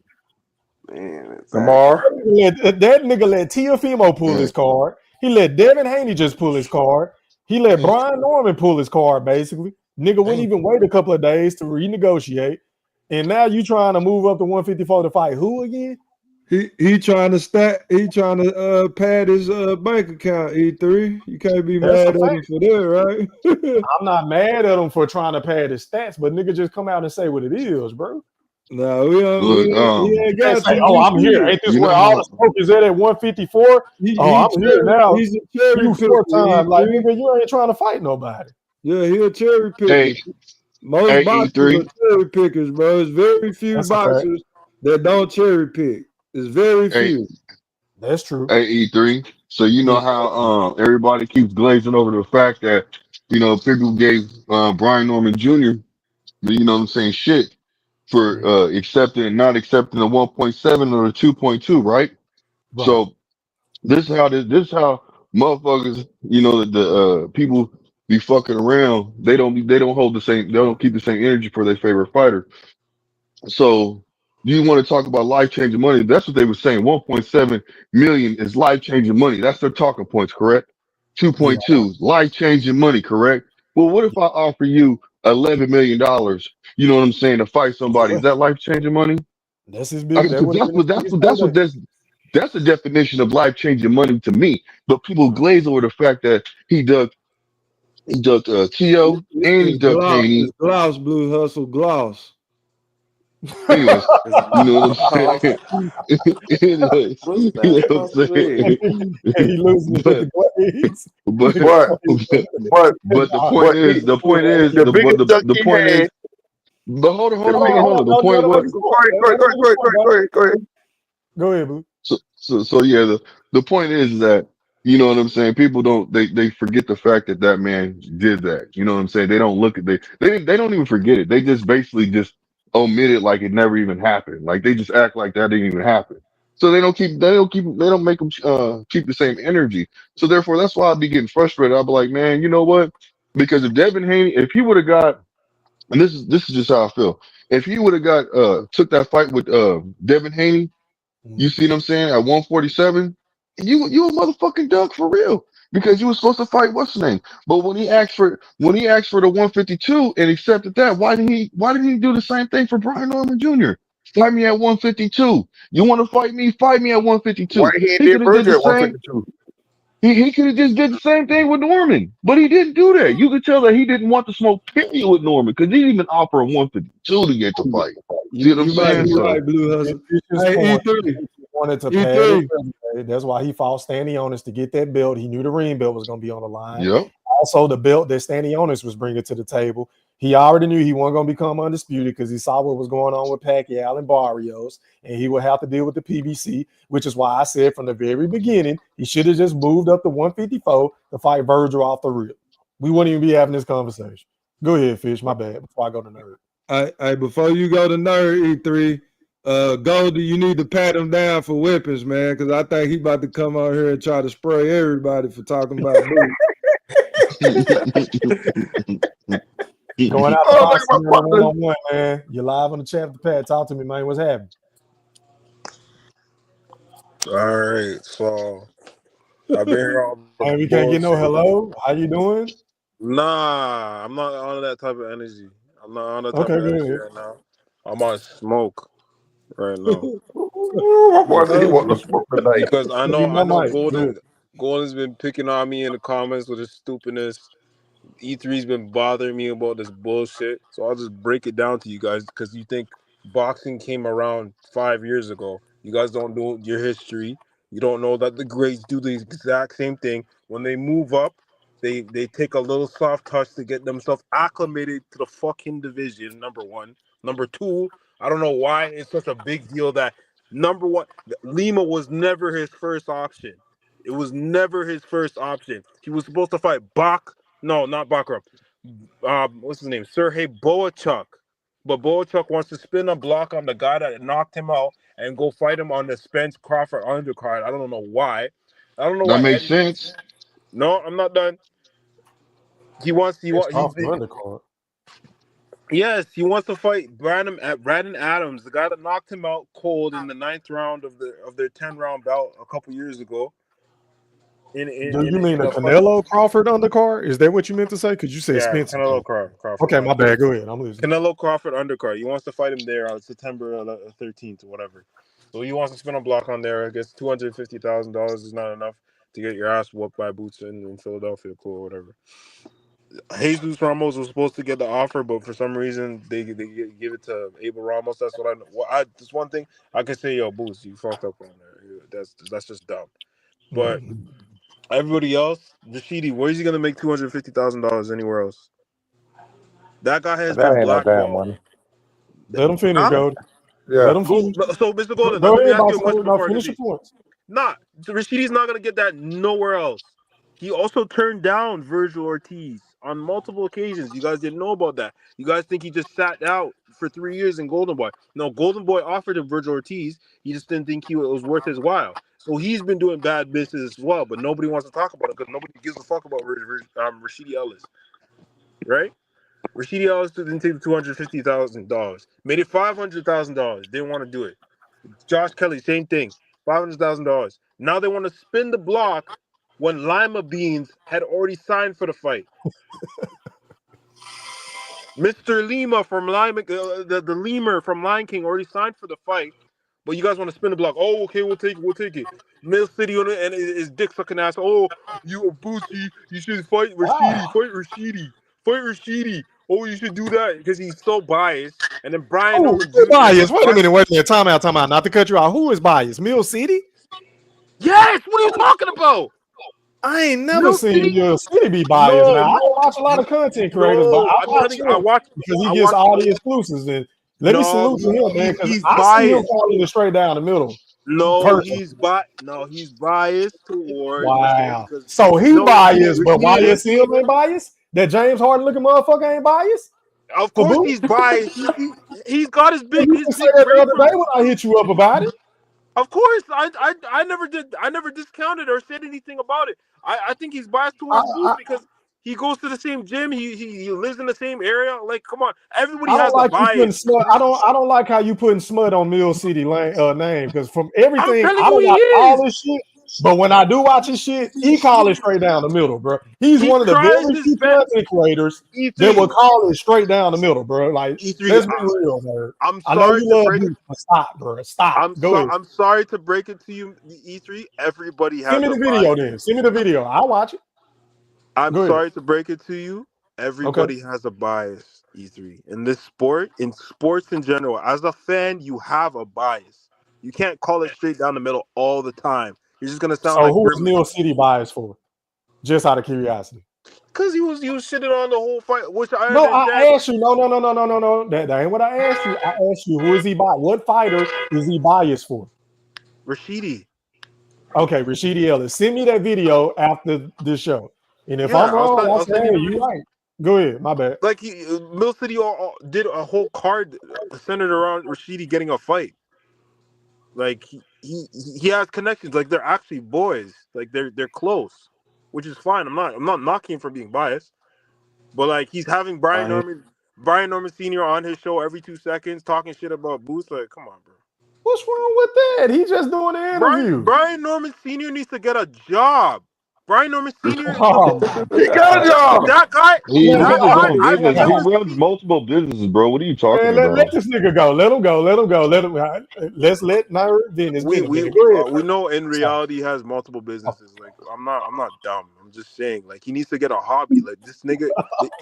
Man, tomorrow. That nigga let Teofimo pull his card. He let Devin Haney just pull his card. He let Brian Norman pull his card, basically. Nigga wouldn't even wait a couple of days to renegotiate. And now you trying to move up to 154 to fight who again? He trying to pad his bank account, E3. You can't be mad at him for that, right? I'm not mad at him for trying to pad his stats, but nigga just come out and say what it is, bro. No, he ain't got say, I'm here. Ain't this where all the smoke is at 154? I'm here now. He's a cherry you picker. 4 times. Like, nigga, you ain't trying to fight nobody. Yeah, he a cherry picker. Hey, Most Hey, boxers are E3. cherry pickers, bro. There's very few That's a fact. boxers that don't cherry pick. There's very Hey, few. That's true. hey, E3. So you know Yeah. how everybody keeps glazing over the fact that people gave Brian Norman Jr. You know what I'm saying shit for accepting and not accepting the 1.7 or the 2.2, right? Right. So this is how motherfuckers, the people be fucking around. They don't hold the same, they don't keep the same energy for their favorite fighter. So you want to talk about life changing money? That's what they were saying. 1.7 million is life changing money. That's their talking points, correct? Yeah. 2.2 life changing money, correct? Well, what if I offer you $11 million? You know what I'm saying, to fight somebody? Is that life changing money? That's his I big. mean, That 'cause would have been his biggest payday. that's the definition of life changing money to me. But people glaze over the fact that he ducked Tio and he It's ducked gloss. Haney. It's gloss, Blue Hustle, gloss. Anyways, you know what I'm Oh, saying? Anyways, what's you know that what I'm supposed to saying? mean? And he losing it with But the grades. but Nigga But crazy. but but the Nah, point but is he the point is the the but biggest the, duck the he point had. is but hold on, hold The on, hold biggest. on, hold on. The Don't let point him was make his Go point. ahead, go Let ahead, go him ahead, make go his ahead, go point, ahead, bro. go ahead, go ahead. Go ahead, Blue. so yeah, the point is that you know what I'm saying. People don't they forget the fact that that man did that. You know what I'm saying. They don't look at they don't even forget it. They just basically just omit it like it never even happened. Like they just act like that didn't even happen. So they don't make them keep the same energy. So therefore, that's why I'd be getting frustrated. I'd be like, man, you know what? Because if Devin Haney, if he would have got, and this is just how I feel, if he would have got took that fight with Devin Haney, you see what I'm saying? At 147, you a motherfucking dunk for real. Because you were supposed to fight what's his name. But when he asked for the 152 and accepted that, why didn't he do the same thing for Brian Norman Jr.? Fight me at 152. You want to fight me? Fight me at Why 152. he He did could have did Virgil the at same. 152? He could have just did the same thing with Norman, but he didn't do that. You could tell that he didn't want to smoke period with Norman because he didn't even offer him 152 to get the fight. See what I'm You might saying? be So right, Blue It's Hustle. his Hey, point. E3. He wanted to pad his E3. resume. That's why he fought Stanionis to get that belt. He knew the ring belt was going to be on the line. yep. Also, the belt that Stanionis was bringing to the table. He already knew he wasn't going to become undisputed because he saw what was going on with Pacquiao and Barrios, and he would have to deal with the PBC, which is why I said from the very beginning he should have just moved up to 154 to fight Virgil off the rip. We wouldn't even be having this conversation. Go ahead, Fish. My bad. Before I go to nerd. Hey, before you go to nerd E3, Goldie, you need to pat him down for weapons, man, because I think he about to come out here and try to spray everybody for talking about boots. Going out the Oh, look box at my one partner. on one, man. You're live on the chat with the pad. Talk to me, man. What's happening? All right, so I've been here all the Man, we can't get no bullshit. hello. How you doing? Nah, I'm not on that type of energy. I'm not on that type Okay, of go energy ahead. right now. I'm on smoke right now. Ooh, my partner, he want to smoke tonight. Because I Give me know my mic. Golden Good. Golden's been picking on me in the comments with his stupidness. E3's been bothering me about this bullshit. So I'll just break it down to you guys because you think boxing came around 5 years ago. You guys don't know your history. You don't know that the greats do the exact same thing. When they move up, they take a little soft touch to get themselves acclimated to the fucking division, number one. Number two, I don't know why it's such a big deal that number one, Lima was never his first option. It was never his first option. He was supposed to fight no, not Bakram. What's his name? Sergey Boachuk. But Boachuk wants to spin a block on the guy that knocked him out and go fight him on the Spence Crawford undercard. I don't know why. I don't know That why makes Eddie. sense. No, I'm not done. He wants. It's off the undercard. Yes, he wants to fight Brandon Adams, the guy that knocked him out cold in the 9th round of their 10 round bout a couple years ago. Do you mean In a a fucking Canelo Crawford undercard? Is that what you meant to say? Because you said yeah, Spencer. Canelo Crawford. Okay, My my bad. bad. Go ahead. I'm listening. Canelo Crawford undercard. He wants to fight him there on September 13th or whatever. So he wants to spin a block on there. I guess $250,000 is not enough to get your ass whooped by boots in Philadelphia, cool or whatever. Jesus Ramos was supposed to get the offer, but for some reason they give it to Abel Ramos. That's what I know. Well, just one thing I can say, yo, Boots, you fucked up on there. That's just dumb. But everybody else, Rashidi, where is he gonna make $250,000 anywhere else? That guy has That been ain't no damn blackballed. money. Let him finish, Huh? Gold. Yeah. Let him finish. So, Mr. Golden, Go let me ahead, ask you boss. a question No, before I finish your continue. points. Nah, Rashidi's not gonna get that nowhere else. He also turned down Virgil Ortiz on multiple occasions. You guys didn't know about that. You guys think he just sat out for 3 years in Golden Boy. No, Golden Boy offered him Virgil Ortiz. He just didn't think it was worth his while. So he's been doing bad business as well, but nobody wants to talk about it because nobody gives a fuck about Rashidi Ellis, right? Rashidi Ellis didn't take the $250,000. Made it $500,000. Didn't want to do it. Josh Kelly, same thing. $500,000. Now they want to spin the block when Lima Beans had already signed for the fight. Mr. Lima from Lima, the lemur from Lion King already signed for the fight, but you guys want to spin the block. Oh, okay, we'll take it. Mill City on it and his dick sucking ass. Oh, you a Boosie, you should fight Rashidi, fight Rashidi. Oh, you should do that because he's so biased. And then Brian Oh, Norman who's Jr. biased? Wait a minute. Time out. Not to cut you out. Who is biased? Mill City? Yes, what are you talking about? I ain't never Mill seen City? Mill City be biased. No, Now, I don't watch a lot of content creators, but no. I I'm watch telling you, him because he I gets watch. all the exclusives. And let me No, salute to him, man, because he's I see him biased. calling it straight down the middle. No, Personally. he's biased toward Rashidi Wow. because So he biased, but Rashidi. YSL ain't biased? That James Harden looking motherfucker ain't biased? Of For course, Boo? he's biased. He's got his You big can say that the break other from. day when I hit you up about it. Of course, I never did. I never discounted or said anything about it. I think he's biased towards Booth because he goes to the same gym. He lives in the same area. Like, come on, everybody I don't has a like you putting bias. smut. I don't like how you putting smut on Mill City name because from I'm everything telling I you, don't he watch is. all this shit. But when I do watch his shit, he call it straight down the middle, bro. He's He one of the tries very his few best. content creators that will E3. call it straight down the middle, bro. Like, E3. let's be real, man. I'm I know sorry you to love break it. Booth, but stop, bro. Stop. Go ahead. I'm sorry to break it to you, E3. Everybody Send has me a the video bias. then. Send me the video. I'll watch it. I'm Go ahead. sorry to break it to you. Okay. Everybody has a bias, E3. In this sport, in sports in general, as a fan, you have a bias. You can't call it straight down the middle all the time. You're just gonna sound So like who is Grimley. Mill City biased for? Just out of curiosity. Because he was shitting on the whole fight, which I No, understand. I asked you. No. That ain't what I asked you. I asked you who is he biased? What fighter is he biased for? Rashidi. Okay, Rashidi Ellis. Send me that video after this show. And if Yeah, I'm wrong, I'll I'll say, send you hey, the you video. right. Go ahead. My bad. Like Mill City did a whole card centered around Rashidi getting a fight. Like he has connections. Like they're actually boys. Like they're close, which is fine. I'm not knocking him for being biased. But like he's having Brian Norman Sr. on his show every 2 seconds talking shit about Boost. Like, come on, bro. What's wrong with that? He just doing an interview. Brian Norman Sr. needs to get a job. Brian Norman Sr. is Oh my He got a God. job. that guy. He Man, runs his own I've business. He never runs seen. multiple businesses, bro. What are you talking let about? this nigga go. Let him go. Let's let Nair business. Go ahead. We know in Sorry. reality he has multiple businesses. Like I'm not dumb. I'm just saying like he needs to get a hobby. Like this nigga,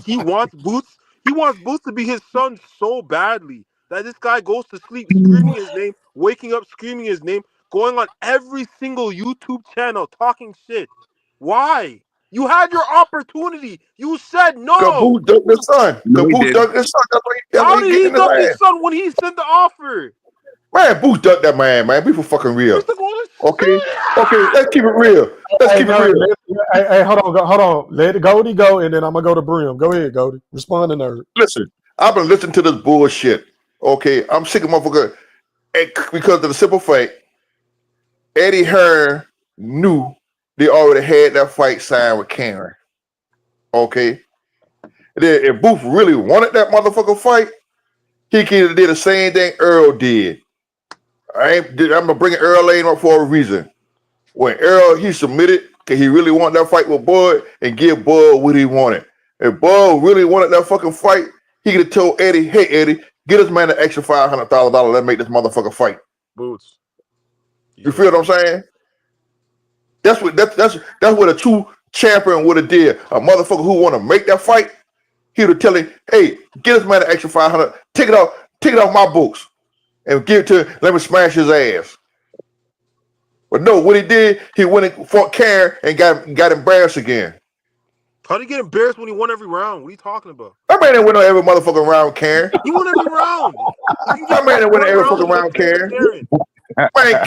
he wants Boots. He wants Boots to be his son so badly that this guy goes to sleep screaming his name, waking up screaming his name, going on every single YouTube channel talking shit. Why? You had your opportunity. You said no. Caboose ducked his son. No, he Caboose didn't. ducked his son. That's How why he did he getting his duck his ass. son when he sent the offer? Man, Boost ducked that man. Be for fucking real. Mr. Golden, Okay? Let's keep it real. Let's Hey, keep it no, real. hey, hold on. Let Goldie go, and then I'm gonna go to Brim. Go ahead, Goldie. Respond to Nerd. Listen, I've been listening to this bullshit. Okay? I'm sick of motherfucker. Because of the simple fact, Eddie Hearn knew they already had that fight signed with Karen. Okay? Then if Booth really wanted that motherfucker fight, he could have did the same thing Earl did. I'm gonna bring Earl Lane up for a reason. When Earl he submitted, cause he really wanted that fight with Bud and give Bud what he wanted. If Bud really wanted that fucking fight, he could have told Eddie, "Hey Eddie, get this man an extra $500,000. Let's make this motherfucker fight." Boots. You feel what I'm saying? That's what a true champion would have did. A motherfucker who want to make that fight, he would tell him, "Hey, get this man an extra 500. Take it off my books, and give it to him. Let me smash his ass." But no, what he did, he went and fought Karen and got embarrassed again. How did he get embarrassed when he won every round? What are you talking about? That man didn't win on every motherfucking round, Karen. He won every round. If you That just man didn't win one every round, fucking you round, compare Karen. Karen. Man,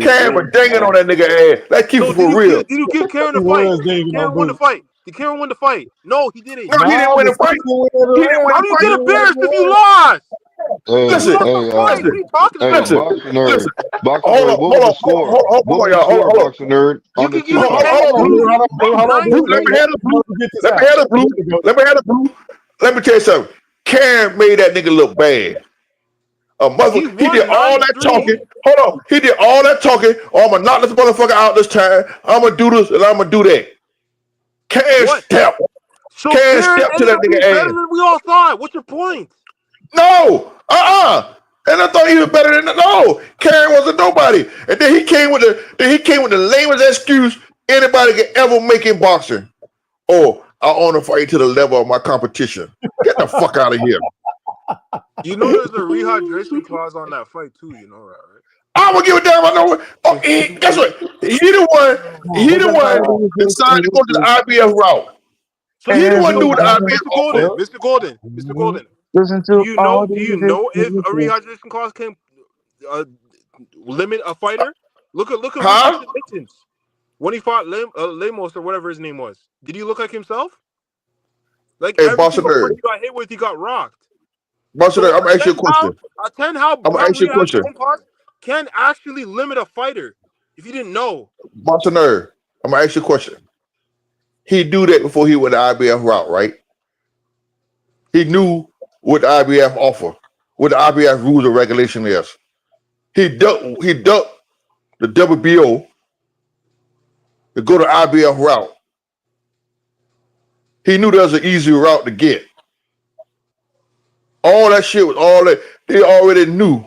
Karen was dinging on that nigga ass. Let's keep So it for real. did you give Karen the He fight? was Did digging on Karen win the Boots. fight? Did Karen win the fight? No, he didn't. No, he didn't win the fight. He didn't win How the do you get fight. embarrassed if you lost? You Listen, lost the fight. What are you talking hey, about? boxing nerd, boxing Hold nerd. on, What hold was on, the score? hold What on, was the y'all. score, Hold on. boxing nerd, You on the can give two it fights? Hold on. Hold on, Boots. Let me have the blue. Get this Let me out. have the blue. Let me have the blue. Let me tell you something. Karen made that nigga look bad. He did all that talking. Hold on. He did all that talking. Oh, I'm gonna knock this motherfucker out this time. I'm gonna do this and I'm gonna do that. Karen What? stepped. So Karen Karen stepped to ended that up being nigga better ass. than we all thought. What's your point? No. And I thought he was better than no. Karen wasn't nobody. And then he came with the lamest excuse anybody could ever make in boxing. Oh, I want to fight to the level of my competition. Get the fuck out of here. You know there's a rehydration clause on that fight too. You know that, right? I don't give a damn. I know. Oh, guess what? He the one. He the one decided to go to the IBF route. So He the one do so the IBF Mr. offer. Mr. Golden. Listen Do to you all know if a rehydration clause can limit a fighter? Look at Huh? Richardson Hitchens when he fought Lemos or whatever his name was. Did he look like himself? Like Hey, every Boston single Nerd. punch he got hit with, he got rocked. Boston So Nerd, I'm gonna ask you a question. attend how I'm gonna ask you a question. rehydration clause can actually limit a fighter. If you didn't know, Boston Nerd, I'm gonna ask you a question. He do that before he went the IBF route, right? He knew what the IBF offer, what the IBF rules and regulation is. He ducked the WBO to go to IBF route. He knew there was an easy route to get. All that shit was all that they already knew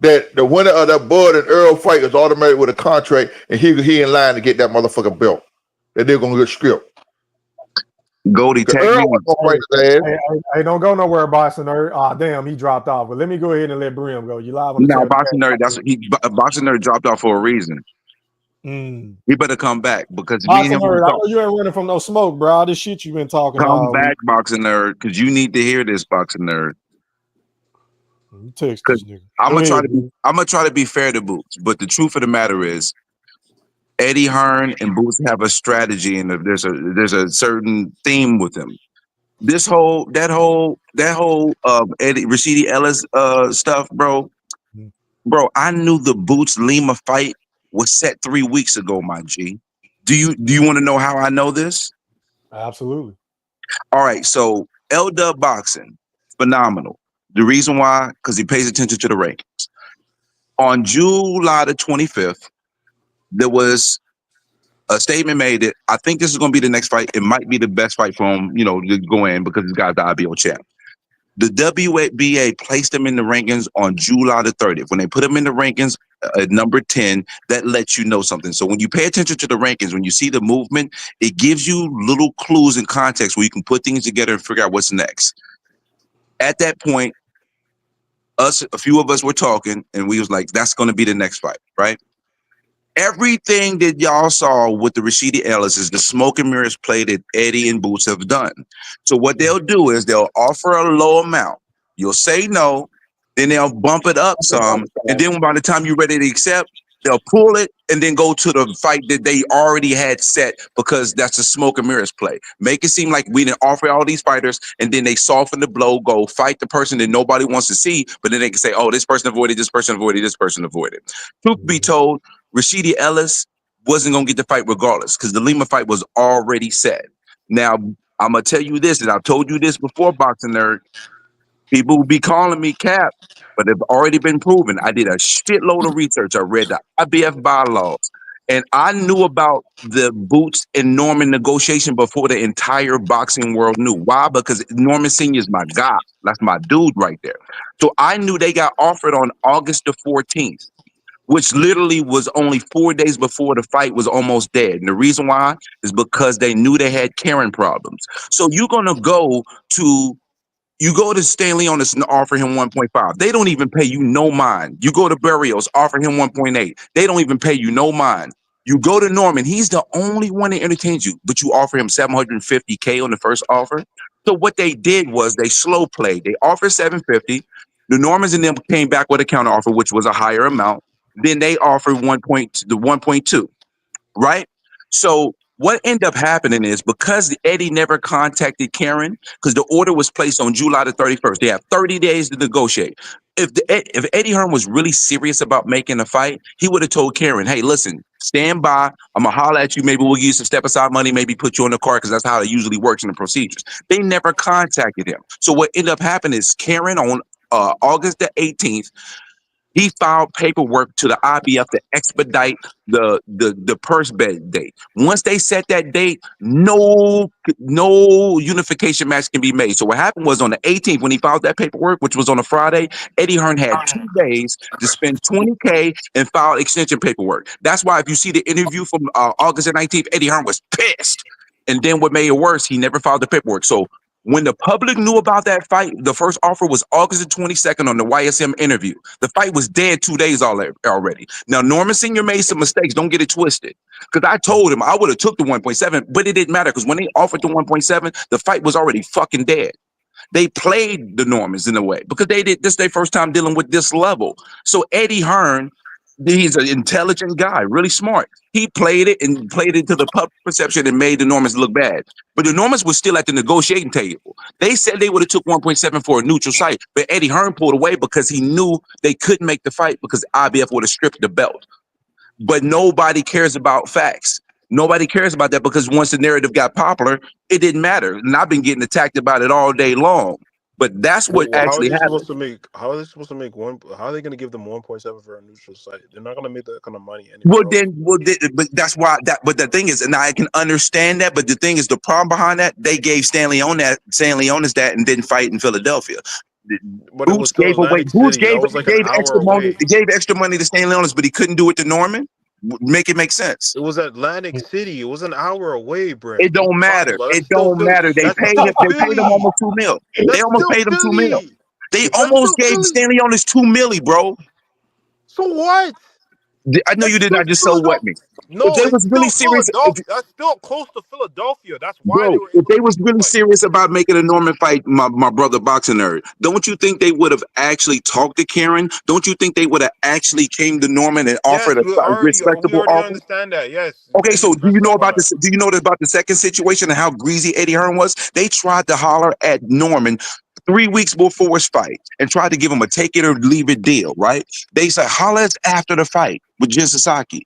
that the winner of that Bud and Earl fight was automatic with a contract, and he in line to get that motherfucking belt. That they're gonna get stripped. Goldie Earl wasn't gonna fight his ass. Hey, don't go nowhere, Boston Nerd. Ah, damn, he dropped off. But let me go ahead and let Brim go. You live on the No, chat. boxing nerd. Boxing nerd dropped off for a reason. He better come back because me and Boxing him Nerd, will I talk. know you ain't running from no smoke, bro. All this shit you've been talking Come all back, week. boxing nerd, because you need to hear this, boxing nerd. You text this nigga. I'm Go gonna ahead, try to be fair to Boots, but the truth of the matter is, Eddie Hearn and Boots have a strategy, and there's a certain theme with them. This whole Eddie Rashidi Ellis stuff, bro. I knew the Boots Lima fight was set 3 weeks ago, my G. Do you want to know how I know this? Absolutely. All right, so L-Dub Boxing, phenomenal. The reason why, because he pays attention to the rankings. On July the 25th, there was a statement made that I think this is going to be the next fight. It might be the best fight for him, to go in because he's got the IBO champ. The WBA placed him in the rankings on July the 30th. When they put him in the rankings at number 10, that lets you know something. So when you pay attention to the rankings, when you see the movement, it gives you little clues and context where you can put things together and figure out what's next. At that point, a few of us were talking, and we was like, that's going to be the next fight, right? Everything that y'all saw with the Rashidi Ellis is the smoke and mirrors play that Eddie and Boots have done. So what they'll do is they'll offer a low amount. You'll say no, then they'll bump it up some, and then by the time you're ready to accept, they'll pull it and then go to the fight that they already had set because that's a smoke and mirrors play. Make it seem like we didn't offer all these fighters, and then they soften the blow, go fight the person that nobody wants to see, but then they can say, oh, this person avoided, this person avoided, this person avoided. Truth be told, Rashidi Ellis wasn't going to get the fight regardless because the Lima fight was already set. Now, I'm going to tell you this, and I've told you this before, Boxing Nerd. People will be calling me Cap, but they've already been proven. I did a shitload of research. I read the IBF bylaws, and I knew about the Boots and Norman negotiation before the entire boxing world knew. Why? Because Norman Sr. is my guy. That's my dude right there. So I knew they got offered on August the 14th. Which literally was only 4 days before the fight was almost dead. And the reason why is because they knew they had Karen problems. So you're going to go to Stanley on this and offer him 1.5. They don't even pay you no mind. You go to Barrios, offer him 1.8. They don't even pay you no mind. You go to Norman, he's the only one that entertains you, but you offer him $750K on the first offer. So what they did was they slow played. They offered 750. The Normans and them came back with a counter offer, which was a higher amount. Then they offered 1.2, right? So what ended up happening is because Eddie never contacted Karen, because the order was placed on July the 31st, they have 30 days to negotiate. If Eddie Hearn was really serious about making a fight, he would have told Karen, hey, listen, stand by. I'm going to holler at you. Maybe we'll give you some step aside money, maybe put you on the car, because that's how it usually works in the procedures. They never contacted him. So what ended up happening is Karen on August the 18th, he filed paperwork to the IBF to expedite the purse bet date. Once they set that date, no unification match can be made. So what happened was on the 18th, when he filed that paperwork, which was on a Friday, Eddie Hearn had 2 days to spend $20K and file extension paperwork. That's why if you see the interview from August the 19th, Eddie Hearn was pissed. And then what made it worse, he never filed the paperwork. So when the public knew about that fight, the first offer was August the 22nd on the YSM interview. The fight was dead 2 days already. Now, Norman Sr. made some mistakes. Don't get it twisted. Because I told him I would have took the 1.7, but it didn't matter because when they offered the 1.7, the fight was already fucking dead. They played the Normans in a way because this their first time dealing with this level. So Eddie Hearn, he's an intelligent guy, really smart. He played it to the public perception and made the Normans look bad. But the Normans were still at the negotiating table. They said they would have took 1.7 for a neutral site, but Eddie Hearn pulled away because he knew they couldn't make the fight because IBF would have stripped the belt. But nobody cares about facts. Nobody cares about that because once the narrative got popular, it didn't matter. And I've been getting attacked about it all day long. But that's what Well, actually happened. How are they supposed to make one? How are they going to give them 1.7 for a neutral site? They're not going to make that kind of money anyway. But that's why But the thing is, and I can understand that. But the thing is, the problem behind that, they gave Stanley Onis that and didn't fight in Philadelphia. But it was still Atlantic City. That was like an hour away. He gave extra money to Stanley Onis, but he couldn't do it to Norman. Make it make sense. It was Atlantic City. It was an hour away, bro. It don't matter. It don't matter. They paid him. They paid him almost $2 million. They almost paid him $2 million. They almost gave Stanley Onis $2 million, bro. So what? I know you did not just so what me. No, if they was really serious, that's still close to Philadelphia. That's why bro. If they was really serious about making a Norman fight, my brother boxing nerd, don't you think they would have actually talked to Karen? Don't you think they would have actually came to Norman and offered a respectable offer? Understand that, yes. Okay, so do you know about this? Do you know about the second situation and how greasy Eddie Hearn was? They tried to holler at Norman 3 weeks before his fight and tried to give him a take it or leave it deal, right? They said holler us after the fight with Jin Sasaki.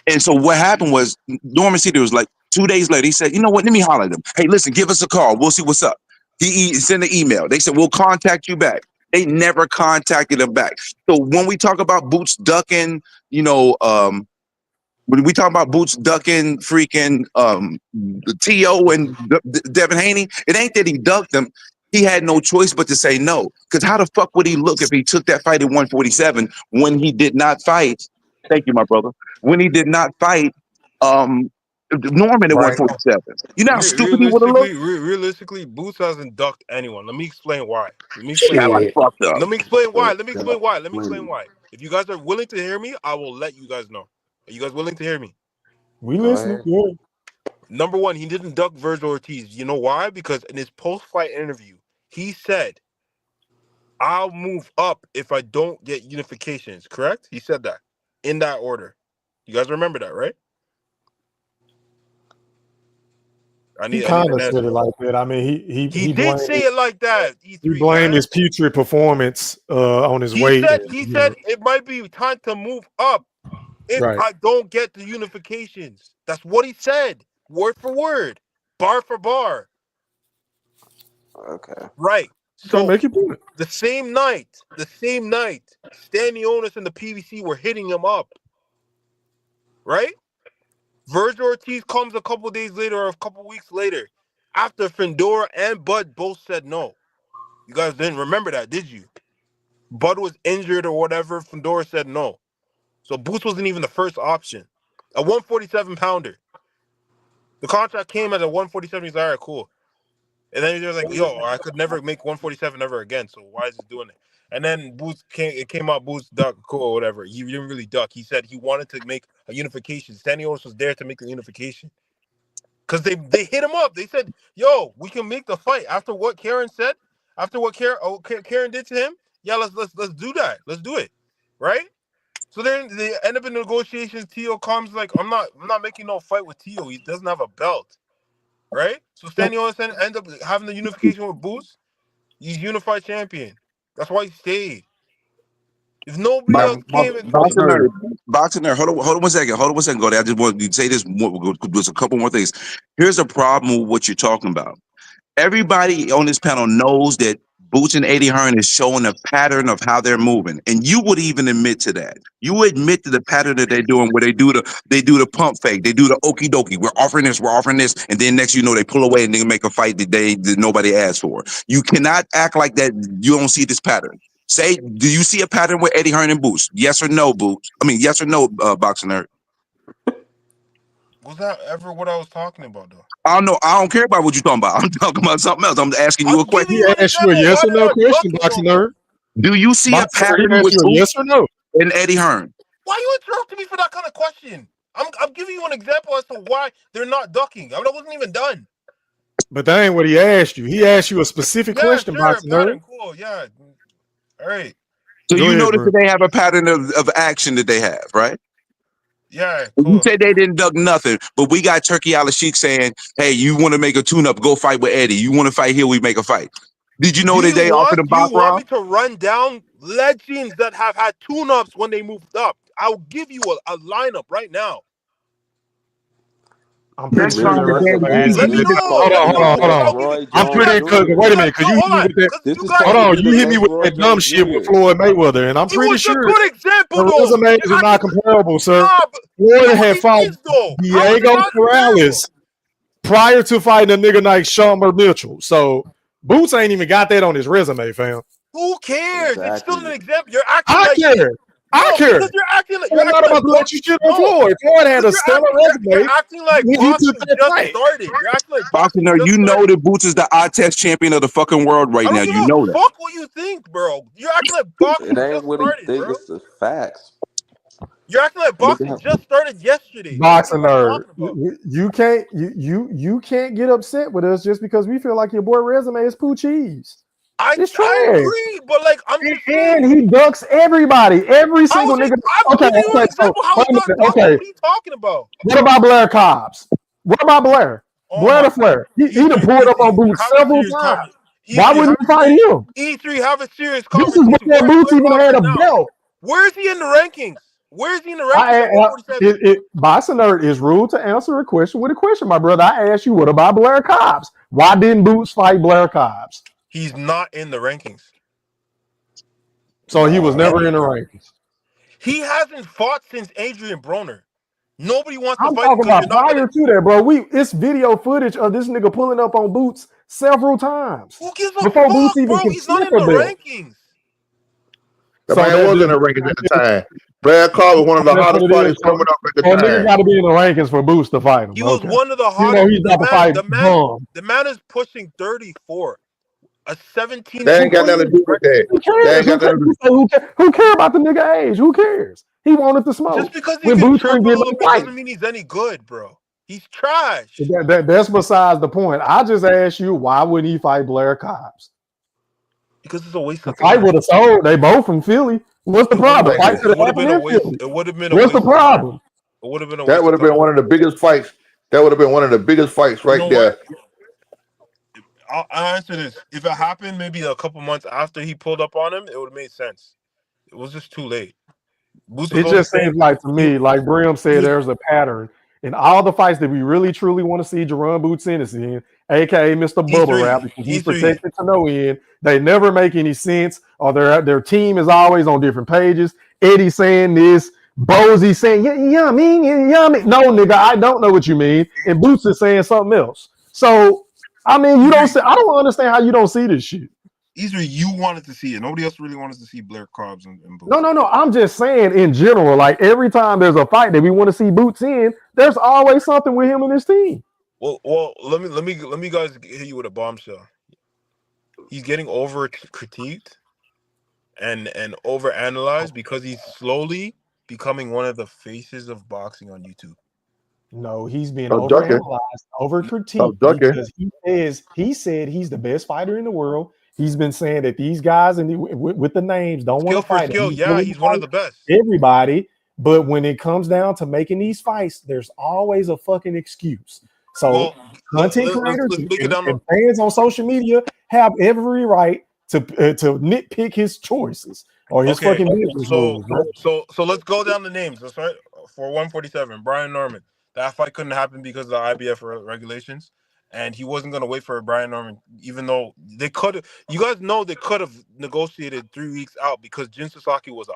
And so what happened was Norman City was like 2 days later, he said, you know what, let me holler at them. Hey, listen, give us a call. We'll see what's up. He sent an email. They said, we'll contact you back. They never contacted him back. So when we talk about Boots ducking, when we talk about Boots ducking freaking T.O. and Devin Haney, it ain't that he ducked them. He had no choice but to say no. Because how the fuck would he look if he took that fight at 147 when he did not fight? Thank you, my brother. When he did not fight Norman at 147. You know how stupid he would have looked? Realistically, Boots hasn't ducked anyone. Let me explain why. Let me explain why. If you guys are willing to hear me, I will let you guys know. Are you guys willing to hear me? We listening. Yeah. Number one, he didn't duck Virgil Ortiz. You know why? Because in his post-fight interview, he said, I'll move up if I don't get unifications, correct? He said that in that order. You guys remember that, right? He kind of said it like that. I mean, he did say it like that. He blamed his putrid performance on his weight. He said it might be time to move up if I don't get the unifications. That's what he said, word for word, bar for bar. Okay. Right. So make it point. The same night, Stanley Onis and the PVC were hitting him up. Right? Virgil Ortiz comes a couple days later or a couple weeks later after Findora and Bud both said no. You guys didn't remember that, did you? Bud was injured or whatever. Findora said no. So Boots wasn't even the first option. A 147 pounder. The contract came at a 147. He's like, all right, cool. And then he was like, yo, I could never make 147 ever again. So why is he doing it? And then it came out Boots duck or whatever. He didn't really duck. He said he wanted to make a unification. Stanios was there to make the unification. Because they hit him up. They said, yo, we can make the fight. After what Karen said, after what Karen did to him, yeah, let's do that. Let's do it. Right? So then they end up in negotiations. Tio comes like, I'm not making no fight with Tio. He doesn't have a belt. Right? So Stanios end up having the unification with Boots. He's unified champion. That's why he stayed. If nobody else came and Boxing nerd. Hold on 1 second. Go there. I just want to say this. There's a couple more things. Here's a problem with what you're talking about. Everybody on this panel knows that Boots and Eddie Hearn is showing a pattern of how they're moving, and you would even admit to that. You admit to the pattern that they're doing, where they do the pump fake, they do the okie dokie. We're offering this, and then next they pull away and they make a fight that nobody asked for. You cannot act like that. You don't see this pattern. Say, do you see a pattern with Eddie Hearn and Boots? Yes or no, Boots? I mean, yes or no, Boxing Nerd? Was that ever what I was talking about, though? I don't know. I don't care about what you're talking about. I'm talking about something else. I'm asking you a question. He asked you a yes or no question, Boxing Nerd. Do you see a pattern with Boots yes or no? and Eddie Hearn? Why are you interrupting me for that kind of question? I'm giving you an example as to why they're not ducking. I wasn't even done. But that ain't what he asked you. He asked you a specific question, Boxing Nerd. Cool, yeah. All right. So you notice that they have a pattern of action that they have, right? Yeah. Cool. You say they didn't duck nothing, but we got Turkey Al-Sheikh saying, hey, you want to make a tune-up, go fight with Eddie. You want to fight here, we make a fight. Did you know that they offered a box? You want me to run down legends that have had tune-ups when they moved up? I'll give you a lineup right now. I'm pretty sure. Hold on. I'm pretty because wait a minute, because you hit me with that. Hold on, you hit me with that dumb shit with Floyd Mayweather, and I'm pretty sure the resumes are not comparable, sir. Floyd had fought Diego Morales prior to fighting a nigga like Shamar Mitchell, so Boots ain't even got that on his resume, fam. Who cares? Exactly. It's still an example. You're acting I care. I care. Because you're acting like I'm not about to let you shit on Floyd. Floyd had a stellar resume. You're acting like boxing just started. You're acting like boxing. You know that Boots is the eye test champion of the fucking world right now. You know that. Fuck what you think, bro. You're acting like boxing just started, bro. It's the facts. You're acting like boxing just started yesterday. Boxing nerd. You can't get upset with us just because we feel like your boy resume is poo cheese. I agree, but like I'm just saying, he ducks everybody, every single nigga. Okay. What are you talking about? What about Blair Cobbs? What about Blair? Blair the Flair. He done pulled up on Boots several times. Why wouldn't you fight him? E3, have a serious conversation. This is before Boots even had a belt. Where is he in the rankings? Where is he in the rankings? Boxing Nerd is ruled to answer a question with a question, my brother. I asked you, what about Blair Cobbs? Why didn't Boots fight Blair Cobbs? He's not in the rankings. So he was never in the rankings. He hasn't fought since Adrian Broner. Nobody wants to I'm fight. talking about prior to that, bro. It's video footage of this nigga pulling up on Boots several times. Who gives a before fuck, Boots even bro? He's not in the rankings. The man was in the rankings at the time. Brad Carr was one of the hottest fighters coming up at the time. Nigga got to be in the rankings for Boots to fight him. He was one of the hottest. He's not the man is pushing 34. A 17. That ain't got nothing to do with that. Who cares about the nigga age? Who cares? He wanted to smoke. Just because he can triple a little bit doesn't mean he's any good, bro. He's trash. That's besides the point. I just asked you, why wouldn't he fight Blair Cobbs? Because it's a waste of time. Fight would have sold. They both from Philly. What's the problem? It would have been a waste. It would have been a waste. What's the problem? It would have been a waste. That would have been one of the biggest fights. That would have been one of the biggest fights right there. I'll answer this. If it happened maybe a couple months after he pulled up on him, it would have made sense. It was just too late. It just seems like to me, like Brim said, there's a pattern in all the fights that we really truly want to see Jerron Boots Hennessy in, aka Mr. Bubble Wrap, because he's protected to no end. They never make any sense, or their team is always on different pages. Eddie saying this, Bozy saying yummy. No, nigga, I don't know what you mean. And Boots is saying something else. So I mean, I don't understand how you don't see this shit. Either you wanted to see it. Nobody else really wanted to see Blair Cobbs and Boots. No. I'm just saying in general, like every time there's a fight that we want to see Boots in, there's always something with him and his team. Well, let me guys hit you with a bombshell. He's getting over critiqued and overanalyze because he's slowly becoming one of the faces of boxing on YouTube. No, he's being Ducking. overanalyzed, overcritiqued Ducking. because he said he's the best fighter in the world. He's been saying that these guys and with the names don't want Skill to for fight him. skill, yeah, he's one of the best. Everybody, but when it comes down to making these fights, there's always a fucking excuse. So content creators and fans on social media have every right to nitpick his choices or his fucking business moves. Right? So let's go down the names. Let's start for 147. Brian Norman. That fight couldn't happen because of the IBF regulations, and he wasn't gonna wait for Brian Norman, even though they could have. You guys know they could have negotiated 3 weeks out because Jin Sasaki was a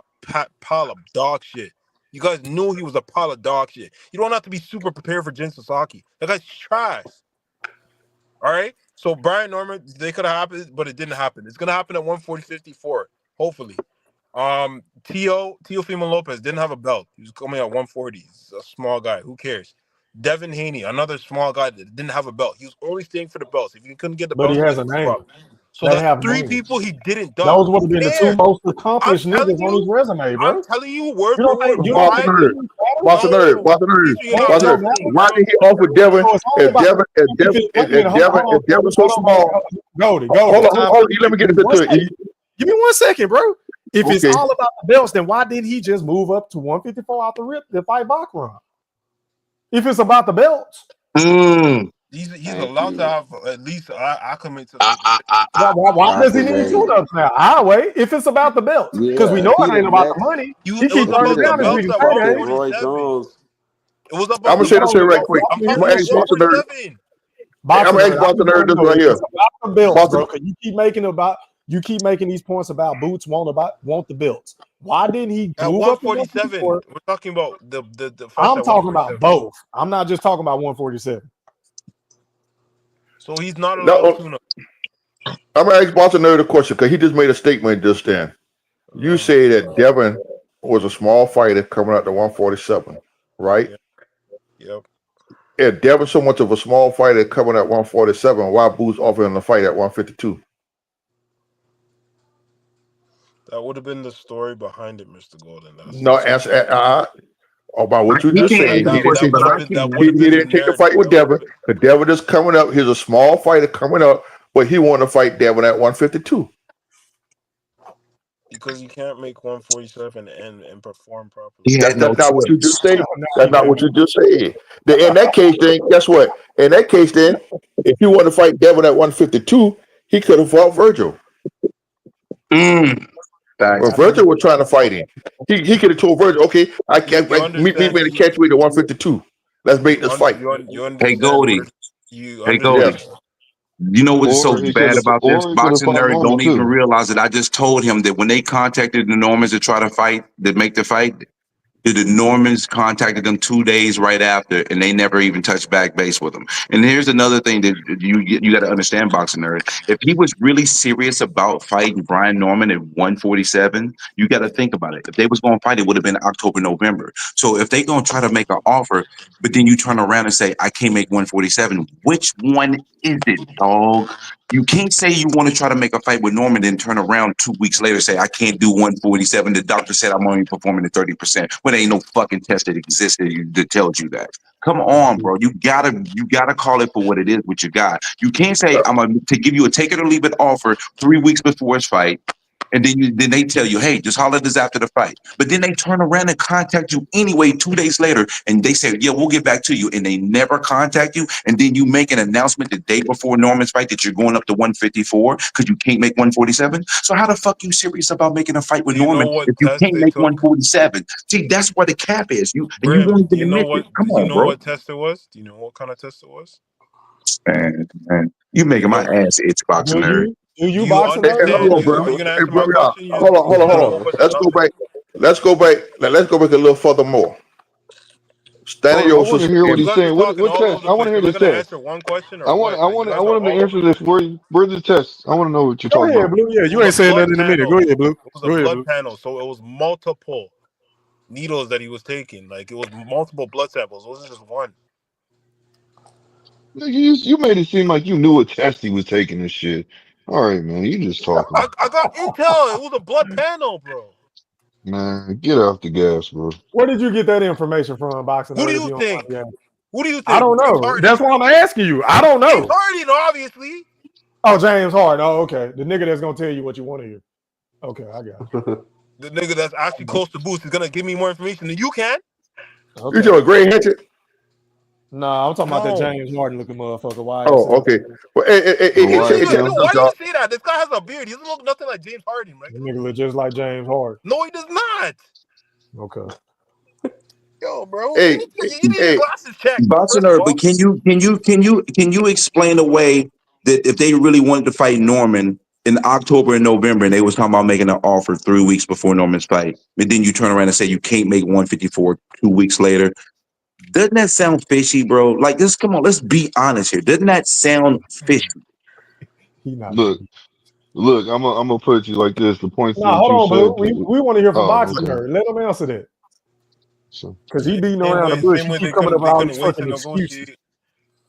pile of dog shit. You guys knew he was a pile of dog shit. You don't have to be super prepared for Jin Sasaki. That guy's trash. All right. So Brian Norman, they could have happened, but it didn't happen. It's gonna happen at 140-54, hopefully. Teofimo Lopez didn't have a belt. He was coming at 140. He's a small guy. Who cares? Devin Haney, another small guy that didn't have a belt. He was only staying for the belts. If he couldn't get the But belts, he has a name. so that's 3 people he didn't duck. Those would have been the 2 most accomplished niggas on his resume, bro. I'm telling you, word You for don't think word. you don't think Boston Nerd. Why did he offer Devin? If Devin's so small, hold on. Let me get this to you. Give me 1 second, bro. If it's Okay. all about the belts, then why did he just move up to 154 out the rip to fight Baccarat? If it's about the belts, he's allowed to have at least I commit to. why does he need 2 ups now? I wait if it's about the belts because we know it ain't about the money. He keeps turning down his big payday. Roy Jones. It was about I'm gonna say this here right quick. I'm gonna ask Boston Nerd. I'm gonna ask Boston Nerd this right here. It's about the belts, bro. Because you keep making these points about Boots want the belts. Why didn't he at move up to 147? 154? We're talking about the I'm talking about both. I'm not just talking about 147. So he's not allowed to. I'm gonna ask Boston Nerd a question because he just made a statement just then. You say that Devin was a small fighter coming out to 147, right? Yep. If Devin's so much of a small fighter coming at 147, why Boots offering the fight at 152? That would have been the story behind it, Mr. Golden. No, answer about what you He just can't said. answer the question, but I can. He didn't take the fight with Devin. Because Devin is coming up. He's a small fighter coming up, but he wanted to fight Devin at 152. Because you can't make 147 and perform properly. That's not what you just said. That's not what you just said. In that case, then, guess what? In that case, then, if he wanted to fight Devin at 152, he could have fought Virgil. But Virgil was trying to fight him. He could have told Virgil, okay, I can't meet me in the catchweight at 152. Let's make this fight. Hey Goldie. Hey Goldie. You know what's so bad about this? Boxing Nerd don't even realize that I just told him that when they contacted the Normans to try to fight, to make the fight, the Normans contacted them 2 days right after, and they never even touched back base with them. And here's another thing that you got to understand, Boxing Nerd. If he was really serious about fighting Brian Norman at 147, you got to think about it. If they was going to fight, it would have been October, November. So if they going to try to make an offer, but then you turn around and say, I can't make 147, which one is it, dog? You can't say you want to try to make a fight with Norman, then turn around 2 weeks later and say, I can't do 147. The doctor said I'm only performing at 30%. When there ain't no fucking test that exists that tells you that. Come on, bro. You gotta call it for what it is, what you got. You can't say I'm going to give you a take it or leave it offer 3 weeks before his fight. And then they tell you, hey, just holler this after the fight. But then they turn around and contact you anyway 2 days later. And they say, yeah, we'll get back to you. And they never contact you. And then you make an announcement the day before Norman's fight that you're going up to 154 because you can't make 147. So how the fuck you serious about making a fight with Norman if you can't make 147? See, that's where the cap is. You won't even admit it. Come on, bro. What test it was? Do you know what kind of test it was? Man, you making my ass itch, Boxing Nerd. Do you boxing? Hold on. Let's go back a little further more. I want to hear what he's saying. What test? I want to hear this test. I want him to answer this. Where's the test? I want to know what you're talking about. Blue. Yeah, you ain't saying nothing in a minute. Go ahead, Blue. It was a blood panel, so it was multiple needles that he was taking. Like it was multiple blood samples. It wasn't just one. You made it seem like you knew what test he was taking and shit. All right, man. You just talking. I got intel. It was a blood panel, bro. Man, get off the gas, bro. Where did you get that information from, Boxing Who do Nerd? If you you don't think? mind me asking? Who do you I think? don't James know. Harden. That's why I'm asking you. I don't James know. Harden, obviously. Oh, James Harden. Oh, okay. The nigga that's gonna tell you what you want to hear. Okay, I got you. The nigga that's actually close to Boost is gonna give me more information than you can. You doing Gray Hatchet? Nah, I'm talking about that No. James Harden looking motherfucker. Oh, YSL. okay. Well, Why do check you y'all. say that? This guy has a beard. He doesn't look nothing like James Harden, right? That nigga look just like James Harden. No, he does not. Okay. Yo, bro, Hey, you need your glasses checked. Boxing First of nerd, all, but can you explain away that if they really wanted to fight Norman in October and November, and they was talking about making an offer 3 weeks before Norman's fight, and then you turn around and say you can't make 154 2 weeks later? Doesn't that sound fishy, bro? Like this, come on, let's be honest here. Doesn't that sound fishy? Look, I'm gonna put it to you like this. The points Nah, that hold you on, said. Blue. We want to hear from Oh, Boxing okay. Nerd. Let him answer that. So, Because he beating same around the way, bush. same He way keep coming up with they all these couldn't wait to fucking excuses. negotiate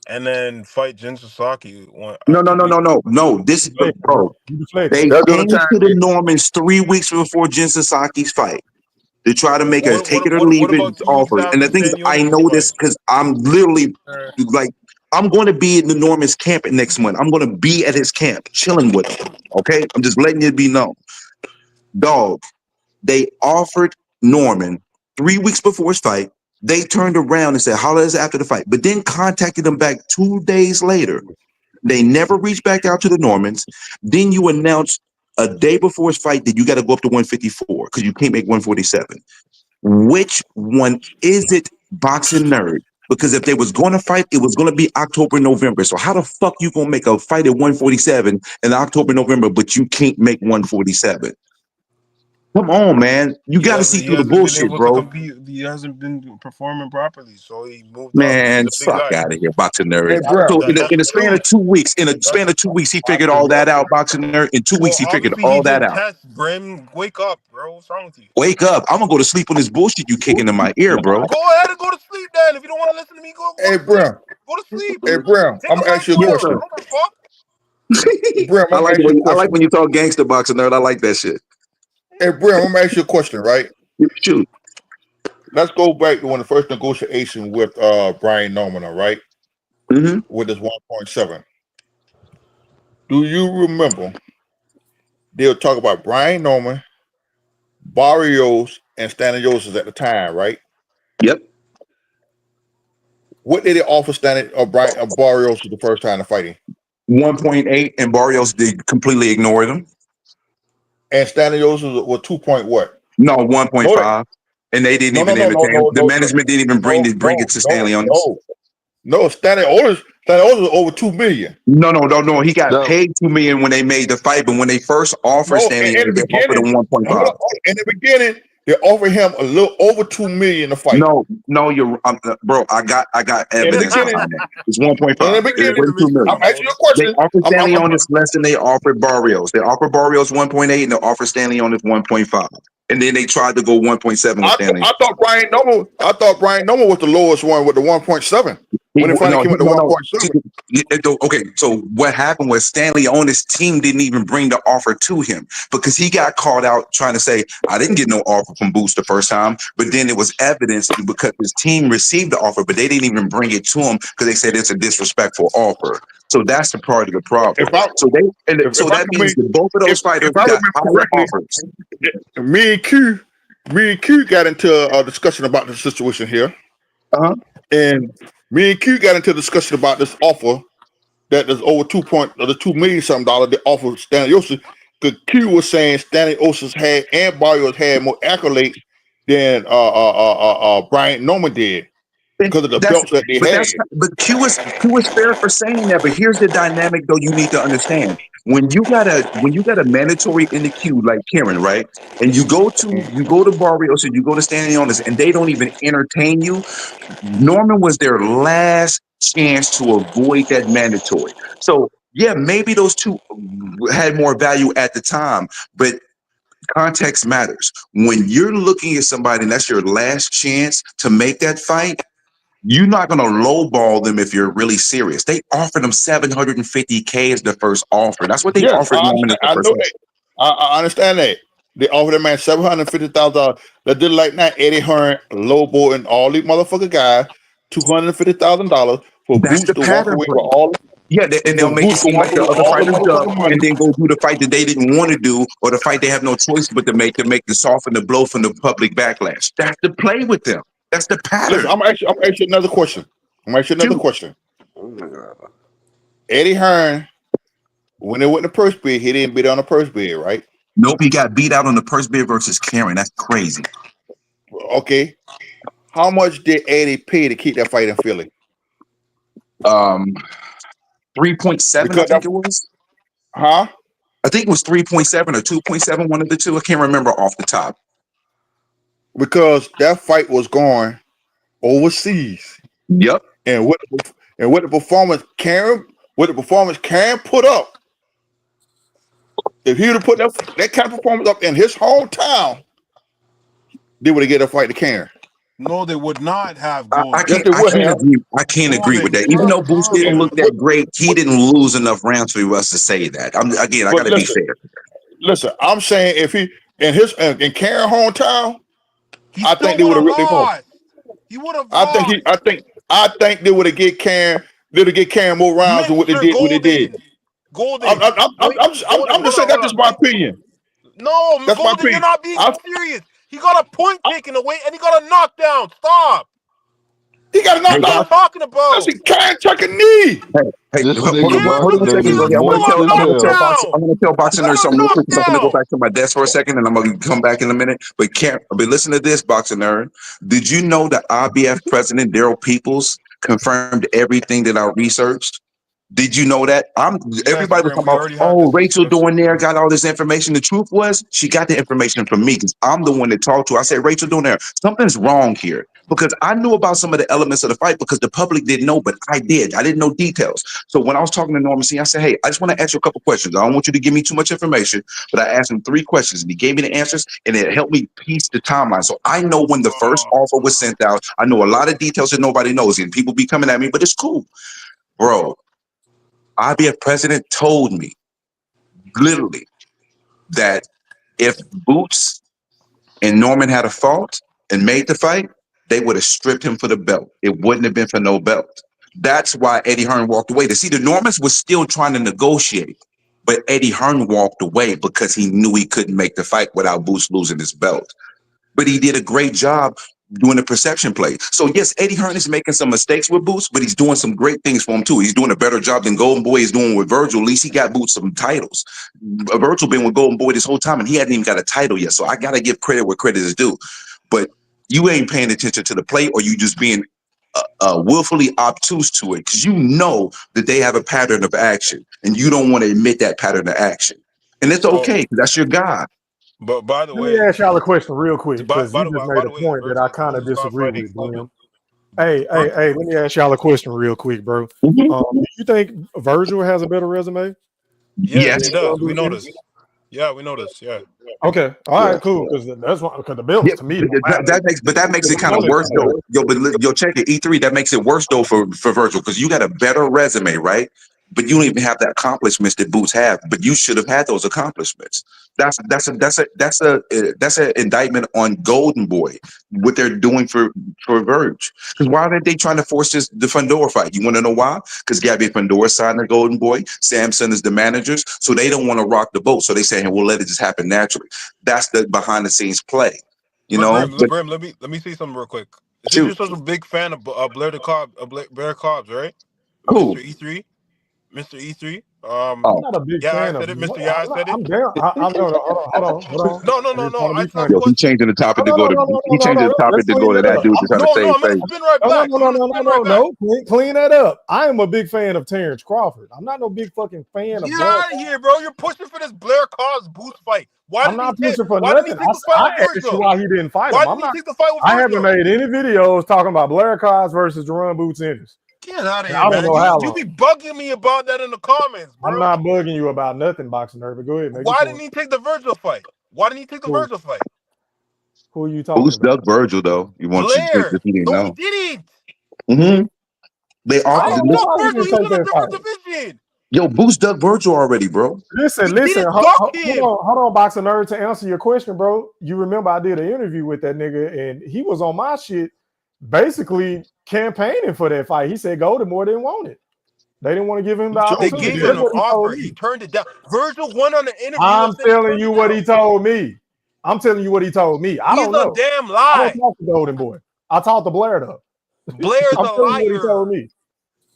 and then fight Jin Sasaki. No. This, bro, they They're doing came the time. to the Normans 3 weeks before Jin Sasaki's fight to try to make a take it or leave What it about 2 weeks offer. And the after thing is, Stanionis I know fight? this because I'm literally like, I'm going to be in the Norman's camp next month. I'm going to be at his camp, chilling with him. Okay, I'm just letting it be known, dog. They offered Norman 3 weeks before his fight. They turned around and said, holler at us after the fight, but then contacted them back 2 days later. They never reached back out to the Normans. Then you announce a day before his fight that you got to go up to 154 because you can't make 147. Which one is it, Boxing Nerd? Because if they was going to fight, it was going to be October, November. So how the fuck you going to make a fight at 147 in October, November, but you can't make 147? Come on, man. You got to see He through the hasn't been bullshit, able to bro. compete. He hasn't been performing properly, so he moved up. He's Man, a big fuck guy. out of here, Boxing Nerd. Hey, bro. So in That's a the span of truth. 2 weeks, he figured all that out, Boxing Nerd. In 2 weeks, Well, he figured obviously he all that did out. tests. Brim, wake up, bro. What's wrong with you? Wake up. I'm going to go to sleep on this bullshit you kicking in my ear, bro. Go ahead and go to sleep then. If you don't want to listen to me, go Hey, to sleep. Brim. Go to sleep. Hey, Brim. Take I'm a gonna red ask you a pill. question. I don't give a fuck. Brim, I'm gonna ask you a I like question. when you talk gangster, Boxing Nerd. I like that shit. Hey, Brim, I'm gonna ask you a question, right? Shoot. Let's go back to when the first negotiation with Brian Norman, all right? Mm-hmm. With his 1.7. Do you remember they'll talk about Brian Norman, Barrios, and Stanionis at the time, right? Yep. What did they offer Barrios the first time to fighting? 1.8, and Barrios did completely ignore them. And Stanionis was 2 point what? No, 1.5. And they didn't even entertain. The management didn't even bring it to Stanley on this. No, Stanionis was over 2 million. No. He got paid 2 million when they made the fight, but when they first offered Stanley, they offered him 1.5. In the beginning, they offered him a little over 2 million to fight. No, you're bro. I got evidence behind that. It's 1.5. In the beginning, It's 2 million. I'm asking you a question. They offered Stanley on this less than they offered Barrios. They offered Barrios 1.8 and they offered Stanley on this 1.5. And then they tried to go 1.7 with Stanley. I thought Brian Noble was the lowest one with the 1.7. When it finally came with the 1.7. Okay, so what happened was Stanley on his team didn't even bring the offer to him because he got called out trying to say, I didn't get no offer from Boost the first time, but then it was evidence because his team received the offer, but they didn't even bring it to him because they said it's a disrespectful offer. So that's the part of the problem. That means that both of those fighters got higher offers. Me and Q got into a discussion about the situation here. And me and Q got into a discussion about this offer that is over $2 million something dollars they offered Stanionis. Because Q was saying Stanionis had and Barrios had more accolades than Brian Norman did because of the belts that they had. But Q is fair for saying that. But here's the dynamic, though. You need to understand when you got a mandatory in the queue like Karen, right? And you go to Barrios and you go to Stanionis, and they don't even entertain you. Norman was their last chance to avoid that mandatory. So yeah, maybe those two had more value at the time, but context matters. When you're looking at somebody and that's your last chance to make that fight, You're not gonna lowball them if you're really serious. They offered them $750K as the first offer. That's what they Yes, offered Norman as the I first know offer. that. I understand that. They offered that man $750,000. That did like that. Eddie Hearn, Lobo, and all these motherfucker guys $250,000 for That's Boots the to walk pattern away for with you. all. Yeah, and they'll For make it Boots to seem walk like away the with other all the fighters up, motherfucking money. and then go do the fight that they didn't want to do, or the fight they have no choice but to make the soften the blow from the public backlash. That's the play with them. That's the Listen, pattern. I'm gonna ask you another question. Shoot. Eddie Hearn, when they went to purse bid, he didn't bid on the purse bid, right? Nope, he got beat out on the purse bid versus Karen. That's crazy. Okay. How much did Eddie pay to keep that fight in Philly? 3.7, I think it was. Huh? I think it was 3.7 or 2.7, one of the two. I can't remember off the top. Because that fight was going overseas. Yep. And what the performance Karen put up, if he would have put that kind of performance up in his hometown, they would have get a fight to Karen. No, they would not have. I can't agree with that. Even though Boots didn't look that great, he didn't lose enough rounds for us to say that. I got to be fair. Listen, I'm saying if he in Karen hometown, I think they would have ripped him off. He would have. I think they would have get Karen. They would get Karen more rounds than what they did. Golden. I'm just saying that's just my opinion. No, That's my Golden, opinion. you're not being serious. He got a point taken away and he got a knockdown. Stop. He got a knockdown. What are you talking about? Karen took a knee. Hey, This hold nigga on a second, Brody. I'm gonna tell Boxing Nerd something real quick because I'm gonna go back to my desk for a second and I'm gonna come back in a minute. But listen to this, Boxing Nerd. Did you know that IBF president Daryl Peoples confirmed everything that I researched? Did you know that? Everybody was talking about, Rachel doing there, got all this information. The truth was, she got the information from me because I'm the one that talked to her. I said, Rachel doing there, something's wrong here. Because I knew about some of the elements of the fight because the public didn't know, but I did. I didn't know details. So when I was talking to Norman C, I said, hey, I just want to ask you a couple questions. I don't want you to give me too much information, but I asked him 3 questions and he gave me the answers and it helped me piece the timeline. So I know when the first offer was sent out. I know a lot of details that nobody knows and people be coming at me, but it's cool. Bro, IBF president told me literally that if Boots and Norman had a fault and made the fight, they would have stripped him for the belt. It wouldn't have been for no belt. That's why Eddie Hearn walked away. See, the Normans was still trying to negotiate, but Eddie Hearn walked away because he knew he couldn't make the fight without Boots losing his belt. But he did a great job doing the perception play. So yes, Eddie Hearn is making some mistakes with Boots, but he's doing some great things for him too. He's doing a better job than Golden Boy is doing with Virgil. At least he got Boots some titles. Virgil been with Golden Boy this whole time and he hadn't even got a title yet. So I got to give credit where credit is due. But you ain't paying attention to the play or you just being willfully obtuse to it because you know that they have a pattern of action and you don't want to admit that pattern of action. And it's okay because that's your guy. But by the way, let me ask y'all a question real quick because you by just the made a way, point that I kind of disagree with, William. Hey, let me ask y'all a question real quick, bro. Do you think Virgil has a better resume? Yes, he does. We know this. Yeah, we know this. Yeah. Okay. All right. Cool. Because that's why. Because the belts to me. That makes it kind of worse though. Yo, check it. E3. That makes it worse though for Virgil because you got a better resume, right? But you don't even have the accomplishments that Boots have. But you should have had those accomplishments. That's an indictment on Golden Boy, what they're doing for Verge. Because why are they trying to force the Fundora fight? You want to know why? Because Gabby Fundora signed the Golden Boy. Samson is the managers, so they don't want to rock the boat. So they say, hey, we'll let it just happen naturally. That's the behind the scenes play. Brim, let me say something real quick. Since you're such a big fan of Blair Cobbs, right? Who? Mr. E3. Mr. E3. I'm not a big fan of it. Mr. Yeah, I said it. I'm down. Hold on. No. Yo, he's changing the topic to go to. He changed the topic to go to that dude that's trying to save face. Spin right back. No. Clean that up. I am a big fan of Terence Crawford. I'm not no big fucking fan of. Get out of here, bro. You're pushing for this Blair Cobbs Boots fight. I'm not pushing for nothing. I asked you why he didn't fight him. Why didn't he take the fight with Virgil? I haven't made any videos talking about Blair Cobbs versus Jerome Boots Ennis. Get out of here, I don't know how you be bugging me about that in the comments, bro. I'm not bugging you about nothing, Boxing Nerd, but go ahead. Why didn't he take the Virgil fight? Virgil fight? Who are you talking Who's about? Doug Virgil, though? You want Blair. to he didn't know. He didn't. Mm-hmm. They How offered. do you Listen, duck Why he Virgil? didn't He's take in a that different fight? division. yo, Boost ducked Virgil already, bro. Listen, He didn't duck him. hold on, Boxing Nerd, to answer your question, bro. You remember I did an interview with that nigga, and he was on my shit, basically campaigning for that fight. He said Goldemore didn't want it. They didn't want to give him the They opportunity. gave him That's an what he told offer. me. He turned it down. Virgil went on the interview and I'm said he telling turned you it what down. he told me. I'm telling you what he told me. I He's don't a know. damn I don't lie. talk to Golden Boy. I talk to Blair though. Blair's I'm a telling you what he liar. told me.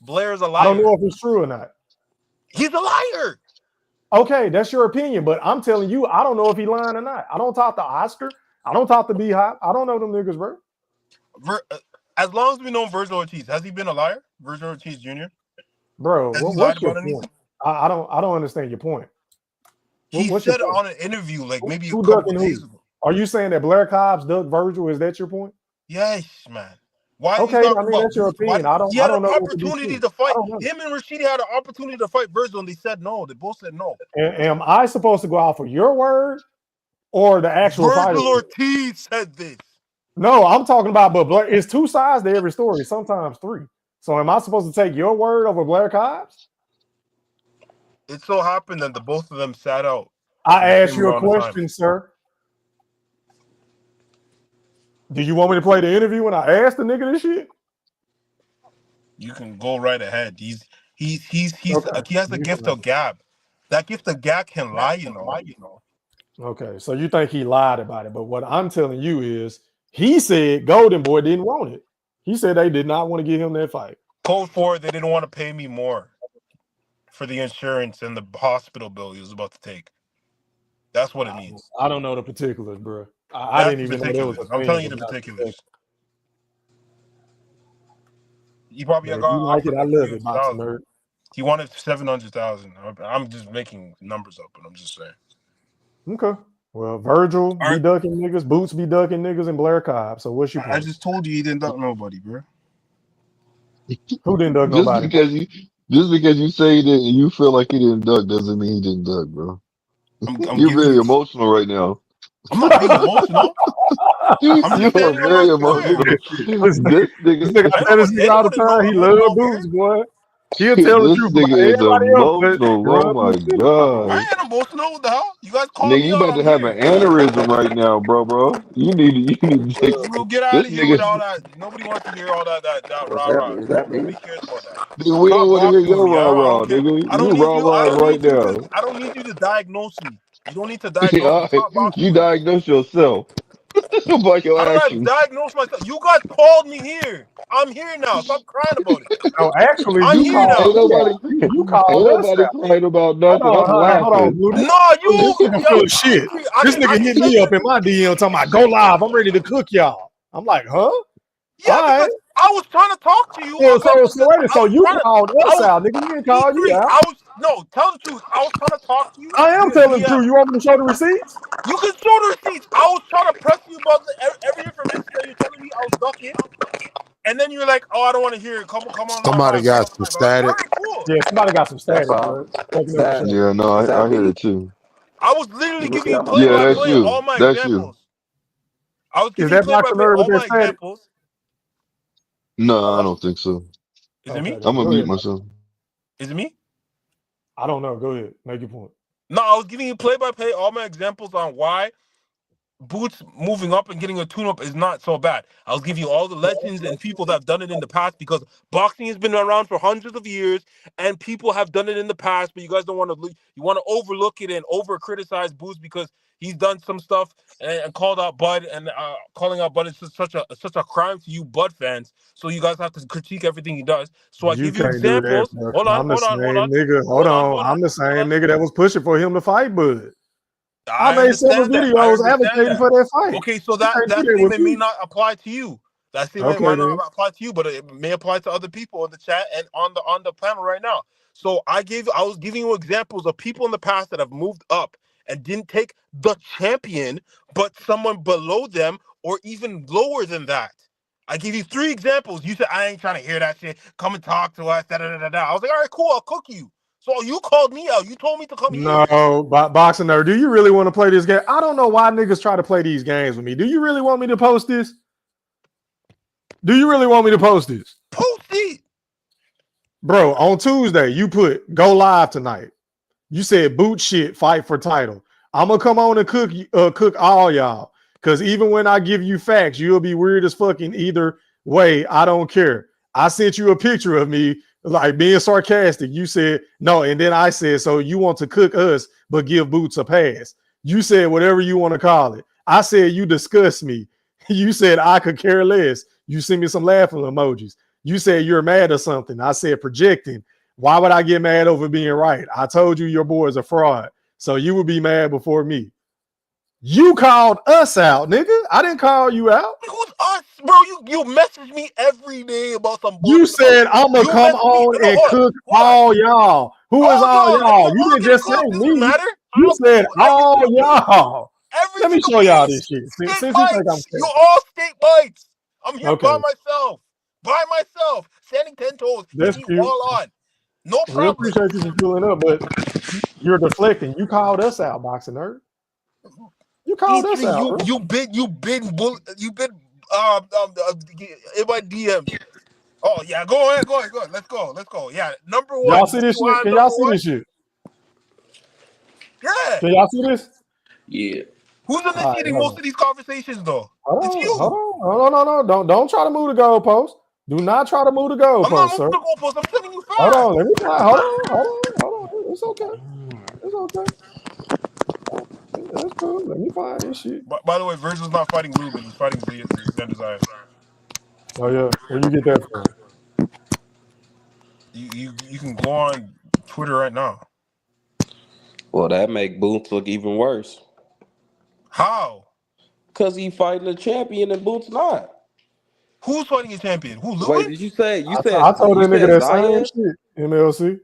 Blair's a I don't know liar. if it's true or not. He's a liar. Okay, that's your opinion, but I'm telling you, I don't know if he lying or not. I don't talk to Oscar. I don't talk to B-Hop. I don't know them niggas, bro. As long as we know Virgil Ortiz, has he been a liar? Virgil Ortiz Jr. Bro, Has he lied what's your about anything? point? I don't understand your point. He What's your said point? on an interview like maybe a Who couple ducking of who? days ago. Are you saying that Blair Cobbs ducked Virgil? Is that your point? Yes, man. Why are you Okay, I talking mean about that's your Boots? Why opinion. I he don't had an know what to be opportunity true. to I fight. don't know. Him and Rashidi had an opportunity to fight Virgil, and they said no. They both said no. Am I supposed to go out for your word or the actual fighter? Virgil Ortiz said this. No, I'm talking about, but Blair, it's two sides to every story, sometimes three. So am I supposed to take your word over Blair Cobbs? It so happened that the both of them sat out. I asked you a question, sir. Do you want me to play the interview when I asked the nigga this shit? You can go right ahead. He Okay. has a gift of gab. That gift of gab can lie, you know. Okay, so you think he lied about it, but what I'm telling you is he said Golden Boy didn't want it. He said they did not want to give him that fight. Code 4, they didn't want to pay me more for the insurance and the hospital bill he was about to take. That's what it means. I don't know the particulars, bro. I didn't even know there was a thing. I'm telling you the particulars. He probably But if got you like it, offered I like love it, 300,000. Boxing Nerd. He wanted 700,000. I'm just making numbers up, but I'm just saying. Okay. Well, Virgil be ducking niggas, Boots be ducking niggas, and Blair Cobb. So what's your point? I just told you he didn't duck nobody, bro. Who didn't duck Just nobody? because you say that and you feel like he didn't duck doesn't mean he didn't duck, bro. I'm You're giving very you. emotional right now. I'm not being emotional. I'm You just are standing on very my emotional. square. This nigga, I tell this nigga all the time, he love Boots, boy. He'll tell the This truth about nigga is everybody else, but emotional. Oh run my through the I god. ain't emotional. What the hell? You guys call Nigga, me you out. about to I'm have an here. aneurysm right now, bro. You need to take We'll get out this of here with nigga. all that. Nobody wants to hear all that What's rah rah. happening? Is that me? Nobody cares about that. Nigga, we don't Stop want to hear bothering your me. I rah, don't care. nigga. I don't You need you. I don't right need you to. now. I don't need you to diagnose me. You don't need to diagnose me. All right. Stop bothering You me. diagnose yourself about your How did I actions. diagnose myself? You guys called me here. I'm here now. Stop crying about it. No, actually, I'm you here called Ain't now. me nobody, out. You ain't called us nobody out. crying about Hold nothing. on, I'm hold on, laughing. Blue. No, This you. nigga full of shit. This nigga hit me up in my DM talking about go live. I'm ready to cook y'all. I'm like, huh? Yeah, All right. because I was trying to talk to you So about this. wait a minute. I So was you trying to. called I us was out, nigga. We didn't call you E3. out. Tell the truth. I was trying to talk to you. I am via telling the truth. DM. You want me to show the receipts? You can show the receipts. I was trying to press you about every information that you're telling me. I was ducking, and then you're like, "Oh, I don't want to hear it. Come on my Somebody live. Come got on some my live." I was like, "All static. right, cool." Yeah, somebody got some That's static, all. bro. Taking Is up the that show. Yeah, no, is that I hear me? it too. I was literally Let me giving see. you I'm play Yeah, by that's play you. all my That's you. examples. I was Is giving you that play by boxer play nerd with all that my static? examples. No, I don't think so. Is it Okay, me? then I'm gonna go mute ahead. myself. Is it me? I don't know. Go ahead. Make your point. No, I was giving you play by play all my examples on why Boots moving up and getting a tune-up is not so bad. I'll give you all the legends and people that have done it in the past because boxing has been around for hundreds of years and people have done it in the past, but you guys don't want to. You want to overlook it and over-criticize Boots because he's done some stuff and called out Bud and calling out Bud is just such a crime to you Bud fans. So you guys have to critique everything he does. So I You give you can't do that, examples. bro. Hold 'Cause on, I'm the hold on, hold same on, nigga. hold on, hold I'm on, the hold same on. nigga that was pushing for him to fight Bud. I I made several understand that. I videos understand advocating that. for that fight. Okay, so You that can't do that that with statement may me. not apply to you. That statement Okay, might not then. apply to you, but it may apply to other people in the chat and on the panel right now. So I was giving you examples of people in the past that have moved up and didn't take the champion, but someone below them or even lower than that. I gave you 3 examples. You said I ain't trying to hear that shit. Come and talk to us. Da, da, da, da, da. I was like, all right, cool. I'll cook you. So you called me out. You told me to come here. No, boxing nerd. Do you really want to play this game? I don't know why niggas try to play these games with me. Do you really want me to post this? Do you really want me to post this? Post Bro, on Tuesday, you put go live tonight. You said boot shit, fight for title. I'm gonna come on and cook all y'all. Cause even when I give you facts, you'll be weird as fucking either way. I don't care. I sent you a picture of me like being sarcastic. You said no, and then I said, so you want to cook us, but give Boots a pass. You said whatever you want to call it. I said you disgust me. You said I could care less. You sent me some laughing emojis. You said you're mad or something. I said projecting. Why would I get mad over being right? I told you your boy is a fraud. So you would be mad before me. You called us out, nigga. I didn't call you out. Who's us, bro? You message me every day about some bullshit. You said I'm gonna come on and cook all y'all. Who is all y'all? You didn't just say me. You said all y'all. Let me show y'all this shit. Since you think I'm you all state bites. I'm here okay. by myself. By myself. Standing 10 toes. That's You cute. all on. No We problem. appreciate you for pulling up, but you're deflecting. You called us out, boxing nerd. You called us out, bro. You've been in my DMs. Oh yeah, go ahead. Let's go. Yeah, number one. Y'all see this shit? Can y'all see this shit? Yeah. Can y'all see this? Yeah. Who's initiating most of these conversations though? It's you. Hold on. Don't try to move the goalpost. Do not try to move the goalpost, I'm not sir. moving the goalpost. I'm sending you facts. Hold on. Let me try. Hold on. It's okay. That's cool. Let me find this shit. By the way, Virgil's not fighting Lubin. He's fighting Xander Zayas. Oh yeah. Where you get that from? You can go on Twitter right now. Well, that make Boots look even worse. How? Because he fighting a champion and Boots not. Who's fighting a champion? Who, Lubin? Wait, did you say? I told that nigga that same shit. MLC.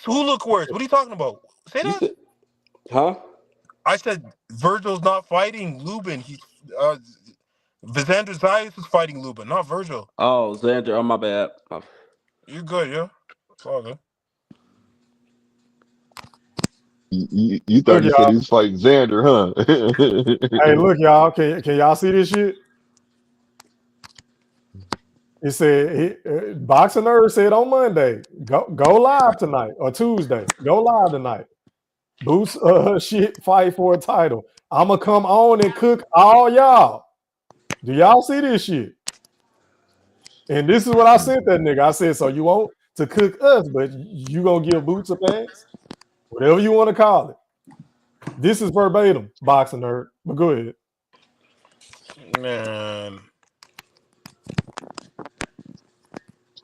who look worse? What are you talking about? Say that. Huh? I said Virgil's not fighting Lubin. He's Xander Zayas is fighting Lubin, not Virgil. Oh, Xander. Oh, my bad. You're good, yeah. It's all good. You thought he said he was fighting Xander, huh? Hey, look, y'all. Can y'all see this shit? It said Boxing Nerd said on Monday, go live tonight or Tuesday. Go live tonight. Boots shit fight for a title. I'ma come on and cook all y'all. Do y'all see this shit? And this is what I sent that nigga. I said, so you want to cook us, but you gonna give Boots a pass? Whatever you want to call it. This is verbatim, Boxing Nerd. But go ahead. Man.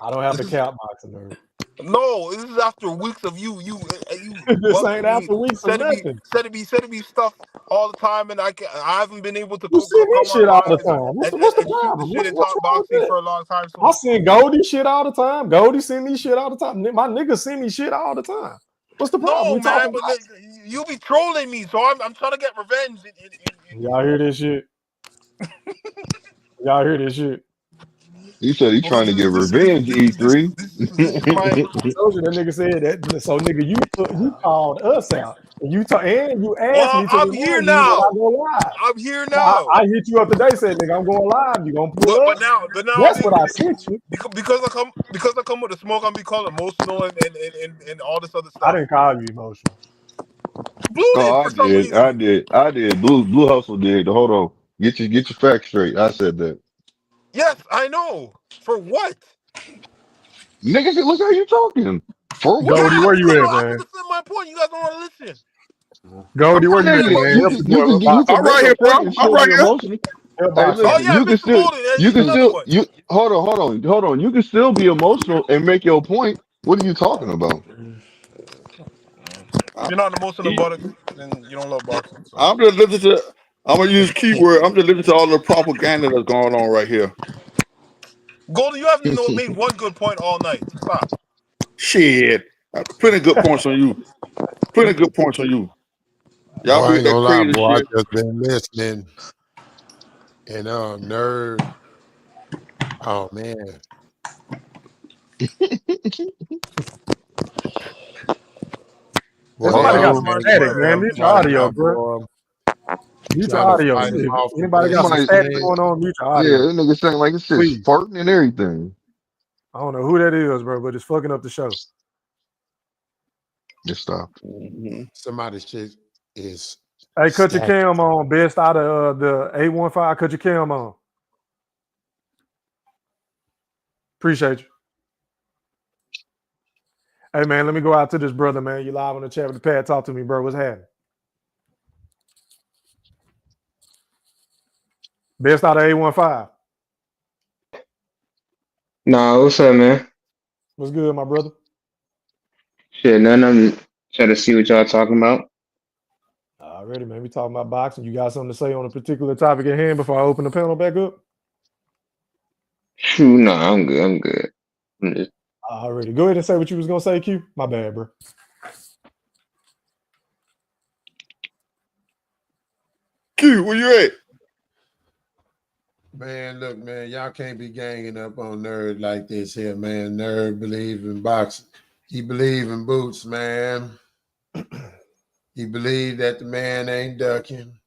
I don't have to count Boxing Nerd. No, this is after weeks of you this ain't after weeks of nothing. Sending me stuff all the time, and I haven't been able to you send me shit all the and, time. What's the problem? Shit and talk boxing for a long time. So I send Goldie shit all the time. Goldie send me shit all the time. My niggas send me shit all the time. What's the problem? No, man, but you be trolling me, so I'm trying to get revenge. Y'all hear this shit? Y'all hear this shit? He said he's trying to get revenge, E3. I told you that nigga said that. So nigga, you called us out. And you asked me to I'm here now. I go live. I'm here now. I hit you up today, said nigga, I'm going live. You gonna pull up? But now that's what I sent you. Because I come with the smoke, I'm be called emotional and all this other stuff. I didn't call you emotional. Blue I did. Blue Hustle did. Hold on. Get your facts straight. I said that. Yes, I know. For what? Nigga, look how you talking. For what? Goldie, where you at, man? That's my point. You guys don't want to listen. Goldie, where you at, man? You can right here, bro. I'm right here. Hey, listen, you can still hold on. You can still be emotional and make your point. What are you talking about? If you're not emotional about it, then you don't love boxing. So. I'm gonna use keyword. I'm just listening to all the propaganda that's going on right here. Goldie, you haven't made one good point all night. Stop. Shit. Plenty good points on you. Plenty good points on you. Y'all I ain't gonna lie, boy. shit. I just been listening. And nerd. Oh man. Well, somebody got some static, man. Mute your audio, bro. Mute your audio. Anybody got some static going on? Mute your audio. Yeah, that nigga sound like it's just farting and everything. I don't know who that is, bro, but it's fucking up the show. Just stop. Somebody's shit is. Hey, cut your stacked. cam on. Best out of the 815. Cut your cam on. Appreciate you. Hey, man, let me go out to this brother, man. You live on the chat with the pad. Talk to me, bro. What's happening? Best out of 815. Nah, what's up, man? What's good, my brother? Shit, nothing. I'm trying to see what y'all talking about. Already, man. We talking about boxing. You got something to say on a particular topic at hand before I open the panel back up? Shoot, nah, I'm good. I'm good. I'm just... Already. Go ahead and say what you was gonna say, Q. My bad, bro. Q, where you at? Man, look, man, y'all can't be ganging up on Nerd like this here, man. Nerd believe in boxing. He believe in boots, man. He believe that the man ain't ducking.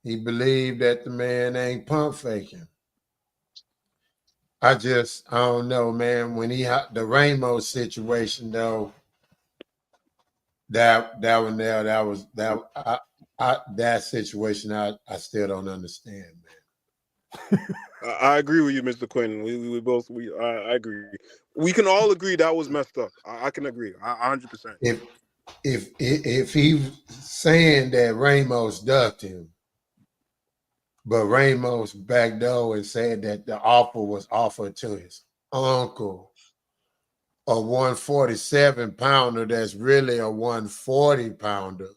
He believe that the man ain't pump faking. I don't know, man. When he had the Ramos situation, though, that one there, that situation, I still don't understand, man. I agree with you, Mr. Quinn. We both I agree. We can all agree that was messed up. I can agree. 100%. If he's saying that Ramos ducked him, but Ramos backdoor and said that the offer was offered to his uncle, a 147 pounder that's really a 140 pounder,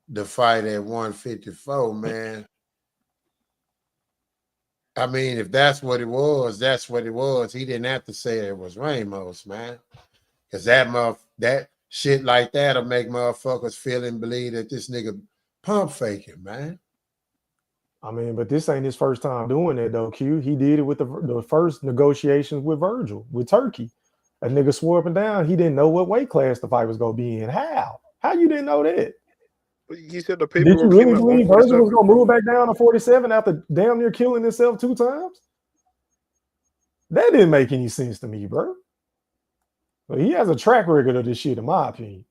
the fight at 154, man. I mean, if that's what it was, that's what it was. He didn't have to say it was Ramos, man. Because that shit like that'll make motherfuckers feel and believe that this nigga pump faking, man. I mean, but this ain't his first time doing it, though, Q. He did it with the first negotiations with Virgil, with Turkey. A nigga swore up and down he didn't know what weight class the fight was going to be in. How? How you didn't know that? He said the Did you paperwork really came at believe Virgil was 147. going to move back down to 47 after damn near killing himself 2 times? That didn't make any sense to me, bro. But he has a track record of this shit, in my opinion.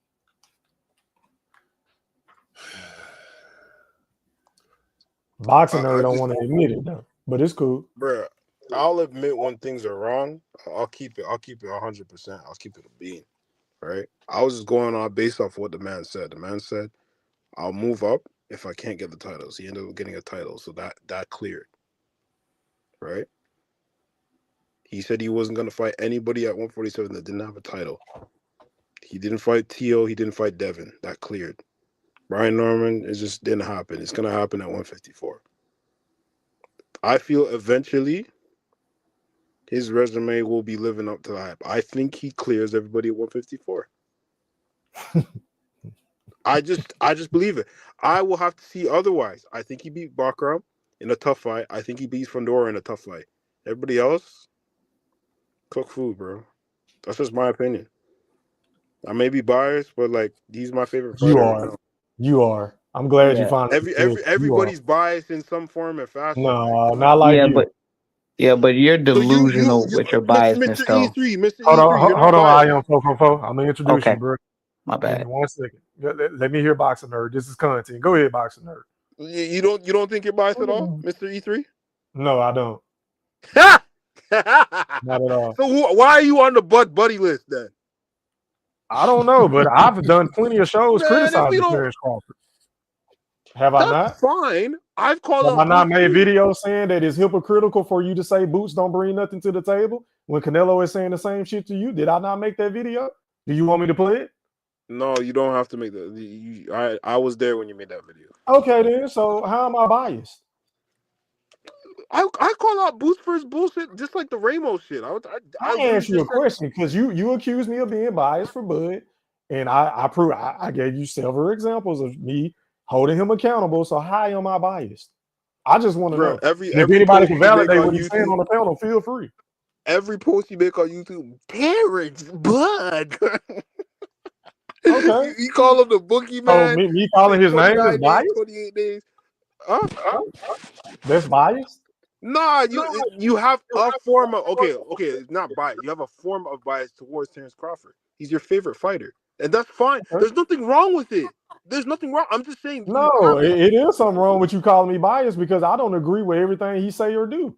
Boxing nerd don't want to admit it, though. But it's cool. Bruh, I'll admit when things are wrong. I'll keep it 100%. I'll keep it a bean. Right? I was just going on based off what the man said. The man said, I'll move up if I can't get the titles. He ended up getting a title, so that cleared. Right? He said he wasn't going to fight anybody at 147 that didn't have a title. He didn't fight T.O., he didn't fight Devin. That cleared. Brian Norman, it just didn't happen. It's going to happen at 154. I feel eventually his resume will be living up to the hype. I think he clears everybody at 154. I just believe it. I will have to see otherwise. I think he beat Bakram in a tough fight. I think he beats Fondora in a tough fight. Everybody else, cook food, bro. That's just my opinion. I may be biased, but like he's my favorite fighter. You are. You are. I'm glad you finally. Everybody's biased in some form and fashion. No, not like you. But you're So delusional with your biasness, Mr. though. E3, Mr. Hold E3, on, you're hold not on. I biased. am 444. I'm gonna introduce you, bro. My Give me bad. 1 second. Let me hear Boxing Nerd. This is content. Go ahead, Boxing Nerd. You don't think you're biased at all, Mr. E3? No, I don't. Not at all. So why are you on the buddy list then? I don't know, but I've done plenty of shows Man, criticizing Terence Crawford. Have I not? That's fine. I've called Have out I not Boots made too. videos saying that it's hypocritical for you to say Boots don't bring nothing to the table when Canelo is saying the same shit to you? Did I not make that video? Do you want me to play it? No, you don't have to make that. I was there when you made that video. Okay, then. So how am I biased? I call out Boots for his bullshit, just like the Ramos shit. I asked you a question because you accused me of being biased for Bud, and I gave you several examples of me holding him accountable. So how am I biased? I just want to know. Every And if anybody post can you make validate on what he's saying YouTube, on the panel, feel free. every post you make on YouTube, Terrence Bud. Okay. You call him the bookie So man. me calling his name is 29 days, biased? 28 days. Huh? That's biased? Nah, you have a form of okay, it's not bias. You have a form of bias towards Terence Crawford. He's your favorite fighter, and that's fine. There's nothing wrong with it. There's nothing wrong. I'm just saying you No, have, it is something wrong with you calling me biased because I don't agree with everything he say or do.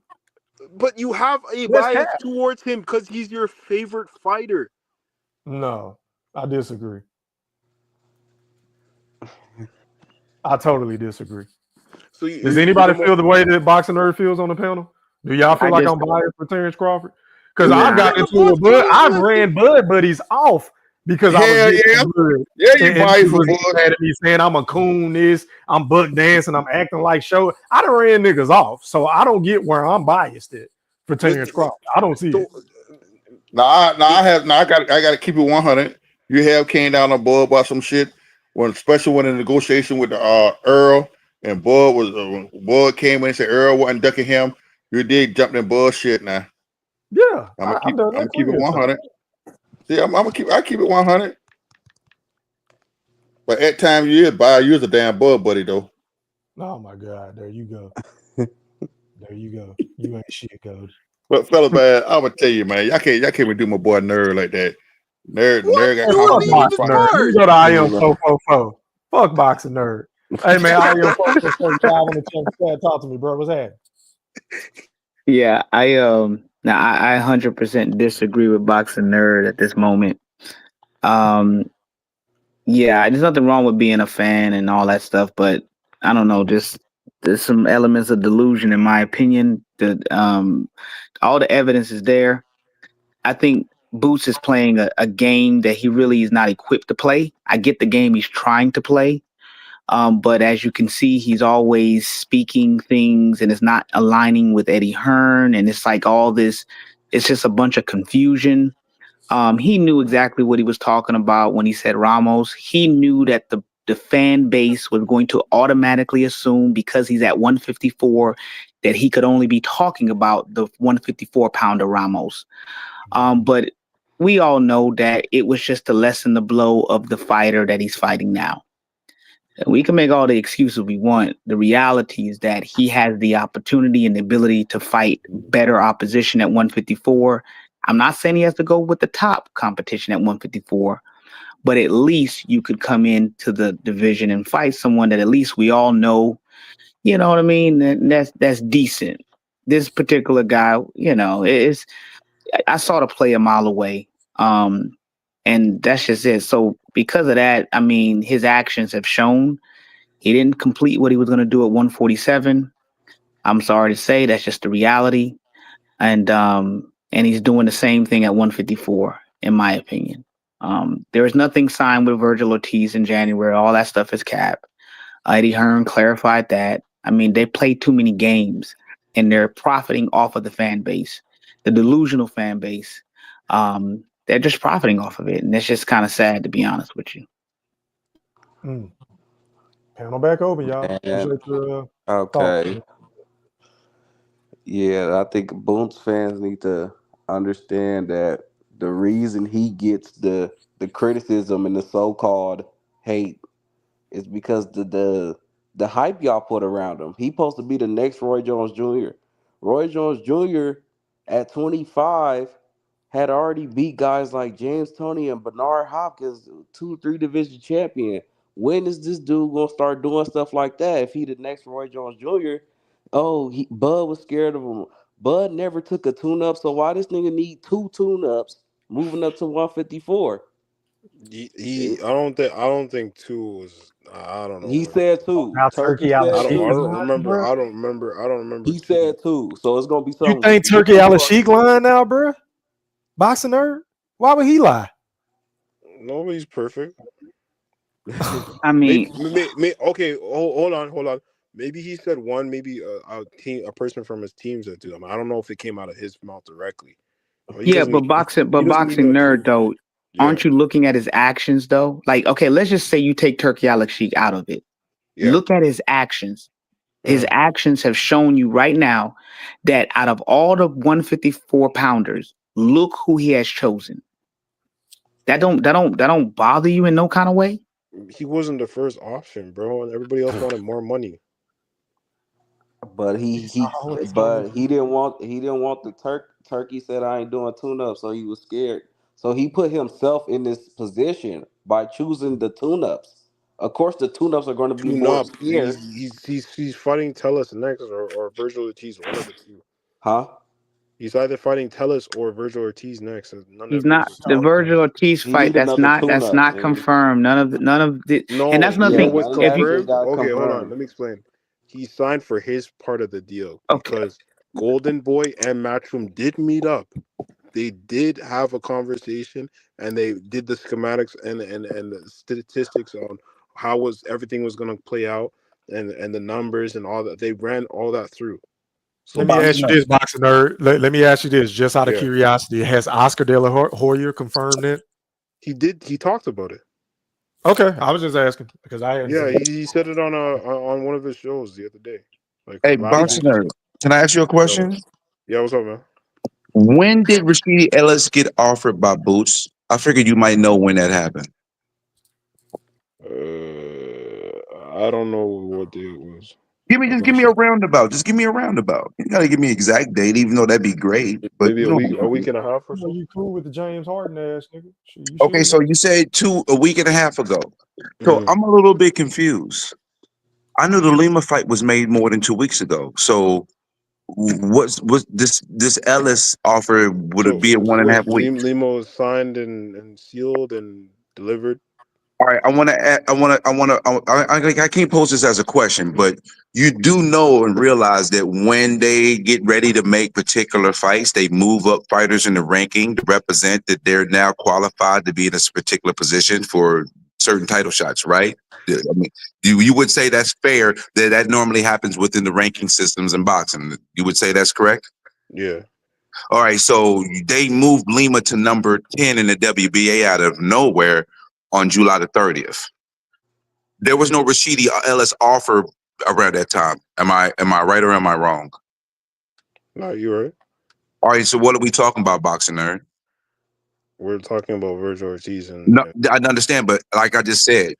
but you have a That's bias cap. towards him because he's your favorite fighter. No, I disagree. I totally disagree. So Does anybody feel the way that Boxing Nerd feels on the panel? Do y'all feel I like just I'm biased for Terence Crawford? Because nah. I've got into it with Bud. I've ran Bud buddies off because I was Hell getting yeah. on Bud. Yeah, you And biased he for was Bud. mad at me saying I'm a coon this, I'm buck dancing, I'm acting like show. I done ran niggas off. So I don't get where I'm biased at for Terence Crawford. I don't see it. I got to keep it 100. You have came down on Bud about some shit especially when in negotiation with the Earl and Bud came in and said Earl wasn't ducking him. You did jump in Bud shit now. Yeah, I'm I've done that keep it plenty of times. 100. See, I keep it 100. But at times you is a damn Bud buddy though. Oh my God, there you go. There you go. You ain't shit, Cody. But fellas, man, I'm gonna tell you, man, y'all can't even do my boy Nerd like that. Nerd got Fuck confidence in his Boxing fight. Nerd. Let me go to IM444. Fuck Boxing Nerd. Hey man, IM444. Live on the chat. Talk to me, bro. What's happening? Yeah, now I 100% disagree with Boxing Nerd at this moment. Yeah, there's nothing wrong with being a fan and all that stuff, but I don't know, just there's some elements of delusion in my opinion. That all the evidence is there. I think Boots is playing a game that he really is not equipped to play. I get the game he's trying to play. But as you can see, he's always speaking things and it's not aligning with Eddie Hearn. And it's like all this, it's just a bunch of confusion. He knew exactly what he was talking about when he said Ramos. He knew that the fan base was going to automatically assume because he's at 154 that he could only be talking about the 154 pounder Ramos. But we all know that it was just to lessen the blow of the fighter that he's fighting now. We can make all the excuses we want. The reality is that he has the opportunity and the ability to fight better opposition at 154. I'm not saying he has to go with the top competition at 154, but at least you could come into the division and fight someone that at least we all know, you know what I mean? That's decent. This particular guy, I saw the play a mile away. And that's just it. So because of that, I mean, his actions have shown he didn't complete what he was going to do at 147. I'm sorry to say that's just the reality. And he's doing the same thing at 154, in my opinion. There is nothing signed with Virgil Ortiz in January. All that stuff is cap. Eddie Hearn clarified that. I mean, they play too many games and they're profiting off of the fan base, the delusional fan base. They're just profiting off of it. And it's just kind of sad, to be honest with you. Panel back over, y'all. And, Appreciate your okay. thoughts. Yeah, I think Boone's fans need to understand that the reason he gets the criticism and the so-called hate is because the hype y'all put around him. He supposed to be the next Roy Jones Jr. Roy Jones Jr. at 25 had already beat guys like James Toney and Bernard Hopkins, 2-3 division champion. When is this dude gonna start doing stuff like that? If he the next Roy Jones Jr., Bud was scared of him. Bud never took a tune-up, so why this nigga need 2 tune-ups moving up to 154? I don't think 2 was. I don't know. He said 2. Now Turkey Turkey out of said Sheik I 2. is don't lying, remember. bro. I don't remember. He 2. said 2. So it's gonna be You something. think Turkey out of Sheik lying now, bro? Boxing Nerd? Why would he lie? Nobody's perfect. I mean, okay. Hold on. Maybe he said 1. Maybe a person from his team said 2. I mean, I don't know if it came out of his mouth directly. yeah, but boxing nerd though, aren't you looking at his actions though? Like, okay, let's just say you take Turkey Alex Sheik out of it. Yeah. Look at his actions. His actions have shown you right now that out of all the 154 pounders, look who he has chosen. That don't bother you in no kind of way? He wasn't the first option, bro, and everybody else wanted more money. But always gonna but he didn't want the Turkey said I ain't doing tune-up, so he was scared. So he put himself in this position by choosing the tune-ups. Of course, the tune-ups are going to be Tune more up. scared, He's fighting Tellus next or Virgil Ortiz, one of the two. huh? He's either fighting Tellus or Virgil Ortiz next. And none He's of those not are the top. Virgil Ortiz He fight. need another That's tune-up, not man. confirmed. None of the and No, that's you another know thing. what's None of that If you shit confirmed? got Okay, hold on. confirmed. Let me explain. He signed for his part of the deal okay, because Golden Boy and Matchroom did meet up. They did have a conversation and they did the schematics and the statistics on how was everything was going to play out and the numbers and all that. They ran all that through. So Let me ask you this, Boxing Nerd. Let me ask you this, just out of yeah, curiosity. Has Oscar De La Hoya confirmed it? he did. He talked about it. Okay, I was just asking because I hadn't Yeah, seen it. he said it on one of his shows the other day, like Hey, last Boxer week. Nerd, can I ask you a Yo, question? yeah, what's up, man? When did Rashidi Ellis get offered by Boots? I figured you might know when that happened. I don't know what day it was. I'm Just give not me a sure. roundabout. Just give me a roundabout. You gotta give me an exact date, even though that'd be great. But Maybe you a know, week and a half or Well, so. you cool with the James Harden ass nigga? You okay. should So know. you said a week and a half ago. So Mm. I'm a little bit confused. I knew the Lima fight was made more than 2 weeks ago. So what's this Ellis offer? Would it So be a one and a half week? Limo is signed and sealed and delivered. All right, I can't pose this as a question, but you do know and realize that when they get ready to make particular fights, they move up fighters in the ranking to represent that they're now qualified to be in this particular position for certain title shots, right? Yeah, I mean, you would say that's fair that normally happens within the ranking systems in boxing. You would say that's correct? Yeah. All right, so they moved Lima to number 10 in the WBA out of nowhere on July the 30th. There was no Rashidi Ellis offer around that time. Am I right or am I wrong? No, you're right. All right, so what are we talking about, Boxing Nerd? We're talking about Virgil Ortiz No, I understand, but like I just said,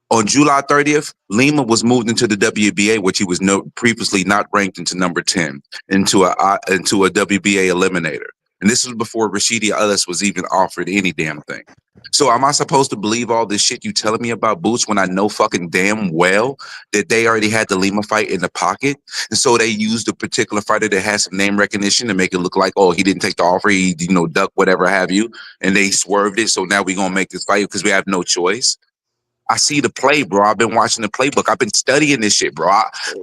on July 30th, Lima was moved into the WBA, which he was previously not ranked into number 10, into a WBA eliminator. And this was before Rashidi Ellis was even offered any damn thing. So am I supposed to believe all this shit you telling me about Boots when I know fucking damn well that they already had the Lima fight in the pocket? And so they used a particular fighter that has some name recognition to make it look like, oh, he didn't take the offer, he, duck whatever have you. And they swerved it. So now we're going to make this fight because we have no choice. I see the play, bro. I've been watching the playbook. I've been studying this shit, bro.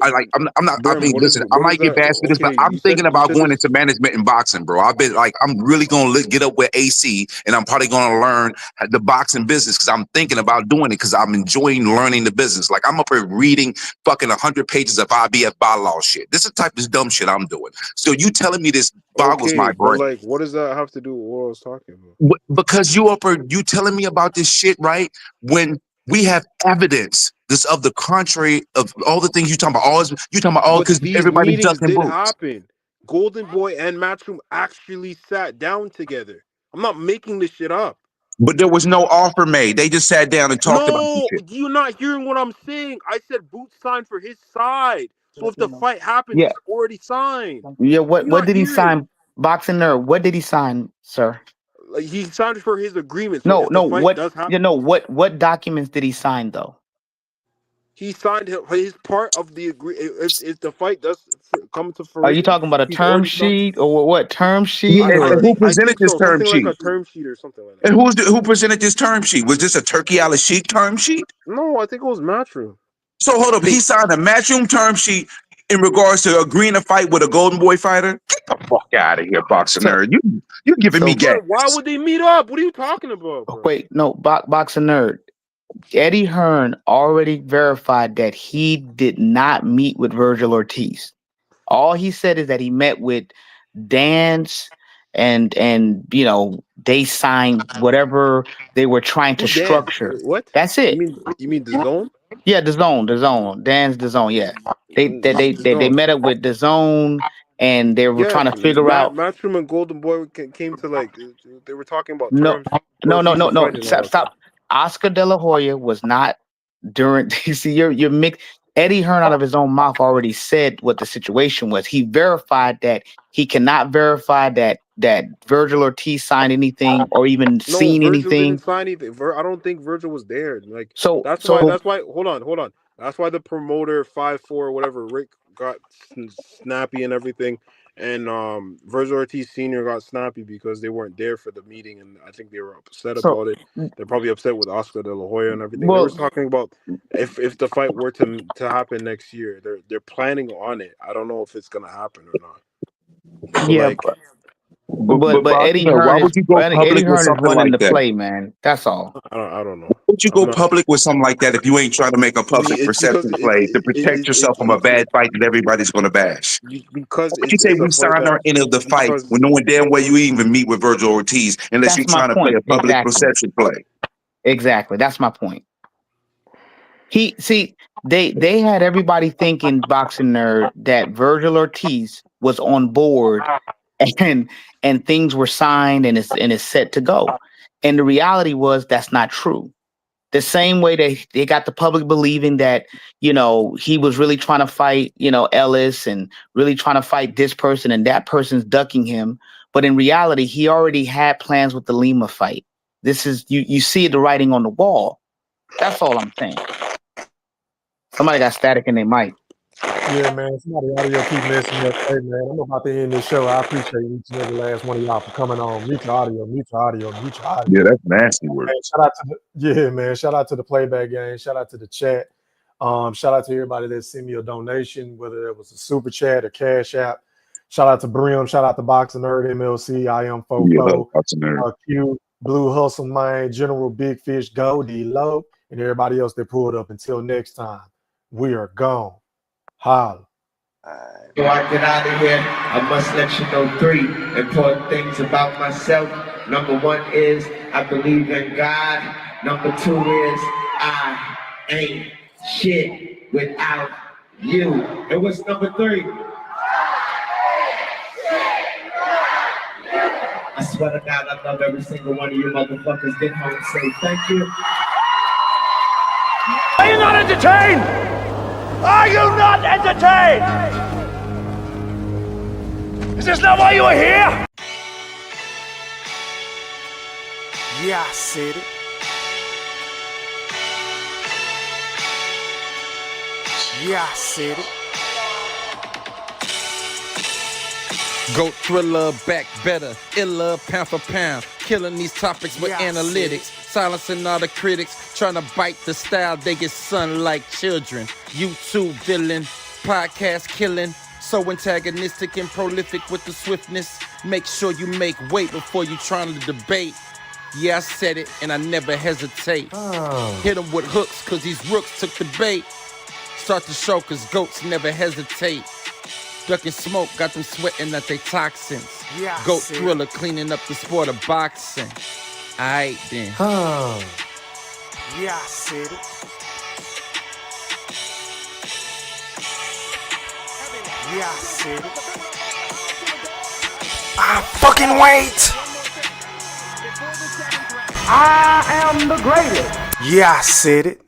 I'm not. I Brim, mean, listen. I what is might get that? bashed for this, but Okay, I'm thinking you about said going this. into management and boxing, bro. I've been like, I'm really gonna get up with AC, and I'm probably gonna learn the boxing business because I'm thinking about doing it because I'm enjoying learning the business. Like I'm up here reading fucking 100 pages of IBF bylaw shit. This is the type of dumb shit I'm doing. So you telling me this boggles Okay, my but brain. like, what does that have to do with what I was talking about? Because you telling me about this shit, right? When we have evidence this of the contrary of all the things you talking about. You talking about all But because these everybody's meetings ducking did Boots. happen. Golden Boy and Matchroom actually sat down together. I'm not making this shit up. But there was no offer made. They just sat down and talked about this No, shit. you're not hearing what I'm saying. I said Boots signed for his side. So if the fight happens, yeah, he's already signed. yeah. You're What not did he hearing. sign? Boxing Nerd. What did he sign, sir? Like he signed for his agreement. So No, if the no. fight What does happen, you know? What documents did he sign though? he signed his part of the agree. If the fight does come to Are you fruition, talking about a he's term already signed. sheet or what term Who, sheet and, or? and who I presented think this so. term Something like sheet? a term sheet or something like that. And who presented this term sheet? Was this a Turkey Al Sheik term sheet? No, I think it was Matchroom. So hold up, he signed a matchroom term sheet in regards to agreeing to fight with a Golden Boy fighter. Get the fuck out of here, boxing So, nerd. You giving me gas. But why would they meet up? What are you talking about, bro? wait, no, Boxing Nerd. Eddie Hearn already verified that he did not meet with Virgil Ortiz. All he said is that he met with Dance and they signed whatever they were trying to Who danced? structure. What? That's it. You mean the zone? Yeah, the zone, Dan's the zone. Yeah, The they zone. met up with the zone and they were trying Yes, to figure out. Matchroom and Golden Boy came to like they were talking about No, terms for a future fight and all Stop, that stuff. stop. Oscar De La Hoya was not during. You see, you're mixed. Eddie Hearn out of his own mouth already said what the situation was. He verified that he cannot verify that Virgil Ortiz signed anything or even No, seen Virgil didn't anything. sign anything. I don't think Virgil was there. Like So that's why. Hold on. That's why the promoter 5'4" whatever Rick got snappy and everything, and Virgil Ortiz Sr. got snappy because they weren't there for the meeting, and I think they were upset about it. They're probably upset with Oscar De La Hoya and everything. They were talking about if the fight were to happen next year, they're planning on it. I don't know if it's gonna happen or not. So yeah, like. but Eddie Boxer, why Hearn would is you go public with something running like the that? play, man. That's all. I don't know. Why would you go public with something like that if you ain't trying to make a public It's because perception play to protect yourself from a bad fight that everybody's going to bash? because Why would you say it's a we fight signed that our end of the fight because when knowing damn well you even meet with Virgil Ortiz unless you're That's my trying to play point. a public Exactly. perception play? Exactly. That's my point. They had everybody thinking, Boxing Nerd, that Virgil Ortiz was on board and things were signed and it's set to go. And the reality was that's not true. The same way they got the public believing that, he was really trying to fight, Ellis and really trying to fight this person and that person's ducking him. But in reality, he already had plans with the Lima fight. This is, you see the writing on the wall. That's all I'm saying. Somebody got static in their mic. Yeah, man. Somebody audio keep messing up. Hey, man, I'm about to end this show. I appreciate each and every last one of y'all for coming on. Mute your audio. Yeah, that's nasty work. Man, shout out to the playback game. Shout out to the chat. Shout out to everybody that sent me a donation, whether it was a super chat or cash app. Shout out to Brim. Shout out to Boxing Nerd MLC. I am Fofo. Q, Blue Hustle Man, General Big Fish, Goldie Low, and everybody else that pulled up. Until next time, we are gone. Holla. Before I get out of here, I must let you know 3 important things about myself. Number 1 is I believe in God. Number 2 is I ain't shit without you. And what's number 3? I swear to God, I love every single one of you motherfuckers. Get home and say thank you. Are you not entertained? Are you not entertained? Is this not why you are here? Yeah, I said it. Yeah, I said it. Goat thriller, back better, iller, pound for pound. Killing these topics with analytics. Silencing all the critics, trying to bite the style. They get sun like children. YouTube villain, podcast killing. So antagonistic and prolific with the swiftness. Make sure you make weight before you trying to debate. Yeah, I said it and I never hesitate. Hit them with hooks cause these rooks took the bait. Start the show cause goats never hesitate. Ducking smoke, got them sweating at they toxins. Yeah, Goat thriller, cleaning up the sport of boxing. Aight then. Yeah, I said it. Yeah, I said it. I fucking wait. I am the greatest. Yeah, I said it.